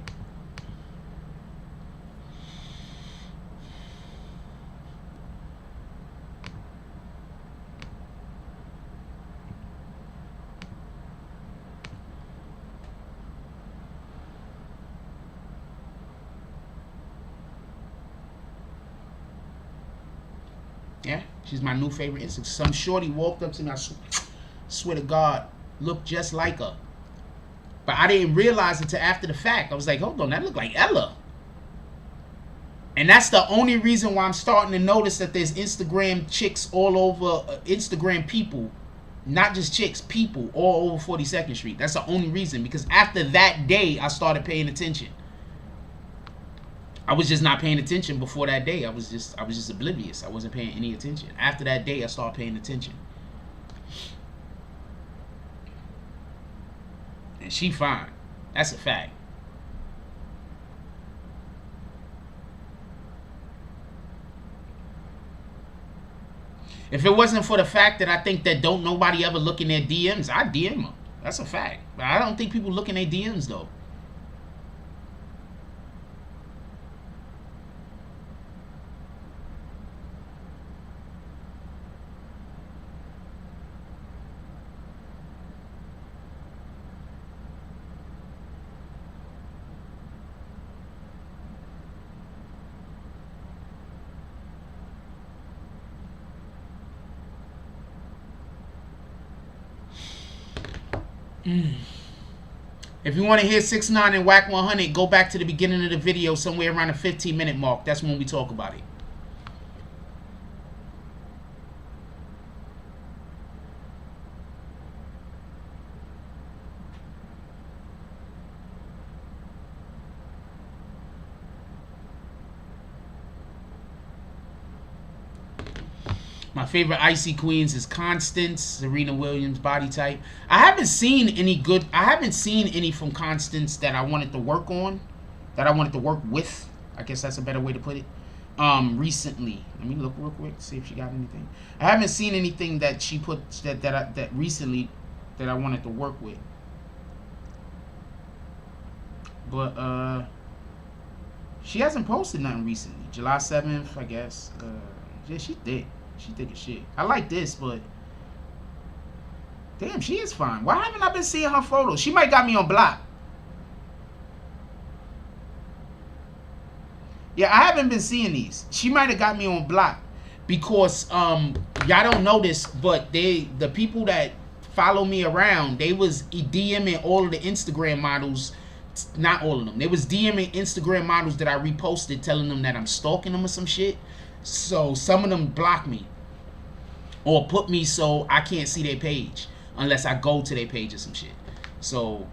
Yeah, she's my new favorite Instagram. Some shorty walked up to me, I swear to God, looked just like her. But I didn't realize it until after the fact. I was like, hold on, that looked like Ella. And that's the only reason why I'm starting to notice that there's Instagram chicks all over, Instagram people, not just chicks, people all over 42nd Street. That's the only reason, because after that day, I started paying attention. I was just not paying attention before that day. I was just oblivious. I wasn't paying any attention. After that day, I started paying attention. And she fine. That's a fact. If it wasn't for the fact that I think that don't nobody ever look in their DMs, I'd DM them. That's a fact. But I don't think people look in their DMs though. If you want to hear 6ix9ine and wack100, go back to the beginning of the video, somewhere around the 15-minute mark. That's when we talk about it. My favorite icy queens is Constance, Serena Williams, body type. I haven't seen any from Constance that I wanted to work on, that I wanted to work with. I guess that's a better way to put it. Recently, let me look real quick, see if she got anything. I haven't seen anything that she put that recently that I wanted to work with. But she hasn't posted nothing recently. July 7th, I guess. Yeah, she did. She thick as shit. I like this, but damn, she is fine. Why haven't I been seeing her photos? She might got me on block. Yeah, I haven't been seeing these. She might have got me on block because y'all don't know this, but the people that follow me around, they was DMing all of the Instagram models. Not all of them. They was DMing Instagram models that I reposted, telling them that I'm stalking them or some shit. So some of them block me or put me so I can't see their page unless I go to their page or some shit. So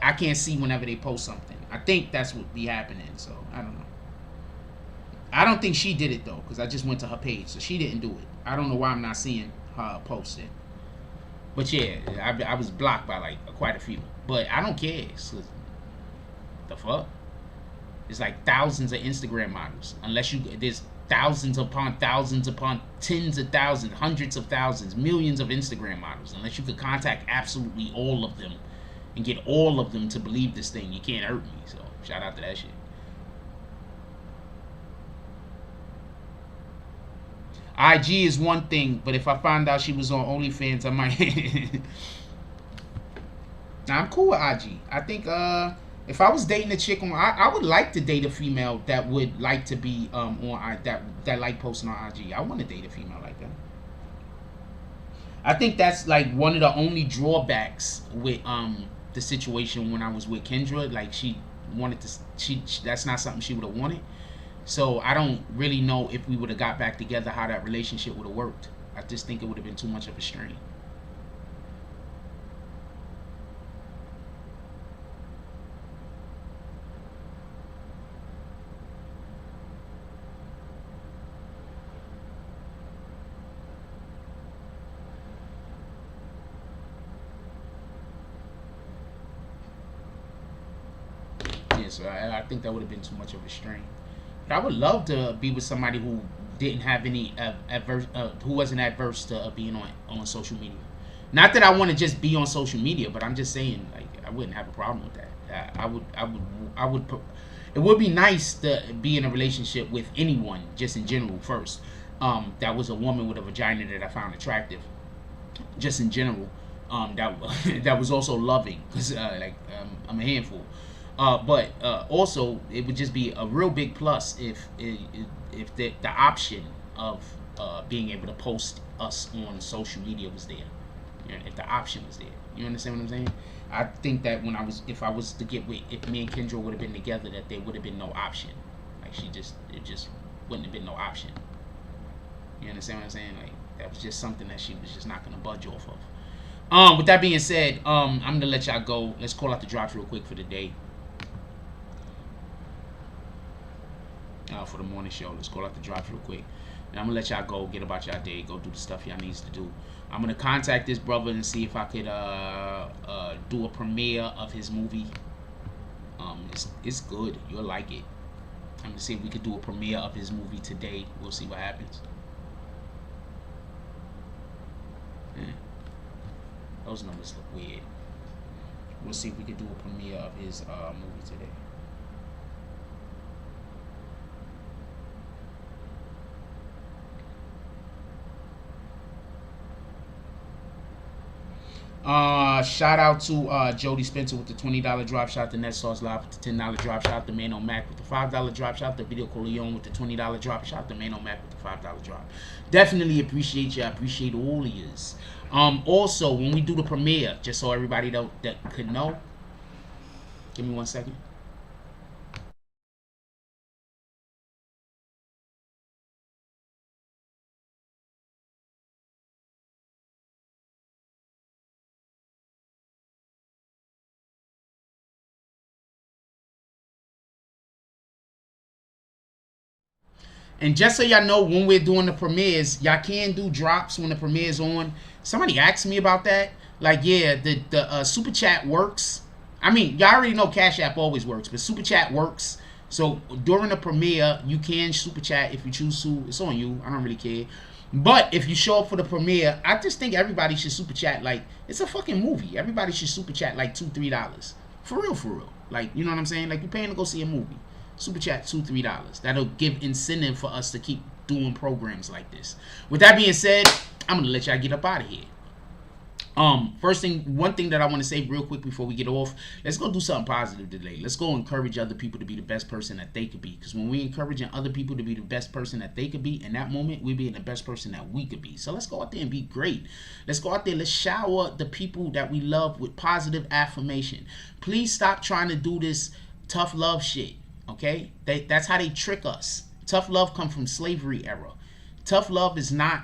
I can't see whenever they post something. I think that's what be happening. So I don't know. I don't think she did it though, because I just went to her page, so she didn't do it. I don't know why I'm not seeing her post it. But yeah, I was blocked by like quite a few. But I don't care. The fuck? There's like thousands of Instagram models. Unless there's thousands upon tens of thousands, hundreds of thousands, millions of Instagram models. Unless you could contact absolutely all of them and get all of them to believe this thing, you can't hurt me. So shout out to that shit. IG is one thing, but if I find out she was on OnlyFans, I might. Now I'm cool with IG. I think if I was dating a chick on, I would like to date a female that would like to be on that like posting on IG. I want to date a female like that. I think that's like one of the only drawbacks with the situation when I was with Kendra. Like she wanted to, that's not something she would have wanted. So I don't really know if we would have got back together how that relationship would have worked. I just think it would have been too much of a strain. So I think that would have been too much of a strain. But I would love to be with somebody who didn't have any who wasn't adverse to being on social media. Not that I want to just be on social media, but I'm just saying, like, I wouldn't have a problem with that. I would. It would be nice to be in a relationship with anyone, just in general. First, that was a woman with a vagina that I found attractive, just in general. That was also loving, because I'm a handful. But also, it would just be a real big plus if the option of being able to post us on social media was there. You know, if the option was there. You understand what I'm saying? I think that if I was to get with, if me and Kendra would have been together, that there would have been no option. Like it just wouldn't have been no option. You understand what I'm saying? Like that was just something that she was just not gonna budge off of. With that being said, I'm gonna let y'all go. Let's call out the drops real quick for the day. For the morning show. Let's call out the drops real quick. And I'm gonna let y'all go, get about y'all day, go do the stuff y'all needs to do. I'm gonna contact this brother and see if I could do a premiere of his movie. It's good. You'll like it. I'm gonna see if we could do a premiere of his movie today. We'll see what happens. Those numbers look weird. We'll see if we could do a premiere of his movie today. Shout out to Jody Spencer with the $20 drop. Shout out to Net Sauce Live with the $10 drop. Shout out to Mano Mac with the $5 drop. Shout out to Video Corleone with the $20 drop. Shout out to Mano Mac with the $5 drop. Definitely appreciate you. I appreciate all of yous. Also, when we do the premiere, just so everybody that could know, give me 1 second. And just so y'all know, when we're doing the premieres, y'all can do drops when the premiere's on. Somebody asked me about that. Like, yeah, the super chat works. I mean, y'all already know Cash App always works, but super chat works. So during the premiere, you can super chat if you choose to. It's on you. I don't really care. But if you show up for the premiere, I just think everybody should super chat. Like, it's a fucking movie. Everybody should super chat like $2, $3. For real, for real. Like, you know what I'm saying? Like, you're paying to go see a movie. Super chat $2, $3. That'll give incentive for us to keep doing programs like this. With that being said, I'm gonna let y'all get up out of here. One thing that I want to say real quick before we get off, let's go do something positive today. Let's go encourage other people to be the best person that they could be. Because when we're encouraging other people to be the best person that they could be, in that moment, we're being the best person that we could be. So let's go out there and be great. Let's go out there. Let's shower the people that we love with positive affirmation. Please stop trying to do this tough love shit. Okay? That's how they trick us. Tough love comes from slavery era. Tough love is not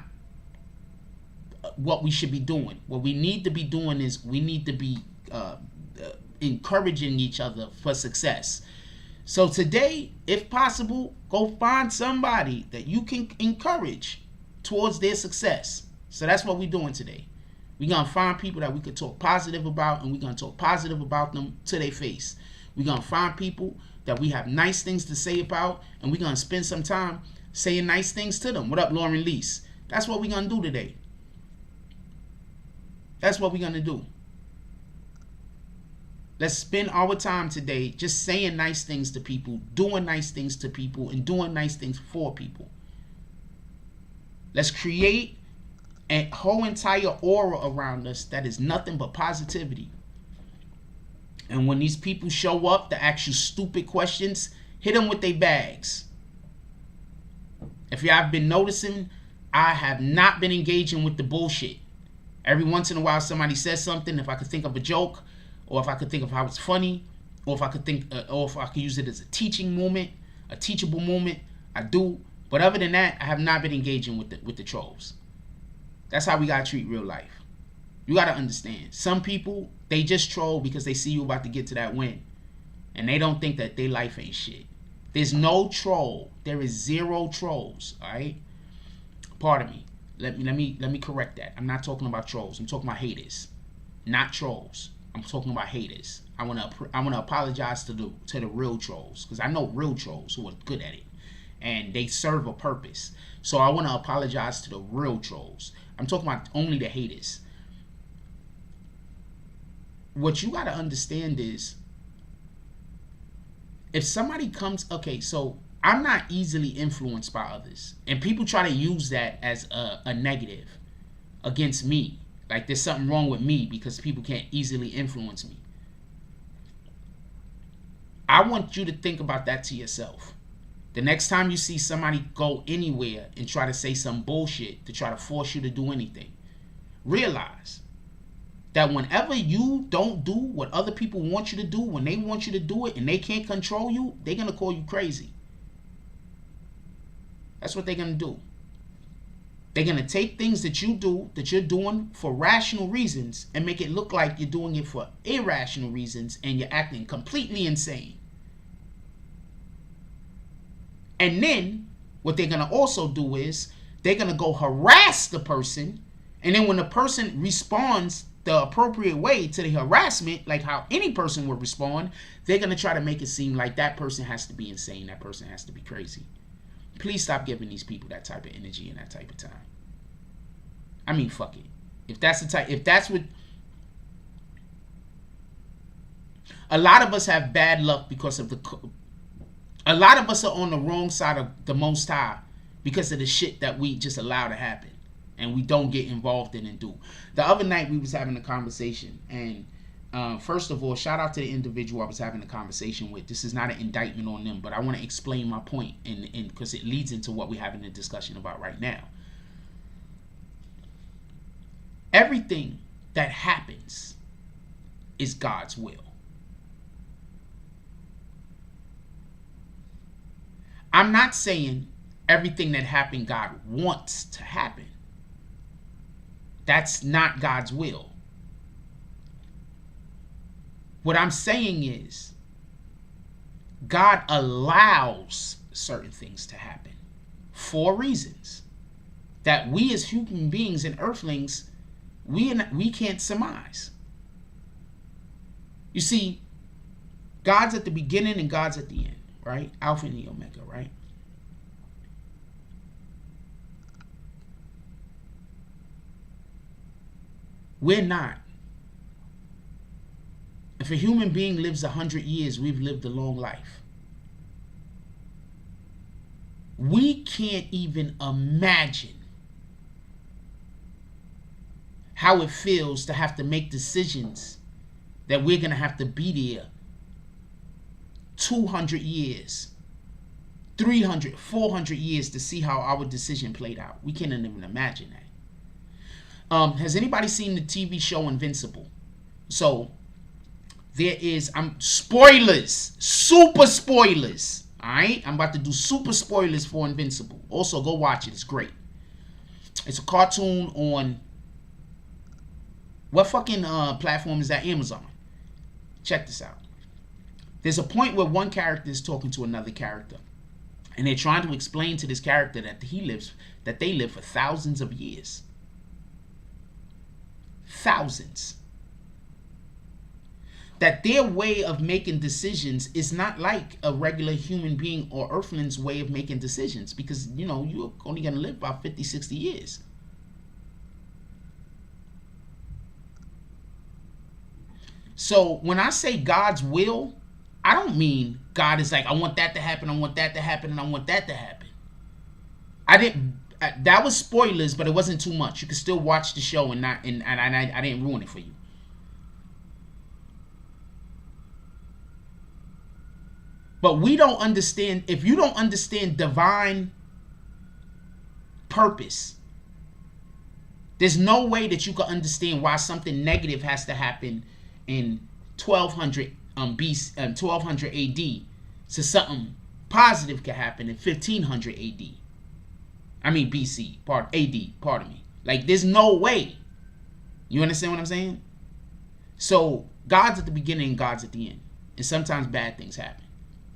what we should be doing. What we need to be doing is we need to be encouraging each other for success. So today, if possible, go find somebody that you can encourage towards their success. So that's what we're doing today. We're going to find people that we could talk positive about, and we're going to talk positive about them to their face. We're going to find people that we have nice things to say about, and we're going to spend some time saying nice things to them. What up, Lauren Lease? That's what we're going to do today. That's what we're going to do. Let's spend our time today just saying nice things to people, doing nice things to people, and doing nice things for people. Let's create a whole entire aura around us that is nothing but positivity. And when these people show up to ask you stupid questions, hit them with their bags. If y'all have been noticing, I have not been engaging with the bullshit. Every once in a while somebody says something, if I could think of a joke, or if I could think of how it's funny, or if I could think, or if I could use it as a teaching moment, a teachable moment, I do. But other than that, I have not been engaging with the trolls. That's how we gotta treat real life. You gotta understand. Some people, they just troll because they see you about to get to that win, and they don't think that their life ain't shit. There's no troll. There is zero trolls. All right. Pardon me. Let me correct that. I'm not talking about trolls. I'm talking about haters, not trolls. I'm talking about haters. I wanna apologize to the real trolls, because I know real trolls who are good at it, and they serve a purpose. So I wanna apologize to the real trolls. I'm talking about only the haters. What you gotta understand is, if somebody comes, okay, so I'm not easily influenced by others, and people try to use that as a negative against me. Like there's something wrong with me because people can't easily influence me. I want you to think about that to yourself. The next time you see somebody go anywhere and try to say some bullshit to try to force you to do anything, realize that whenever you don't do what other people want you to do, when they want you to do it and they can't control you, they're going to call you crazy. That's what they're going to do. They're going to take things that you do, that you're doing for rational reasons, and make it look like you're doing it for irrational reasons, and you're acting completely insane. And then what they're going to also do is they're going to go harass the person, and then when the person responds the appropriate way to the harassment, like how any person would respond, they're going to try to make it seem like that person has to be insane, that person has to be crazy. Please stop giving these people that type of energy and that type of time. I mean, fuck it. If that's the type, if that's what, a lot of us have bad luck because of a lot of us are on the wrong side of the Most High because of the shit that we just allow to happen and we don't get involved in and do. The other night we was having a conversation, and first of all, shout out to the individual I was having a conversation with. This is not an indictment on them, but I want to explain my point, and because it leads into what we're having a discussion about right now. Everything that happens is God's will. I'm not saying everything that happened God wants to happen. That's not God's will. What I'm saying is God allows certain things to happen for reasons that we as human beings and earthlings, we can't surmise. You see, God's at the beginning and God's at the end, right? Alpha and the Omega, right? We're not. If a human being lives 100 years, we've lived a long life. We can't even imagine how it feels to have to make decisions that we're going to have to be there 200 years, 300, 400 years to see how our decision played out. We can't even imagine that. Has anybody seen the TV show Invincible? So there is, spoilers, super spoilers. All right, I'm about to do super spoilers for Invincible. Also, go watch it. It's great. It's a cartoon on what fucking platform is that? Amazon. Check this out. There's a point where one character is talking to another character, and they're trying to explain to this character that they live for thousands of years. Thousands. That their way of making decisions is not like a regular human being or earthling's way of making decisions, because, you know, you're only going to live about 50, 60 years. So when I say God's will, I don't mean God is like, I want that to happen, I want that to happen, and I want that to happen. that was spoilers, but it wasn't too much. You could still watch the show and I didn't ruin it for you. But we don't understand. If you don't understand divine purpose, there's no way that you can understand why something negative has to happen in 1200 1200 AD, so something positive can happen in 1500 AD. I mean BC, AD, pardon me. Like, there's no way. You understand what I'm saying? So God's at the beginning and God's at the end, and sometimes bad things happen.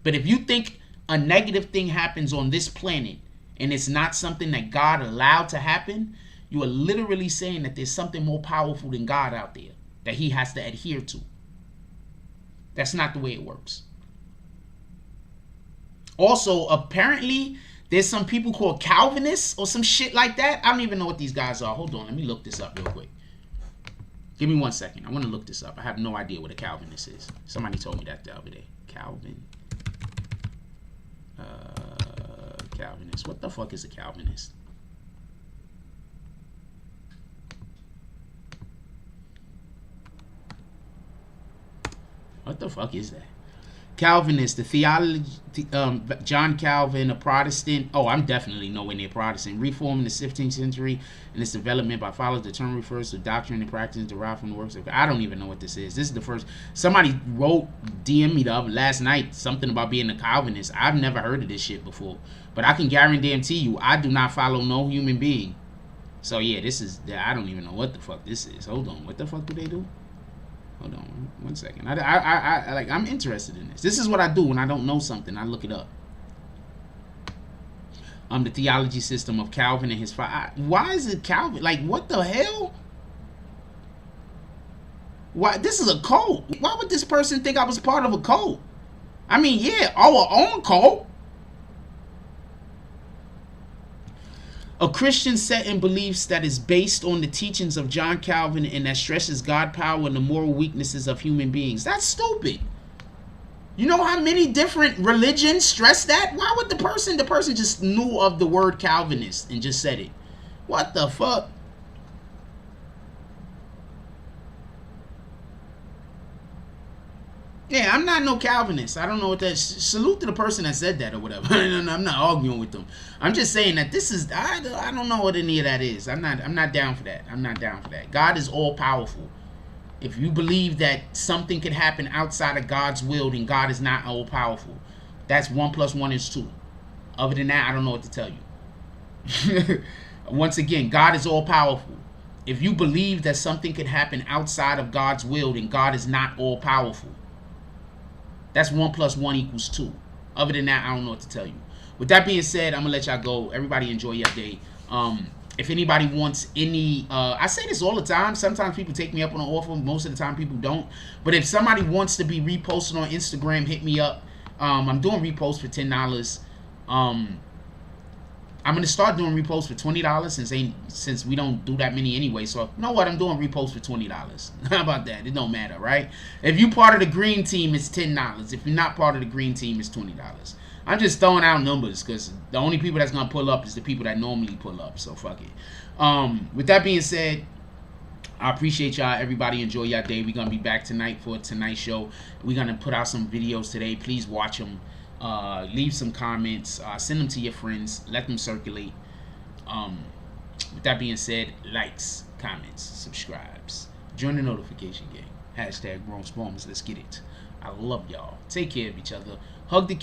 But if you think a negative thing happens on this planet and it's not something that God allowed to happen, you are literally saying that there's something more powerful than God out there that he has to adhere to. That's not the way it works. Also, apparently, there's some people called Calvinists or some shit like that. I don't even know what these guys are. Hold on, let me look this up real quick. Give me 1 second. I want to look this up. I have no idea what a Calvinist is. Somebody told me that the other day. Calvinist. What the fuck is a Calvinist? What the fuck is that? Calvinist, the theology, John Calvin, a Protestant. Oh, I'm definitely nowhere near Protestant. Reformed in the 15th century, and its development by followers. The term refers to doctrine and practice derived from the works of God. I don't even know what this is. This is the first. Somebody wrote, DM me last night, something about being a Calvinist. I've never heard of this shit before. But I can guarantee you, I do not follow no human being. So yeah, this is, I don't even know what the fuck this is. Hold on, what the fuck do they do? Hold on 1 second. I'm interested in this. This is what I do when I don't know something. I look it up. The theology system of Calvin and his why is it Calvin? Like, what the hell? Why? This is a cult. Why would this person think I was part of a cult? I mean, yeah, our own cult. A Christian set in beliefs that is based on the teachings of John Calvin and that stresses God power and the moral weaknesses of human beings. That's stupid. You know how many different religions stress that? Why would the person just knew of the word Calvinist and just said it? What the fuck? Yeah, I'm not no Calvinist. I don't know what that is. Salute to the person that said that or whatever. I'm not arguing with them. I'm just saying that this is, I don't know what any of that is. I'm not down for that. I'm not down for that. God is all powerful. If you believe that something can happen outside of God's will, then God is not all powerful. That's 1 + 1 is 2. Other than that, I don't know what to tell you. Once again, God is all powerful. If you believe that something can happen outside of God's will, then God is not all powerful. That's 1 + 1 = 2. Other than that, I don't know what to tell you. With that being said, I'm going to let y'all go. Everybody enjoy your day. If anybody wants any, I say this all the time. Sometimes people take me up on an offer. Most of the time people don't. But if somebody wants to be reposted on Instagram, hit me up. I'm doing reposts for $10. I'm going to start doing reposts for $20 since we don't do that many anyway. So, you know what? I'm doing reposts for $20. How about that? It don't matter, right? If you part of the green team, it's $10. If you're not part of the green team, it's $20. I'm just throwing out numbers because the only people that's going to pull up is the people that normally pull up. So, fuck it. With that being said, I appreciate y'all. Everybody enjoy y'all day. We're going to be back tonight for tonight's show. We're going to put out some videos today. Please watch them. Leave some comments, send them to your friends, let them circulate. With that being said, likes, comments, subscribes, join the notification gang, #GrownSparmers. Let's get it. I love y'all. Take care of each other. Hug the kids.